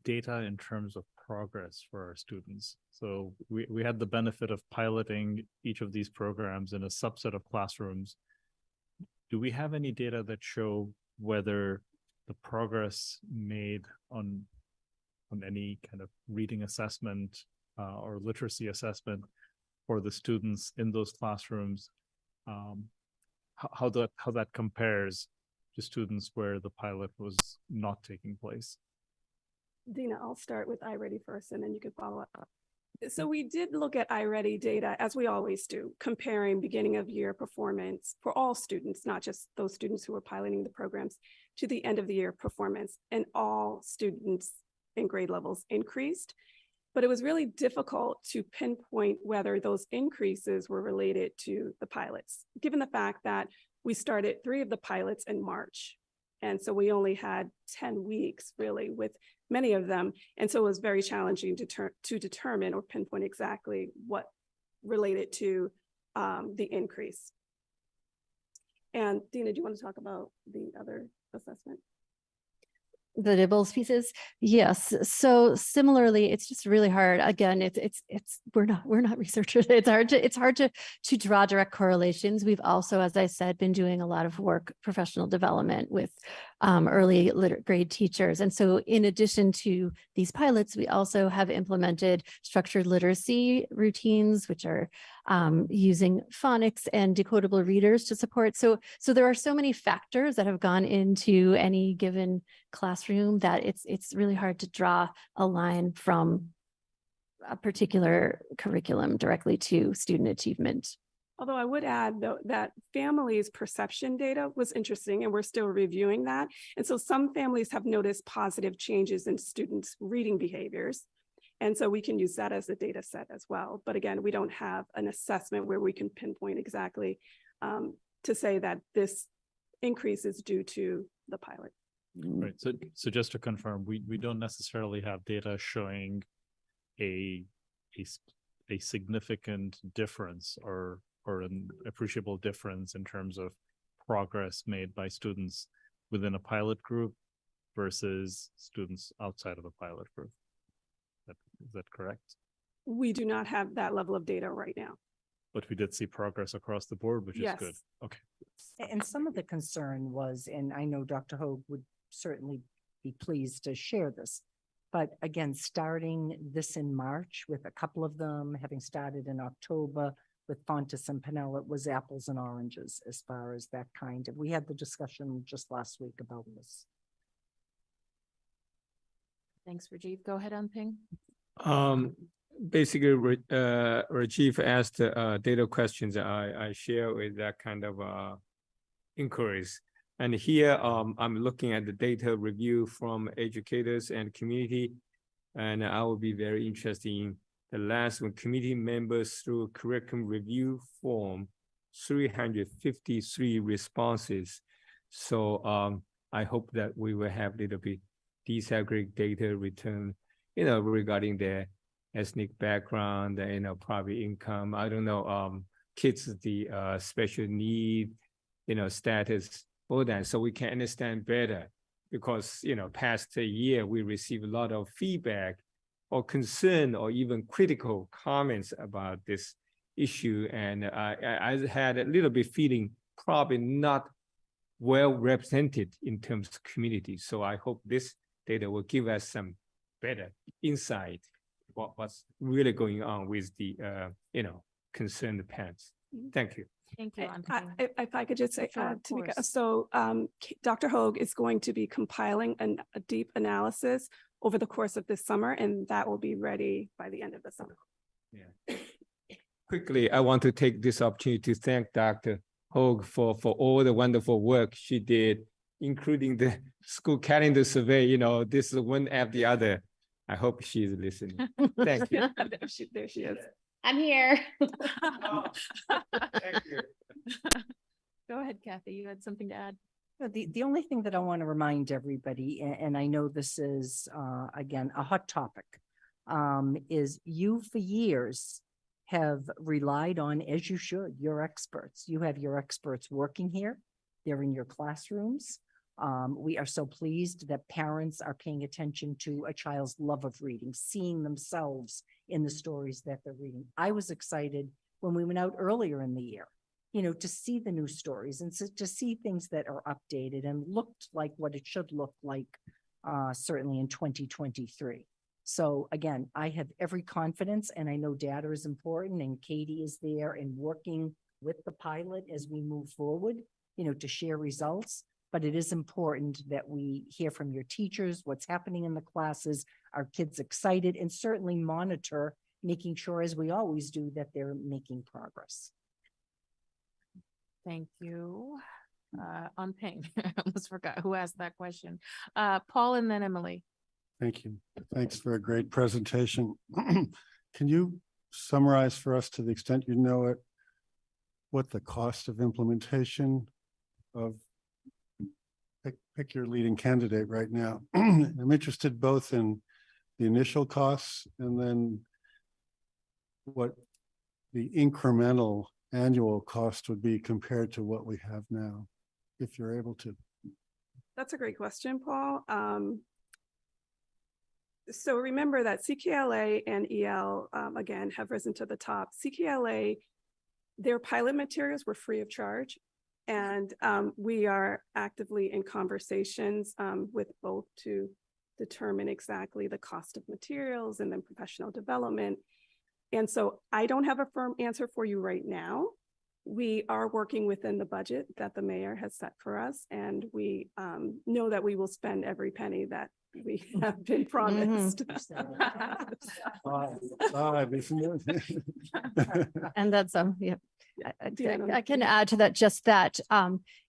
data in terms of progress for our students. So we had the benefit of piloting each of these programs in a subset of classrooms. Do we have any data that show whether the progress made on any kind of reading assessment or literacy assessment for the students in those classrooms, how that compares to students where the pilot was not taking place? Dina, I'll start with iReady first, and then you can follow up. So we did look at iReady data, as we always do, comparing beginning of year performance for all students, not just those students who were piloting the programs, to the end of the year performance, and all students in grade levels increased. But it was really difficult to pinpoint whether those increases were related to the pilots, given the fact that we started 3 of the pilots in March And so we only had 10 weeks really with many of them. And so it was very challenging to determine or pinpoint exactly what related to the increase. And Dina, do you want to talk about the other assessment? The nibbles pieces. Yes. So similarly, it's just really hard. Again, we're not researchers. It's hard to draw direct correlations. We've also, as I said, been doing a lot of work, professional development with early grade teachers. And so in addition to these pilots, we also have implemented structured literacy routines, which are using phonics and decodable readers to support. So there are so many factors that have gone into any given classroom that it's really hard to draw a line from a particular curriculum directly to student achievement. Although I would add though that families' perception data was interesting and we're still reviewing that. And so some families have noticed positive changes in students' reading behaviors. And so we can use that as a data set as well. But again, we don't have an assessment where we can pinpoint exactly to say that this increase is due to the pilot. Right. So just to confirm, we don't necessarily have data showing a significant difference or an appreciable difference in terms of progress made by students within a pilot group versus students outside of a pilot group. Is that correct? We do not have that level of data right now. But we did see progress across the board, which is good. Okay. And some of the concern was, and I know Dr. Hoag would certainly be pleased to share this, but again, starting this in March with a couple of them, having started in October with Fontes and Pinel, it was apples and oranges as far as that kind of, we had the discussion just last week about this. Thanks, Rajiv. Go ahead, Ping. Basically, Rajiv asked data questions. I share with that kind of inquiries. And here I'm looking at the data review from educators and community. And I will be very interested in the last one, committee members through curriculum review form, 353 responses. So I hope that we will have a little bit disaggregate data return, regarding their ethnic background, private income. I don't know, kids, the special need, status, all that, so we can understand better. Because past a year, we receive a lot of feedback or concern or even critical comments about this issue, and I had a little bit feeling probably not well represented in terms of community. So I hope this data will give us some better insight what's really going on with the concerned parents. Thank you. Thank you. If I could just say, Sure, Tamika, so Dr. Hoag is going to be compiling a deep analysis over the course of this summer, and that will be ready by the end of the summer. Yeah. Quickly, I want to take this opportunity to thank Dr. Hoag for all the wonderful work she did, including the school calendar survey. This is one after the other. I hope she is listening. Thank you. There she is. I'm here. Thank you. Go ahead, Kathy. You had something to add. The only thing that I want to remind everybody, and I know this is, again, a hot topic, is you for years have relied on, as you should, your experts. You have your experts working here. They're in your classrooms. We are so pleased that parents are paying attention to a child's love of reading, seeing themselves in the stories that they're reading. I was excited when we went out earlier in the year, to see the new stories and to see things that are updated and looked like what it should look like, certainly in 2023. So again, I have every confidence, and I know data is important, and Katie is there and working with the pilot as we move forward, to share results. But it is important that we hear from your teachers, what's happening in the classes, are kids excited, and certainly monitor, making sure, as we always do, that they're making progress. Thank you. On Ping, I almost forgot who asked that question. Paul and then Emily. Thank you. Thanks for a great presentation. Can you summarize for us, to the extent you know it, what the cost of implementation of pick your leading candidate right now. I'm interested both in the initial costs and then what the incremental annual cost would be compared to what we have now, if you're able to. That's a great question, Paul. So remember that CKLA and EL, again, have risen to the top. CKLA, their pilot materials were free of charge. And we are actively in conversations with both to determine exactly the cost of materials and then professional development. And so I don't have a firm answer for you right now. We are working within the budget that the mayor has set for us, and we know that we will spend every penny that we have been promised. And that's, yeah. I can add to that just that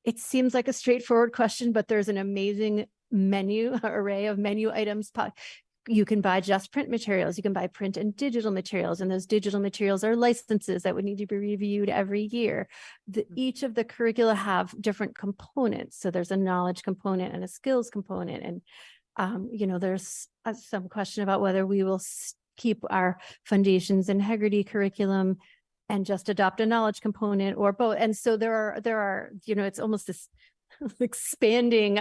it seems like a straightforward question, but there's an amazing array of menu items. You can buy just print materials, you can buy print and digital materials, and those digital materials are licenses that would need to be reviewed every year. Each of the curricula have different components. So there's a knowledge component and a skills component. And, you know, there's some question about whether we will keep our foundations integrity curriculum and just adopt a knowledge component or both. And so there are, you know, it's almost this expanding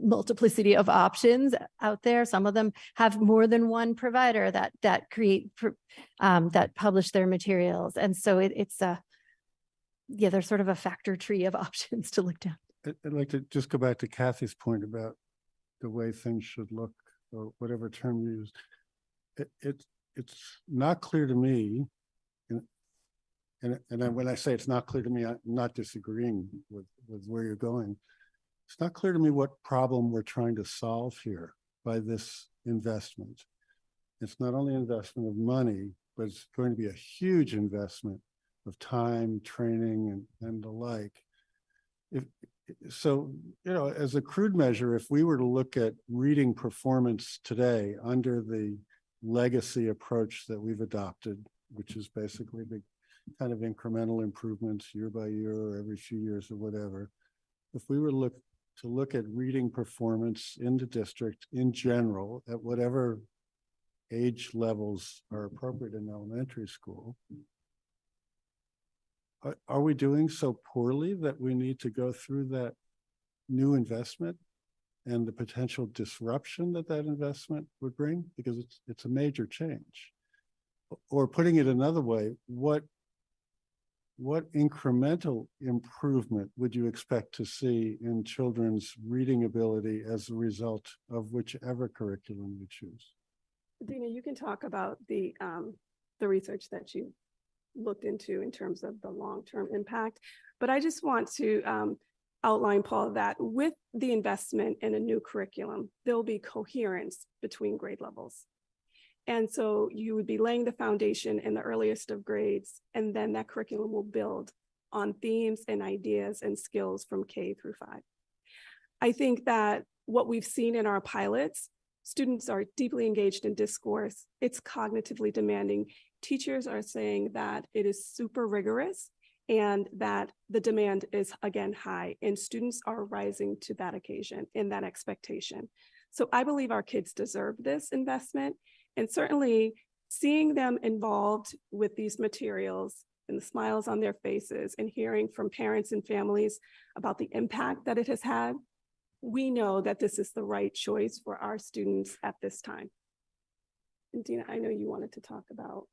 multiplicity of options out there. Some of them have more than one provider that publish their materials. And so it's there's sort of a factor tree of options to look down. I'd like to just go back to Kathy's point about the way things should look, or whatever term you use. It's not clear to me, and when I say it's not clear to me, I'm not disagreeing with where you're going. It's not clear to me what problem we're trying to solve here by this investment. It's not only investment of money, but it's going to be a huge investment of time, training, and the like. So, you know, as a crude measure, if we were to look at reading performance today under the legacy approach that we've adopted, which is basically the kind of incremental improvements year by year or every few years or whatever. If we were to look at reading performance in the district in general at whatever age levels are appropriate in elementary school, are we doing so poorly that we need to go through that new investment and the potential disruption that investment would bring? Because it's a major change. Or putting it another way, what incremental improvement would you expect to see in children's reading ability as a result of whichever curriculum you choose? Dina, you can talk about the research that you looked into in terms of the long-term impact, but I just want to outline, Paul, that with the investment in a new curriculum, there'll be coherence between grade levels. And so you would be laying the foundation in the earliest of grades, and then that curriculum will build on themes and ideas and skills from K through 5. I think that what we've seen in our pilots, students are deeply engaged in discourse. It's cognitively demanding. Teachers are saying that it is super rigorous and that the demand is, again, high, and students are rising to that occasion and that expectation. So I believe our kids deserve this investment. And certainly seeing them involved with these materials and the smiles on their faces and hearing from parents and families about the impact that it has had, we know that this is the right choice for our students at this time. And Dina, I know you wanted to talk about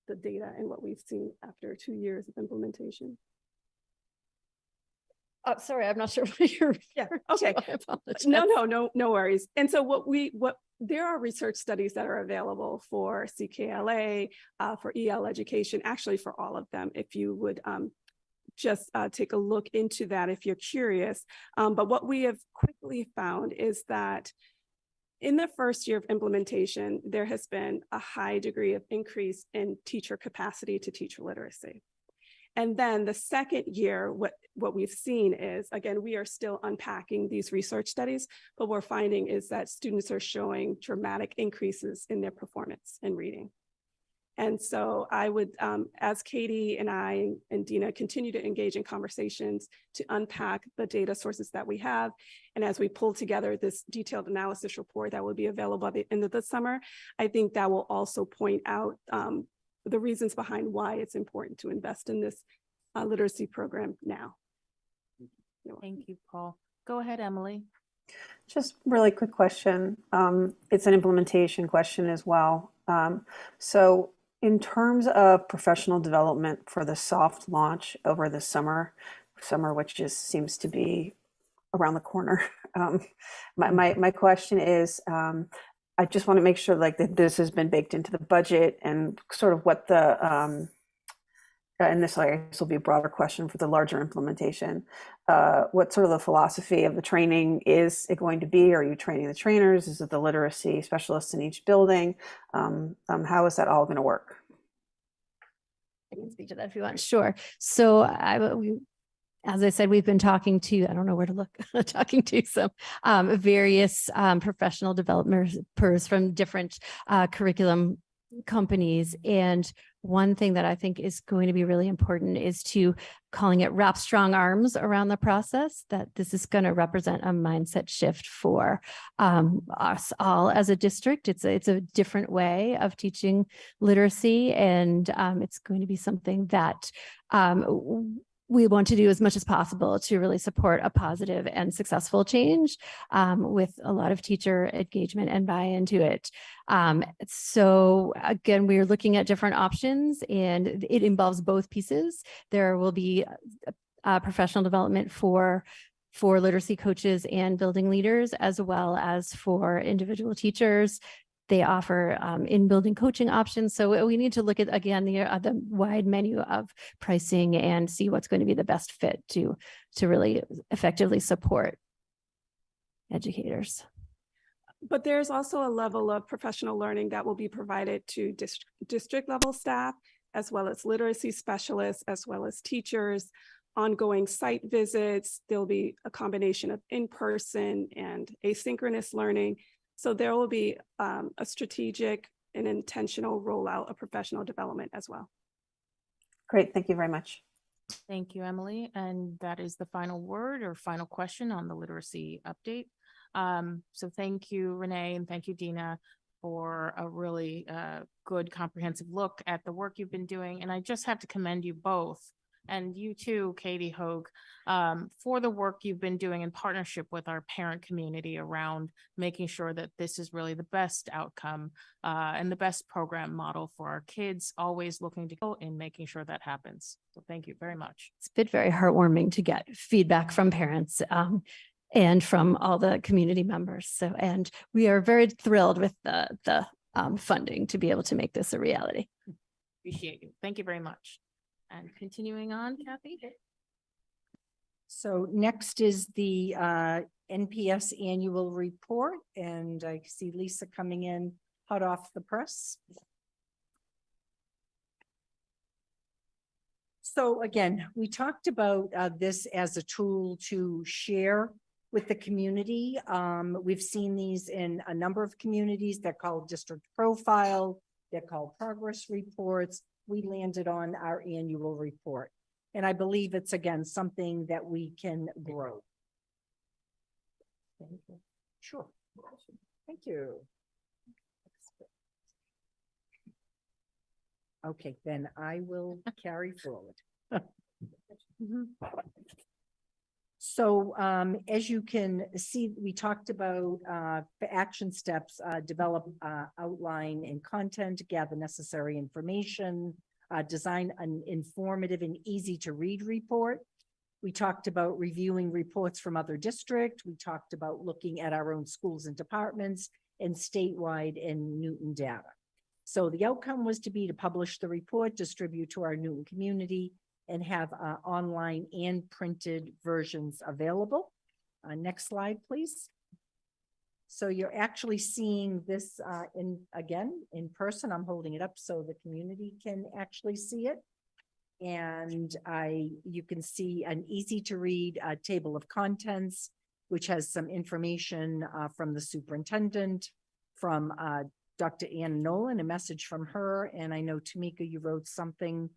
the data and what we've seen after 2 years of implementation. Sorry, I'm not sure what you're. Yeah. Okay. No worries. And so there are research studies that are available for CKLA, for EL education, actually for all of them, if you would just take a look into that if you're curious. But what we have quickly found is that in the first year of implementation, there has been a high degree of increase in teacher capacity to teacher literacy. And then the second year, what we've seen is, again, we are still unpacking these research studies, but what we're finding is that students are showing dramatic increases in their performance in reading. And so I would, as Katie and I and Dina continue to engage in conversations to unpack the data sources that we have, and as we pull together this detailed analysis report that will be available at the end of the summer, I think that will also point out the reasons behind why it's important to invest in this literacy program now. Thank you, Paul. Go ahead, Emily. Just really quick question. It's an implementation question as well. So in terms of professional development for the soft launch over the summer, which just seems to be around the corner. My question is, I just want to make sure like that this has been baked into the budget and sort of what the, and this will be a broader question for the larger implementation. What sort of the philosophy of the training is it going to be? Are you training the trainers? Is it the literacy specialists in each building? How is that all going to work? I can speak to that if you want. Sure. So as I said, we've been talking to, I don't know where to look, talking to some various professional developers from different curriculum companies. And one thing that I think is going to be really important is to calling it wrap strong arms around the process, that this is going to represent a mindset shift for us all as a district. It's a different way of teaching literacy, and it's going to be something that we want to do as much as possible to really support a positive and successful change with a lot of teacher engagement and buy-in to it. So again, we're looking at different options, and it involves both pieces. There will be professional development for literacy coaches and building leaders, as well as for individual teachers. They offer in-building coaching options. So we need to look at, again, the wide menu of pricing and see what's going to be the best fit to really effectively support educators. But there's also a level of professional learning that will be provided to district level staff, as well as literacy specialists, as well as teachers, ongoing site visits. There'll be a combination of in-person and asynchronous learning. So there will be a strategic and intentional rollout of professional development as well. Great, thank you very much. Thank you, Emily. And that is the final word or final question on the literacy update. So thank you, Renee, and thank you, Dina, for a really good comprehensive look at the work you've been doing. And I just have to commend you both, and you too, Katie Hogue, for the work you've been doing in partnership with our parent community around making sure that this is really the best outcome and the best program model for our kids, always looking to go in making sure that happens. So thank you very much. It's been very heartwarming to get feedback from parents and from all the community members. So, and we are very thrilled with the funding to be able to make this a reality. Appreciate you. Thank you very much. And continuing on, Kathy. So next is the NPS annual report, and I see Lisa coming in hot off the press. So again, we talked about this as a tool to share with the community. We've seen these in a number of communities. They're called district profile, they're called progress reports. We landed on our annual report. And I believe it's, again, something that we can grow. Thank you. Sure. Thank you. Okay, then I will carry forward. So as you can see, we talked about the action steps, develop, outline and content, gather necessary information, design an informative and easy to read report. We talked about reviewing reports from other districts. We talked about looking at our own schools and departments and statewide and Newton data. So the outcome was to publish the report, distribute to our Newton community, and have online and printed versions available. Next slide, please. So you're actually seeing this in person. I'm holding it up so the community can actually see it. And you can see an easy to read table of contents, which has some information from the superintendent, from Dr. Ann Nolan, a message from her, and I know Tamika, you wrote something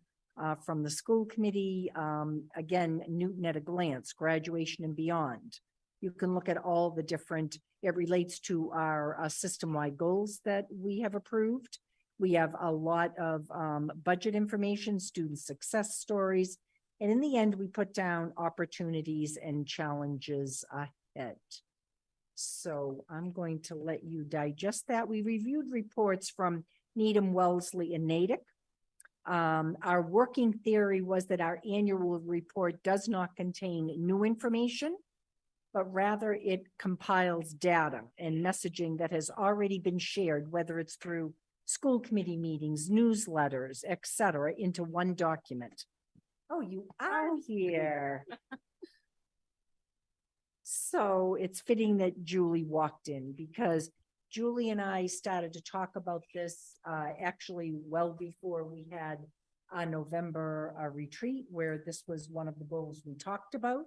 from the school committee. Again, Newton at a glance, graduation and beyond. You can look at all the different, it relates to our system-wide goals that we have approved. We have a lot of budget information, student success stories, and in the end, we put down opportunities and challenges ahead. So I'm going to let you digest that. We reviewed reports from Needham, Wellesley, and Natick. Our working theory was that our annual report does not contain new information, but rather it compiles data and messaging that has already been shared, whether it's through school committee meetings, newsletters, et cetera, into one document. Oh, you are here. So it's fitting that Julie walked in, because Julie and I started to talk about this actually well before we had a November retreat, where this was one of the goals we talked about,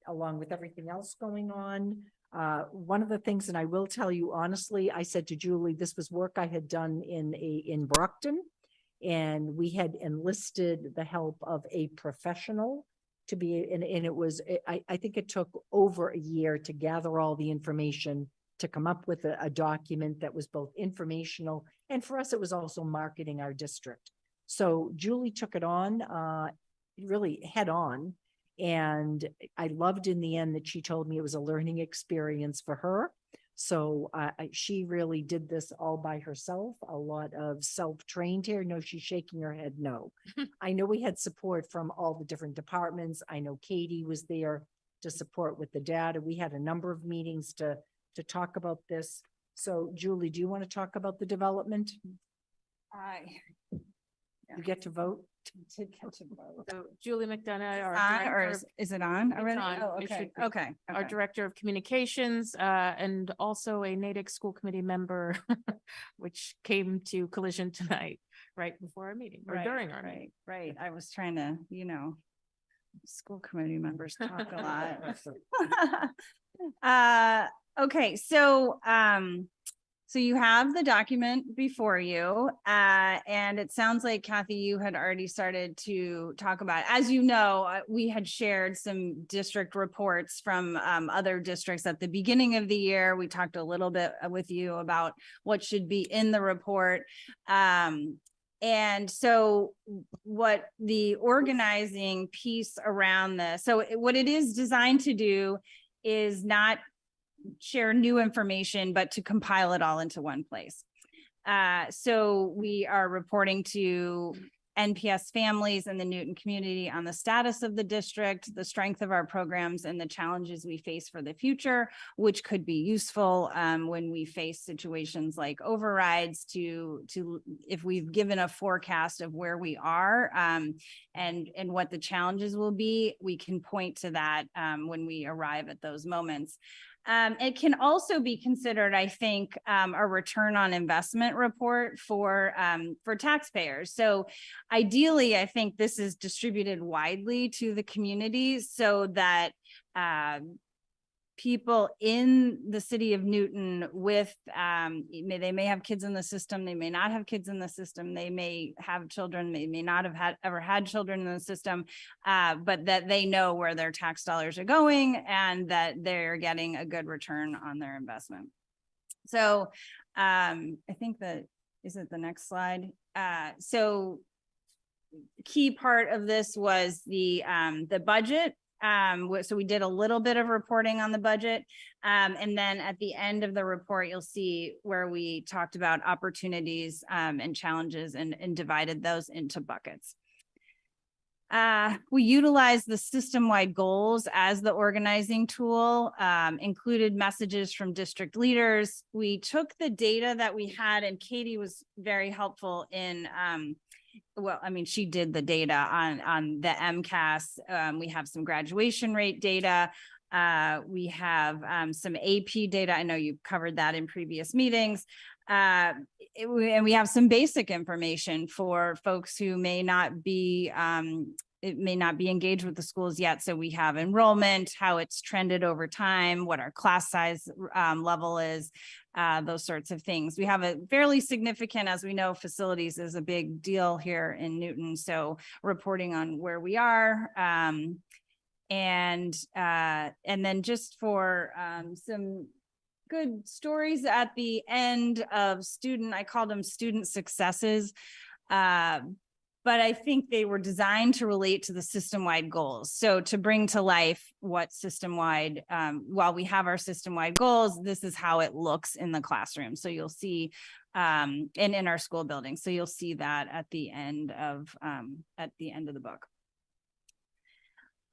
along with everything else going on. One of the things, and I will tell you honestly, I said to Julie, this was work I had done in Brockton, and we had enlisted the help of a professional to be, and it was, I think it took over a year to gather all the information to come up with a document that was both informational, and for us, it was also marketing our district. So Julie took it on, really head on. And I loved in the end that she told me it was a learning experience for her. So she really did this all by herself, a lot of self-trained here. No, she's shaking her head no. I know we had support from all the different departments. I know Katie was there to support with the data. We had a number of meetings to talk about this. So Julie, do you want to talk about the development? You get to vote? So Julie McDonough, our On, or director is it on it's already? on. Oh, It okay, should be. okay. Our Director of Communications, and also a Natick School Committee member, which came to collision tonight, right before our meeting, or during our meeting. Right, I was trying to, school committee members talk a lot. Okay, so, so you have the document before you, and it sounds like Kathy, you had already started to talk about, as you know, we had shared some district reports from other districts at the beginning of the year. We talked a little bit with you about what should be in the report. And so what the organizing piece around this, so what it is designed to do is not share new information, but to compile it all into one place. So we are reporting to NPS families and the Newton community on the status of the district, the strength of our programs, and the challenges we face for the future, which could be useful when we face situations like overrides to if we've given a forecast of where we are and what the challenges will be, we can point to that when we arrive at those moments. It can also be considered, I think, a return on investment report for taxpayers. So ideally, I think this is distributed widely to the community so that people in the city of Newton with, they may have kids in the system, they may not have kids in the system, they may have children, they may not have ever had children in the system, but that they know where their tax dollars are going and that they're getting a good return on their investment. So I think that, is it the next slide? So key part of this was the budget. So we did a little bit of reporting on the budget. And then at the end of the report, you'll see where we talked about opportunities and challenges and divided those into buckets. We utilized the system-wide goals as the organizing tool, included messages from district leaders. We took the data that we had, and Katie was very helpful in well, I mean, she did the data on the MCAS. We have some graduation rate data. We have some AP data. I know you've covered that in previous meetings. And we have some basic information for folks who may not be it may not be engaged with the schools yet. So we have enrollment, how it's trended over time, what our class size level is, those sorts of things. We have a fairly significant, as we know, facilities is a big deal here in Newton. So reporting on where we are, and then just for some good stories at the end of I called them student successes. But I think they were designed to relate to the system-wide goals. So to bring to life what system-wide, while we have our system-wide goals, this is how it looks in the classroom. So you'll see, and in our school building. So you'll see that at the end of the book.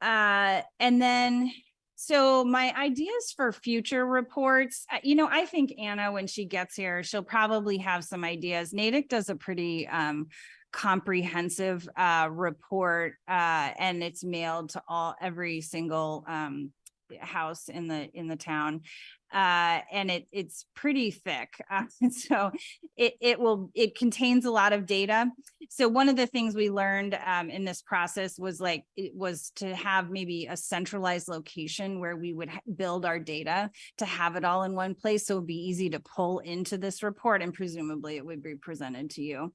And then, so my ideas for future reports, I think Anna, when she gets here, she'll probably have some ideas. Natick does a pretty comprehensive report, and it's mailed to every single house in the town, and it's pretty thick, so it contains a lot of data. So one of the things we learned in this process was to have maybe a centralized location where we would build our data, to have it all in one place, so it'd be easy to pull into this report, and presumably it would be presented to you.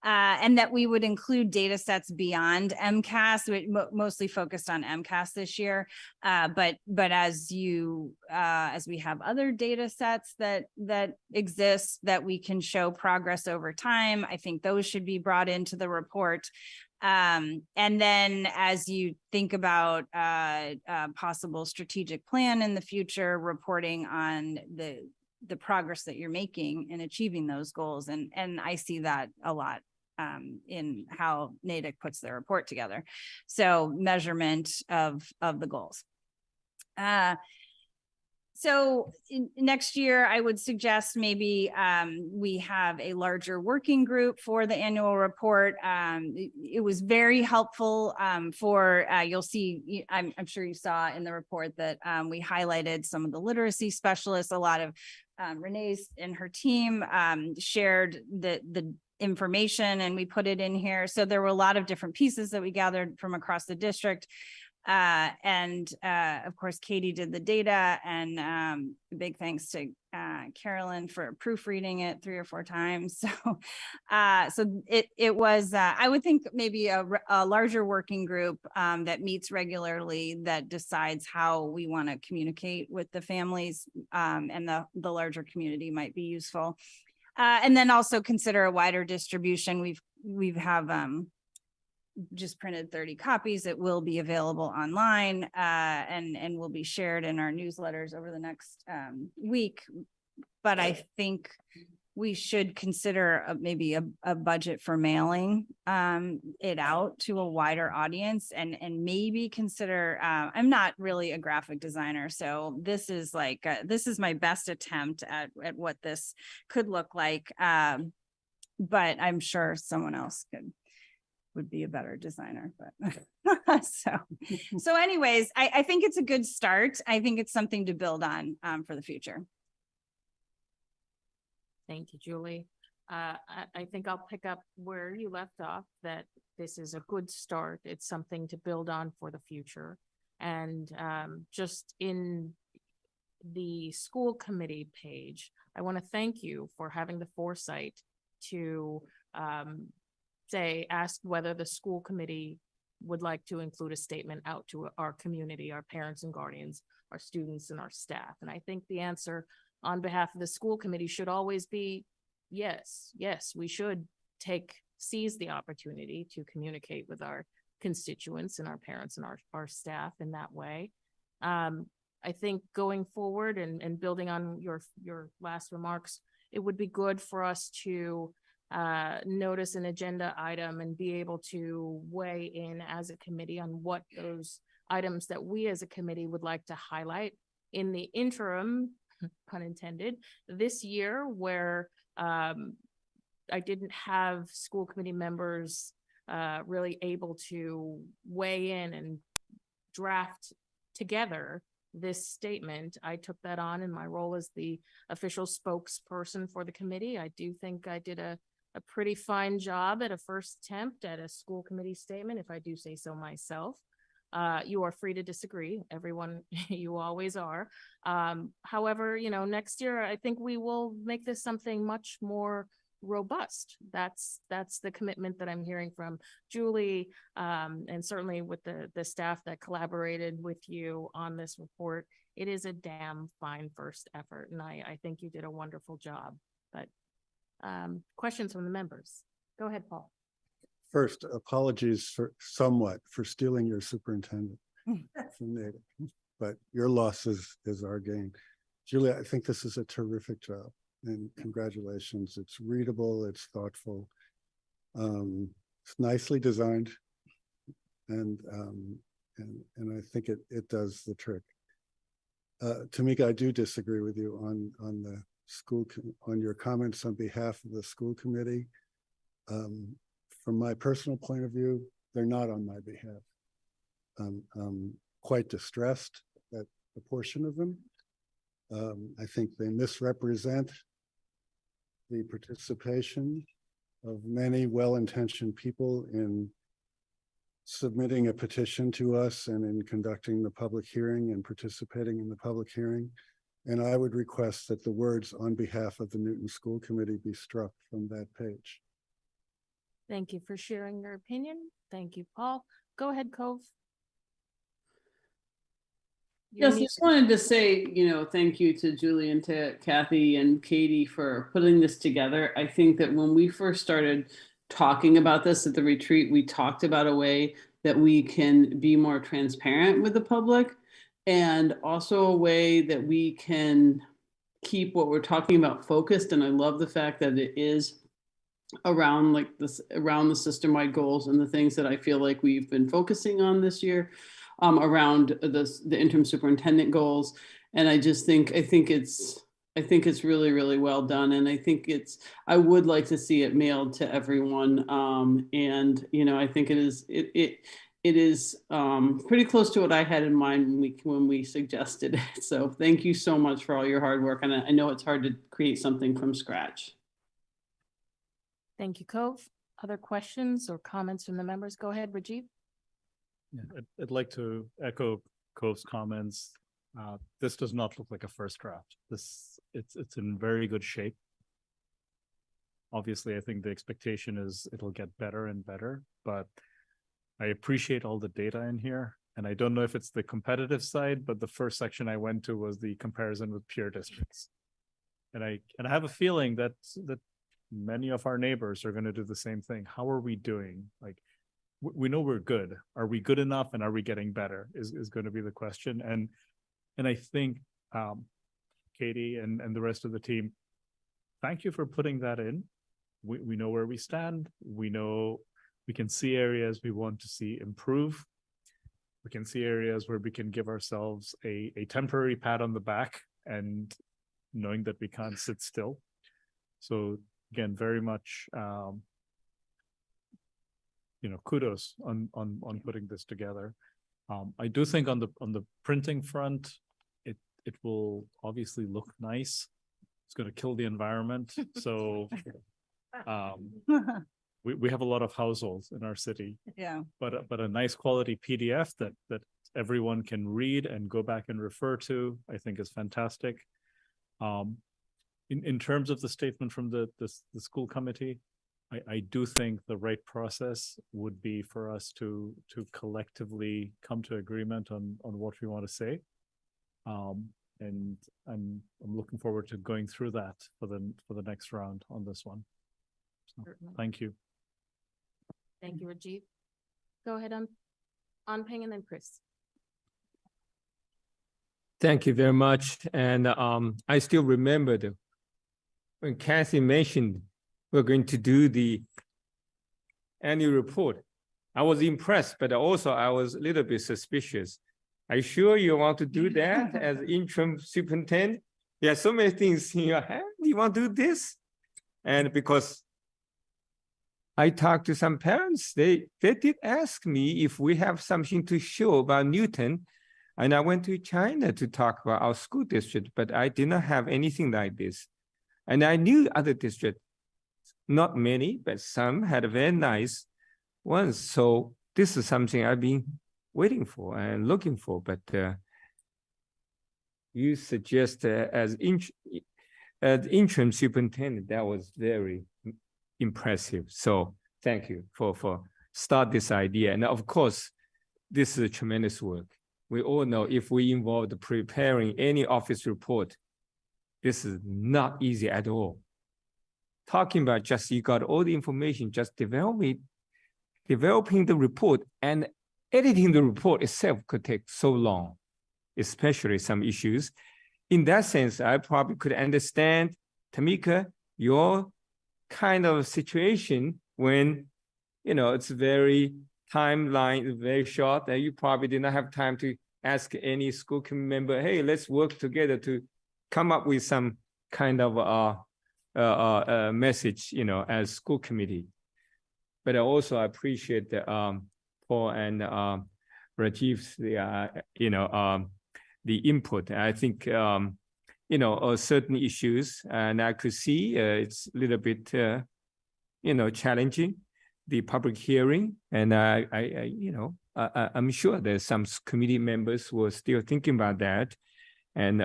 And that we would include data sets beyond MCAS, mostly focused on MCAS this year. But as we have other data sets that exist that we can show progress over time, I think those should be brought into the report. And then as you think about possible strategic plan in the future, reporting on the progress that you're making in achieving those goals. And I see that a lot in how Natick puts their report together. So measurement of the goals. So next year, I would suggest maybe we have a larger working group for the annual report. It was very helpful you'll see, I'm sure you saw in the report that we highlighted some of the literacy specialists. A lot of Renee's and her team shared the information, and we put it in here. So there were a lot of different pieces that we gathered from across the district. And of course, Katie did the data, and big thanks to Carolyn for proofreading it 3 or 4 times. So it was, I would think maybe a larger working group that meets regularly, that decides how we want to communicate with the families, and the larger community might be useful. And then also consider a wider distribution. We have just printed 30 copies. It will be available online, and will be shared in our newsletters over the next week. But I think we should consider maybe a budget for mailing it out to a wider audience, and maybe consider, I'm not really a graphic designer, so this is this is my best attempt at what this could look like. But I'm sure someone else would be a better designer, but so anyways, I think it's a good start. I think it's something to build on for the future. Thank you, Julie. I think I'll pick up where you left off, that this is a good start. It's something to build on for the future. And just in the school committee page, I want to thank you for having the foresight to ask whether the school committee would like to include a statement out to our community, our parents and guardians, our students and our staff. And I think the answer on behalf of the school committee should always be yes, we should seize the opportunity to communicate with our constituents and our parents and our staff in that way. I think going forward and building on your last remarks, it would be good for us to notice an agenda item and be able to weigh in as a committee on what those items that we as a committee would like to highlight in the interim, pun intended, this year, where I didn't have school committee members really able to weigh in and draft together this statement. I took that on in my role as the official spokesperson for the committee. I do think I did a a pretty fine job at a first attempt at a school committee statement, if I do say so myself. You are free to disagree, everyone, you always are. However, you know, next year, I think we will make this something much more robust. That's the commitment that I'm hearing from Julie, and certainly with the staff that collaborated with you on this report. It is a damn fine first effort, and I think you did a wonderful job. But questions from the members? Go ahead, Paul. First, apologies somewhat for stealing your superintendent from Natick, but your loss is our gain. Julie, I think this is a terrific job, and congratulations. It's readable, it's thoughtful, it's nicely designed, and I think it does the trick. Tamika, I do disagree with you on the on your comments on behalf of the school committee. From my personal point of view, they're not on my behalf. I'm quite distressed at a portion of them. I think they misrepresent the participation of many well-intentioned people in submitting a petition to us and in conducting the public hearing and participating in the public hearing. And I would request that the words "on behalf of the Newton School Committee" be struck from that page. Thank you for sharing your opinion. Thank you, Paul. Go ahead, Cove. Yes, I just wanted to say, thank you to Julie and to Kathy and Katie for putting this together. I think that when we first started talking about this at the retreat, we talked about a way that we can be more transparent with the public, and also a way that we can keep what we're talking about focused. And I love the fact that it is around around the system-wide goals and the things that I feel like we've been focusing on this year, around the interim superintendent goals. And I think it's really, really well done. And I would like to see it mailed to everyone. And I think it is pretty close to what I had in mind when we suggested it. So thank you so much for all your hard work. And I know it's hard to create something from scratch. Thank you, Cove. Other questions or comments from the members? Go ahead, Rajiv. Yeah, I'd like to echo Cove's comments. This does not look like a first draft. It's in very good shape. Obviously, I think the expectation is it'll get better and better, but I appreciate all the data in here. And I don't know if it's the competitive side, but the first section I went to was the comparison with peer districts. And I have a feeling that many of our neighbors are going to do the same thing. How are we doing? Like, we know we're good. Are we good enough, and are we getting better is going to be the question. And I think Katie and the rest of the team, thank you for putting that in. We know where we stand. We know we can see areas we want to see improve. We can see areas where we can give ourselves a temporary pat on the back, and knowing that we can't sit still. So again, very much, kudos on putting this together. I do think on the printing front, it will obviously look nice. It's going to kill the environment. So we have a lot of households in our city. Yeah. But a nice quality PDF that everyone can read and go back and refer to, I think is fantastic. In terms of the statement from the school committee, I do think the right process would be for us to collectively come to agreement on what we want to say. And I'm looking forward to going through that for the next round on this one. So, thank you. Thank you, Rajiv. Go ahead on Ping, and then Chris. Thank you very much. And I still remember when Kathy mentioned we're going to do the annual report. I was impressed, but also I was a little bit suspicious. Are you sure you want to do that as interim superintendent? There are so many things in your head. Do you want to do this? And because I talked to some parents, they did ask me if we have something to show about Newton. And I went to China to talk about our school district, but I did not have anything like this. And I knew other districts Not many, but some had very nice ones. So this is something I've been waiting for and looking for, but you suggest as interim superintendent, that was very impressive. So thank you for start this idea. And of course, this is a tremendous work. We all know if we involved preparing any office report, this is not easy at all. Talking about just you got all the information, just developing the report and editing the report itself could take so long, especially some issues. In that sense, I probably could understand, Tamika, your kind of situation when, you know, it's very timeline, very short, and you probably did not have time to ask any school committee member, hey, let's work together to come up with some kind of message, you know, as school committee. But I also appreciate the, Paul and Rajiv's, the input. I think, you know, certain issues, and I could see it's a little bit, you know, challenging, the public hearing. And I'm sure there's some committee members who are still thinking about that. And,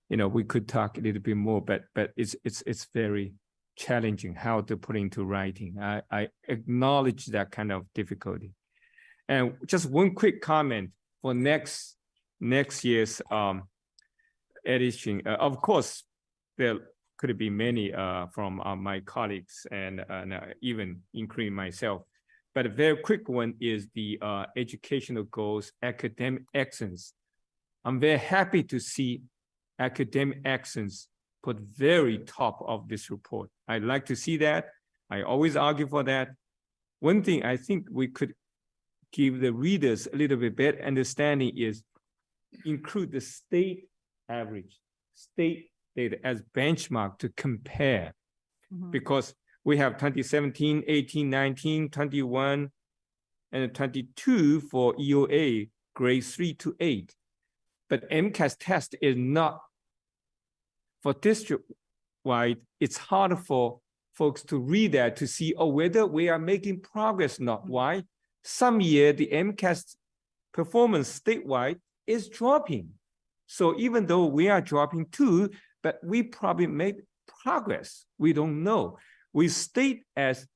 you know, we could talk a little bit more, but it's very challenging how to put into writing. I acknowledge that kind of difficulty. And just one quick comment for next year's edition. Of course, there could be many from my colleagues and even including myself. But a very quick one is the educational goals, academic excellence. I'm very happy to see academic excellence put very top of this report. I'd like to see that. I always argue for that. One thing I think we could give the readers a little bit better understanding is include the state average, state data as benchmark to compare. Because we have 2017, 18, 19, 21, and 22 for EOA, grades 3 to 8. But MCAS test is not for district-wide. It's harder for folks to read that to see whether we are making progress or not. Why? Some year the MCAS performance statewide is dropping. So even though we are dropping too, but we probably made progress. We don't know. We state as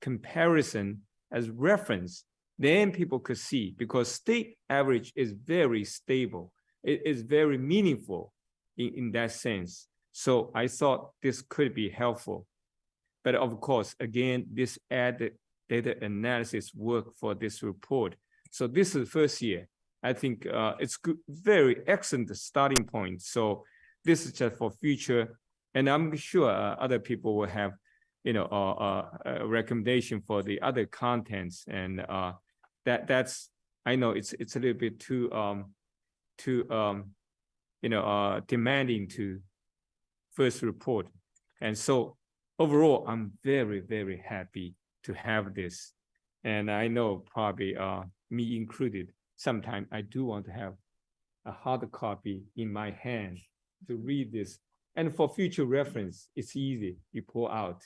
comparison, as reference, then people could see, because state average is very stable. It is very meaningful in that sense. So I thought this could be helpful. But of course, again, this added data analysis work for this report. So this is the first year. I think it's good, very excellent starting point. So this is just for future, and I'm sure other people will have, you know, a recommendation for the other contents, and that's, I know it's a little bit too demanding to first report, and so overall I'm very, very happy to have this, and I know probably me included. Sometimes I do want to have a hard copy in my hand to read this. And for future reference, it's easy. You pull out.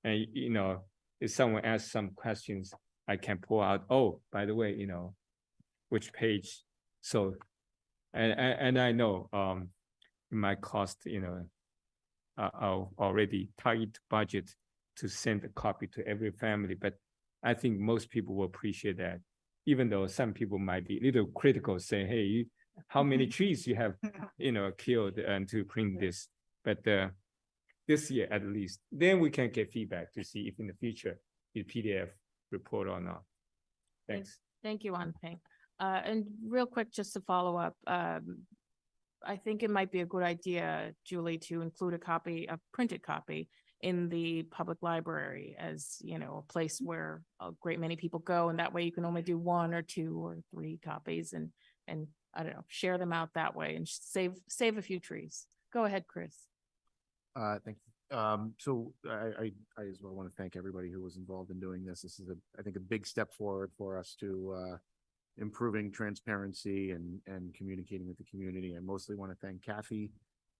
And, you know, if someone asks some questions, I can pull out, oh, by the way, you know, which page. So, and I know it might cost, you know, I'll already tight budget to send a copy to every family. But I think most people will appreciate that. Even though some people might be a little critical, saying, hey, how many trees you have, you know, killed and to print this. But this year at least, then we can get feedback to see if in the future the PDF report or not. Thanks. Thank you, Anpeng. And real quick, just to follow up, I think it might be a good idea, Julie, to include a printed copy in the public library as, you know, a place where a great many people go, and that way you can only do 1 or 2 or 3 copies and I don't know, share them out that way and save a few trees. Go ahead, Chris. Thank you. So I as well want to thank everybody who was involved in doing this. This is I think a big step forward for us to improving transparency and communicating with the community. I mostly want to thank Kathy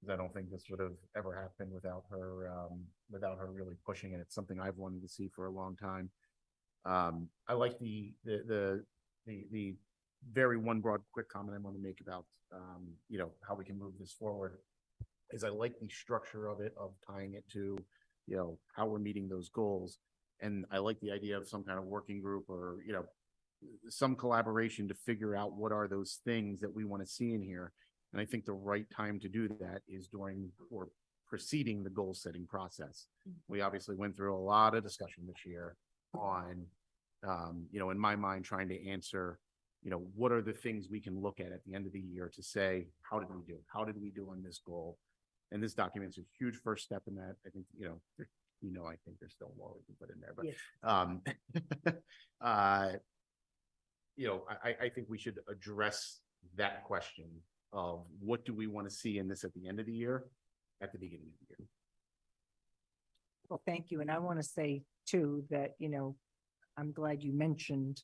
because I don't think this would have ever happened without her really pushing it. It's something I've wanted to see for a long time. I like the very one broad quick comment I want to make about, you know, how we can move this forward is I like the structure of it, of tying it to, you know, how we're meeting those goals. And I like the idea of some kind of working group or, you know, some collaboration to figure out what are those things that we want to see in here. And I think the right time to do that is during or preceding the goal setting process. We obviously went through a lot of discussion this year on, you know, in my mind, trying to answer, you know, what are the things we can look at the end of the year to say, how did we do? How did we do on this goal? And this document's a huge first step in that. I think, you know, I think there's still more we can put in there, but, you know, I think we should address that question of what do we want to see in this at the end of the year, at the beginning of the year. Well, thank you. And I want to say too, that, you know, I'm glad you mentioned,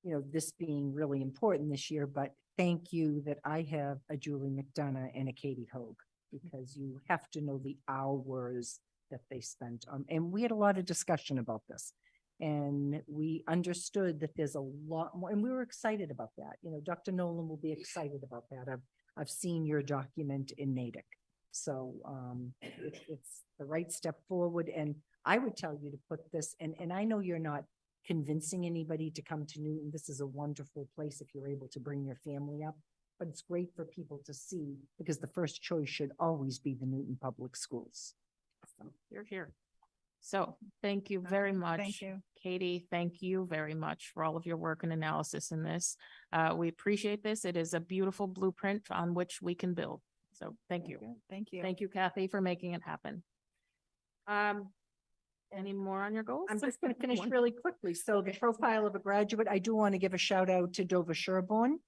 you know, this being really important this year, but thank you that I have a Julie McDonough and a Katie Hogue, because you have to know the hours that they spent on, and we had a lot of discussion about this. And we understood that there's a lot more, and we were excited about that. You know, Dr. Nolan will be excited about that. I've seen your document in Natick. So it's the right step forward. And I would tell you to put this, and I know you're not convincing anybody to come to Newton. This is a wonderful place if you're able to bring your family up, but it's great for people to see, because the first choice should always be the Newton Public Schools. So you're here. So thank you very much. Thank you. Katie, thank you very much for all of your work and analysis in this. We appreciate this. It is a beautiful blueprint on which we can build. So thank you. Thank you. Thank you, Kathy, for making it happen. Any more on your goals? I'm just going to finish really quickly. So the profile of a graduate, I do want to give a shout out to Dover Sherborne.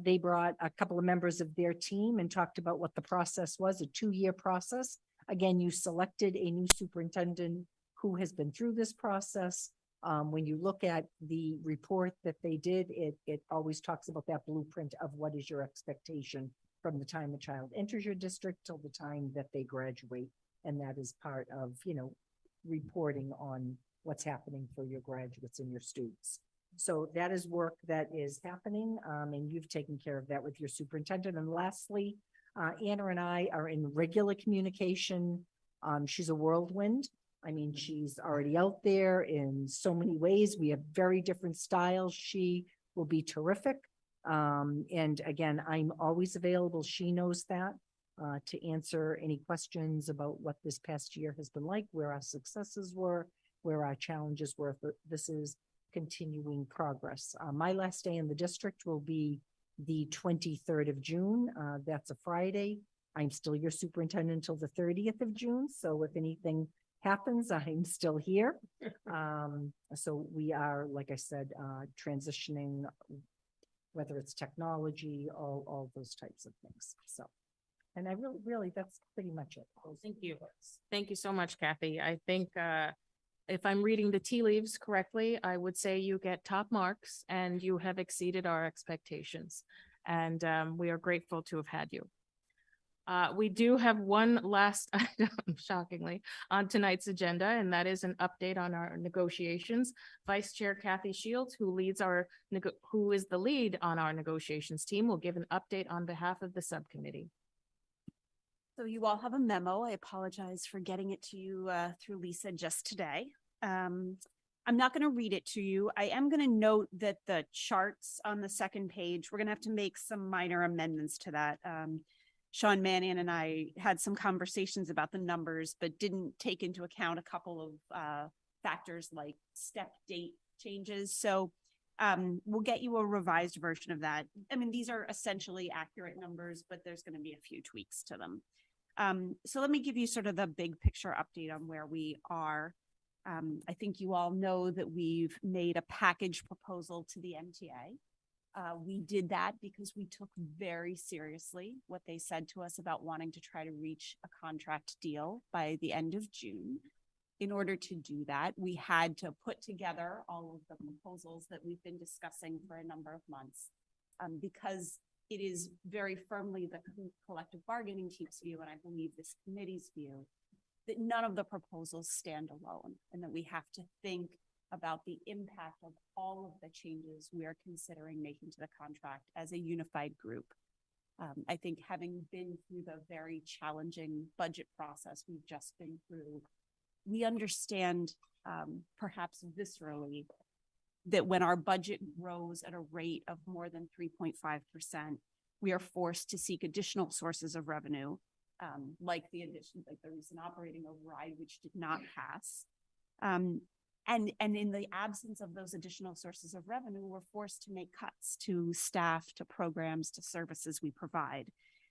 They brought a couple of members of their team and talked about what the process was, a 2-year process. Again, you selected a new superintendent who has been through this process. When you look at the report that they did, it always talks about that blueprint of what is your expectation from the time a child enters your district till the time that they graduate. And that is part of, you know, reporting on what's happening for your graduates and your students. So that is work that is happening, and you've taken care of that with your superintendent. And lastly, Anna and I are in regular communication. She's a whirlwind. I mean, she's already out there in so many ways. We have very different styles. She will be terrific. And again, I'm always available. She knows that, to answer any questions about what this past year has been like, where our successes were, where our challenges were. This is continuing progress. My last day in the district will be the 23rd of June. That's a Friday. I'm still your superintendent until the 30th of June. So if anything happens, I'm still here. So we are, like I said, transitioning, whether it's technology, all those types of things. So, and I really, that's pretty much it. Thank you. Thank you so much, Kathy. I think if I'm reading the tea leaves correctly, I would say you get top marks and you have exceeded our expectations. And we are grateful to have had you. We do have one last item, shockingly, on tonight's agenda, and that is an update on our negotiations. Vice Chair Kathy Shields, who is the lead on our negotiations team, will give an update on behalf of the subcommittee. So you all have a memo. I apologize for getting it to you through Lisa just today. I'm not going to read it to you. I am going to note that the charts on the second page, we're going to have to make some minor amendments to that. Sean Mannion and I had some conversations about the numbers, but didn't take into account a couple of factors like step date changes. So we'll get you a revised version of that. I mean, these are essentially accurate numbers, but there's going to be a few tweaks to them. So let me give you sort of the big picture update on where we are. I think you all know that we've made a package proposal to the MTA. We did that because we took very seriously what they said to us about wanting to try to reach a contract deal by the end of June. In order to do that, we had to put together all of the proposals that we've been discussing for a number of months, because it is very firmly the collective bargaining team's view, and I believe this committee's view, that none of the proposals stand alone, and that we have to think about the impact of all of the changes we are considering making to the contract as a unified group. I think having been through the very challenging budget process we've just been through, we understand perhaps viscerally that when our budget grows at a rate of more than 3.5%, we are forced to seek additional sources of revenue, like the recent operating override, which did not pass. And in the absence of those additional sources of revenue, we're forced to make cuts to staff, to programs, to services we provide.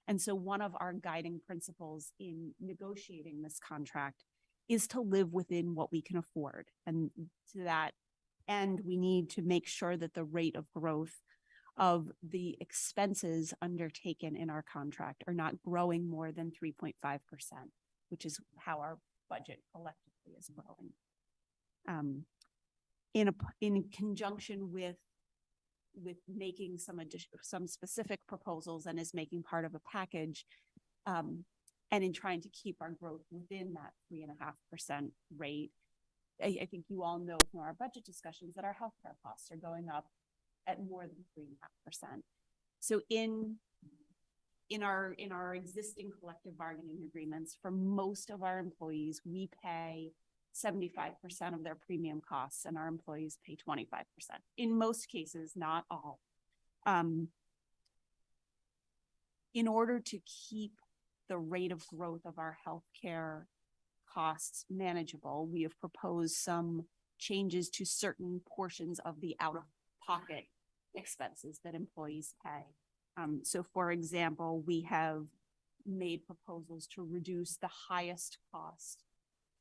And so one of our guiding principles in negotiating this contract is to live within what we can afford. And to that end, we need to make sure that the rate of growth of the expenses undertaken in our contract are not growing more than 3.5%, which is how our budget collectively is growing. In conjunction with making some specific proposals and as making part of a package, and in trying to keep our growth within that 3.5% rate, I think you all know from our budget discussions that our healthcare costs are going up at more than 3.5%. So in our existing collective bargaining agreements, for most of our employees, we pay 75% of their premium costs, and our employees pay 25%. In most cases, not all. In order to keep the rate of growth of our healthcare costs manageable, we have proposed some changes to certain portions of the out-of-pocket expenses that employees pay. So for example, we have made proposals to reduce the highest cost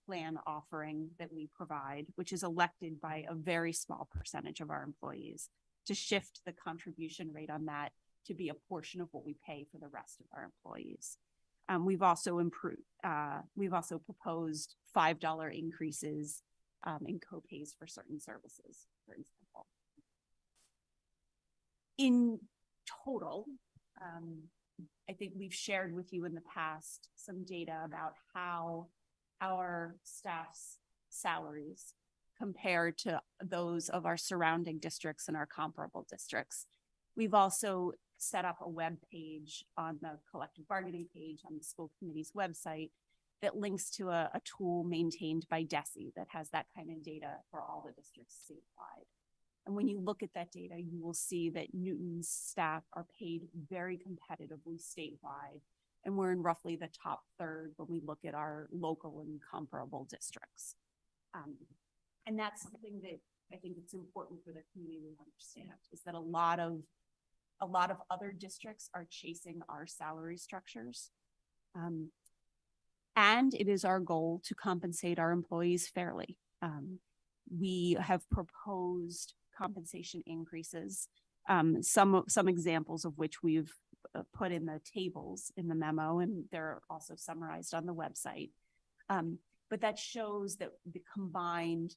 plan offering that we provide, which is elected by a very small percentage of our employees, to shift the contribution rate on that to be a portion of what we pay for the rest of our employees. We've also proposed $5 increases in co-pays for certain services, for example. In total, I think we've shared with you in the past some data about how our staff's salaries compare to those of our surrounding districts and our comparable districts. We've also set up a web page on the collective bargaining page on the school committee's website that links to a tool maintained by DESE that has that kind of data for all the districts statewide. And when you look at that data, you will see that Newton's staff are paid very competitively statewide, and we're in roughly the top third when we look at our local and comparable districts. And that's something that I think it's important for the community to understand, is that a lot of other districts are chasing our salary structures. And it is our goal to compensate our employees fairly. We have proposed compensation increases, some examples of which we've put in the tables in the memo, and they're also summarized on the website. But that shows that the combined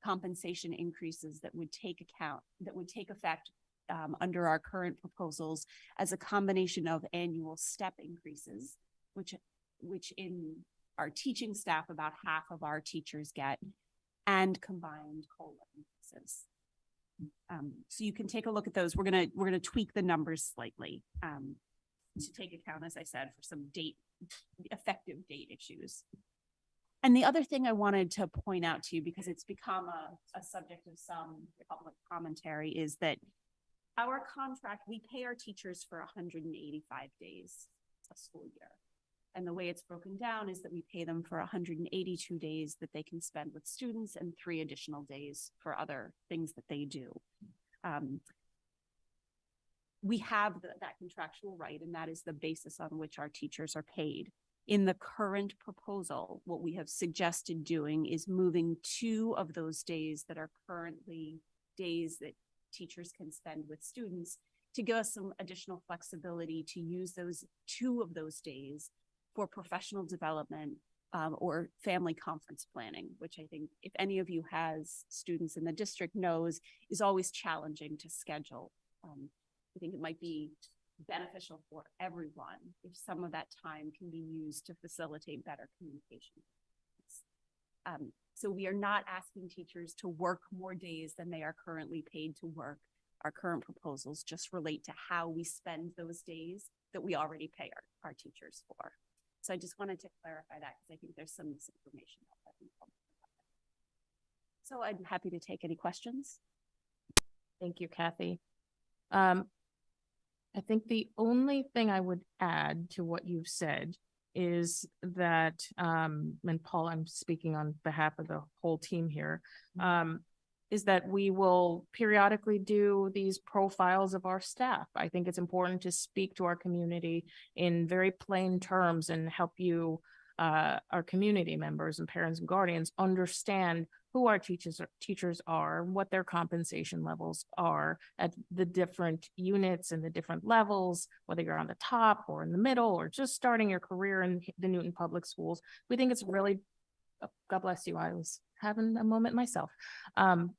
compensation increases that would take effect under our current proposals as a combination of annual step increases, which in our teaching staff, about half of our teachers get, and combined COLA increases. So you can take a look at those. We're gonna tweak the numbers slightly to take account, as I said, for some effective date issues. And the other thing I wanted to point out to you, because it's become a subject of some public commentary, is that our contract, we pay our teachers for 185 days a school year. And the way it's broken down is that we pay them for 182 days that they can spend with students and 3 additional days for other things that they do. We have that contractual right, and that is the basis on which our teachers are paid. In the current proposal, what we have suggested doing is moving 2 of those days that are currently days that teachers can spend with students to give us some additional flexibility to use those 2 of those days for professional development or family conference planning, which I think if any of you has students in the district knows is always challenging to schedule. I think it might be beneficial for everyone if some of that time can be used to facilitate better communication. So we are not asking teachers to work more days than they are currently paid to work. Our current proposals just relate to how we spend those days that we already pay our teachers for. So I just wanted to clarify that because I think there's some misinformation out there. So I'm happy to take any questions. Thank you, Kathy. I think the only thing I would add to what you've said is that, and Paul, I'm speaking on behalf of the whole team here, is that we will periodically do these profiles of our staff. I think it's important to speak to our community in very plain terms and help you, our community members and parents and guardians, understand who our teachers are, what their compensation levels are at the different units and the different levels, whether you're on the top or in the middle or just starting your career in the Newton Public Schools. We think it's really, God bless you, I was having a moment myself.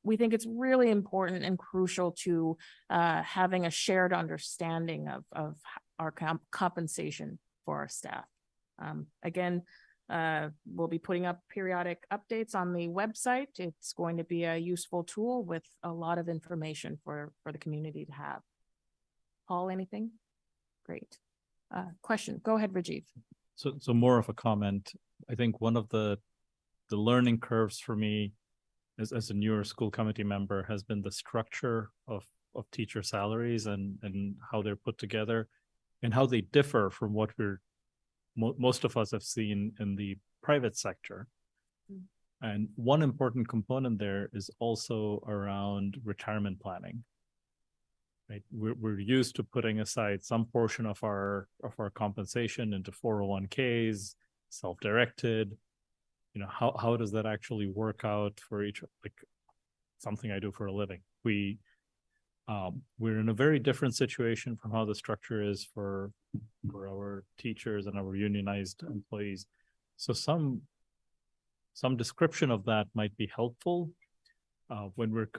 We think it's really important and crucial to having a shared understanding of our compensation for our staff. Again, we'll be putting up periodic updates on the website. It's going to be a useful tool with a lot of information for the community to have. Paul, anything? Great. Question, go ahead, Rajiv. So more of a comment. I think one of the learning curves for me as a newer school committee member has been the structure of teacher salaries and how they're put together and how they differ from what most of us have seen in the private sector. And one important component there is also around retirement planning. Right? We're used to putting aside some portion of our compensation into 401ks, self-directed. You know, how does that actually work out for each, like something I do for a living? We're in a very different situation from how the structure is for our teachers and our unionized employees. So some description of that might be helpful when we're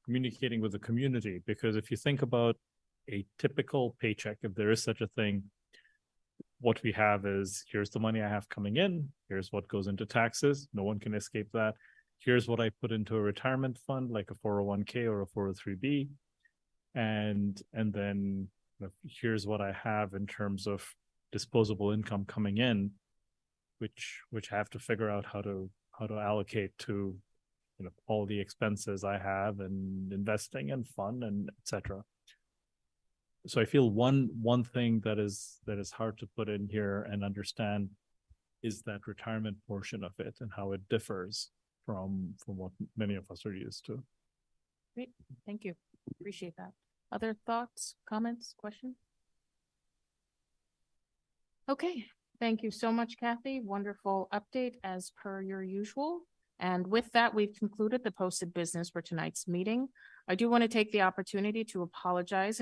communicating with the community, because if you think about a typical paycheck, if there is such a thing, what we have is, here's the money I have coming in, here's what goes into taxes, no one can escape that. Here's what I put into a retirement fund, like a 401k or a 403b. And then here's what I have in terms of disposable income coming in, which I have to figure out how to allocate to, you know, all the expenses I have and investing and fun and etc. So I feel one thing that is hard to put in here and understand is that retirement portion of it and how it differs from what many of us are used to. Great, thank you. Appreciate that. Other thoughts, comments, questions? Okay, thank you so much, Kathy. Wonderful update as per your usual. And with that, we've concluded the posted business for tonight's meeting. I do want to take the opportunity to apologize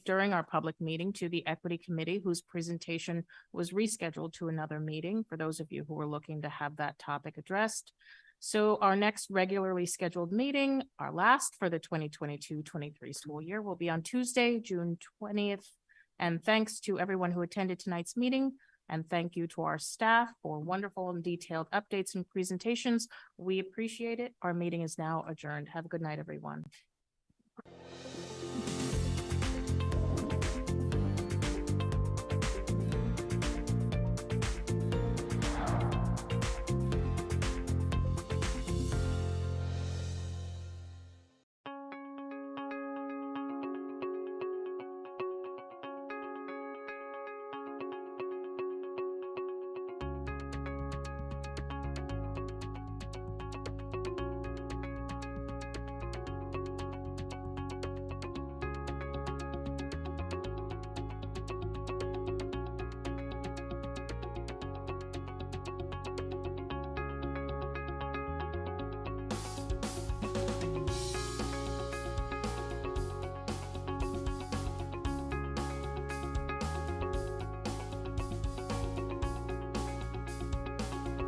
during our public meeting to the Equity Committee, whose presentation was rescheduled to another meeting, for those of you who were looking to have that topic addressed. So our next regularly scheduled meeting, our last for the 2022-23 school year, will be on Tuesday, June 20th. And thanks to everyone who attended tonight's meeting. And thank you to our staff for wonderful and detailed updates and presentations. We appreciate it. Our meeting is now adjourned. Have a good night, everyone.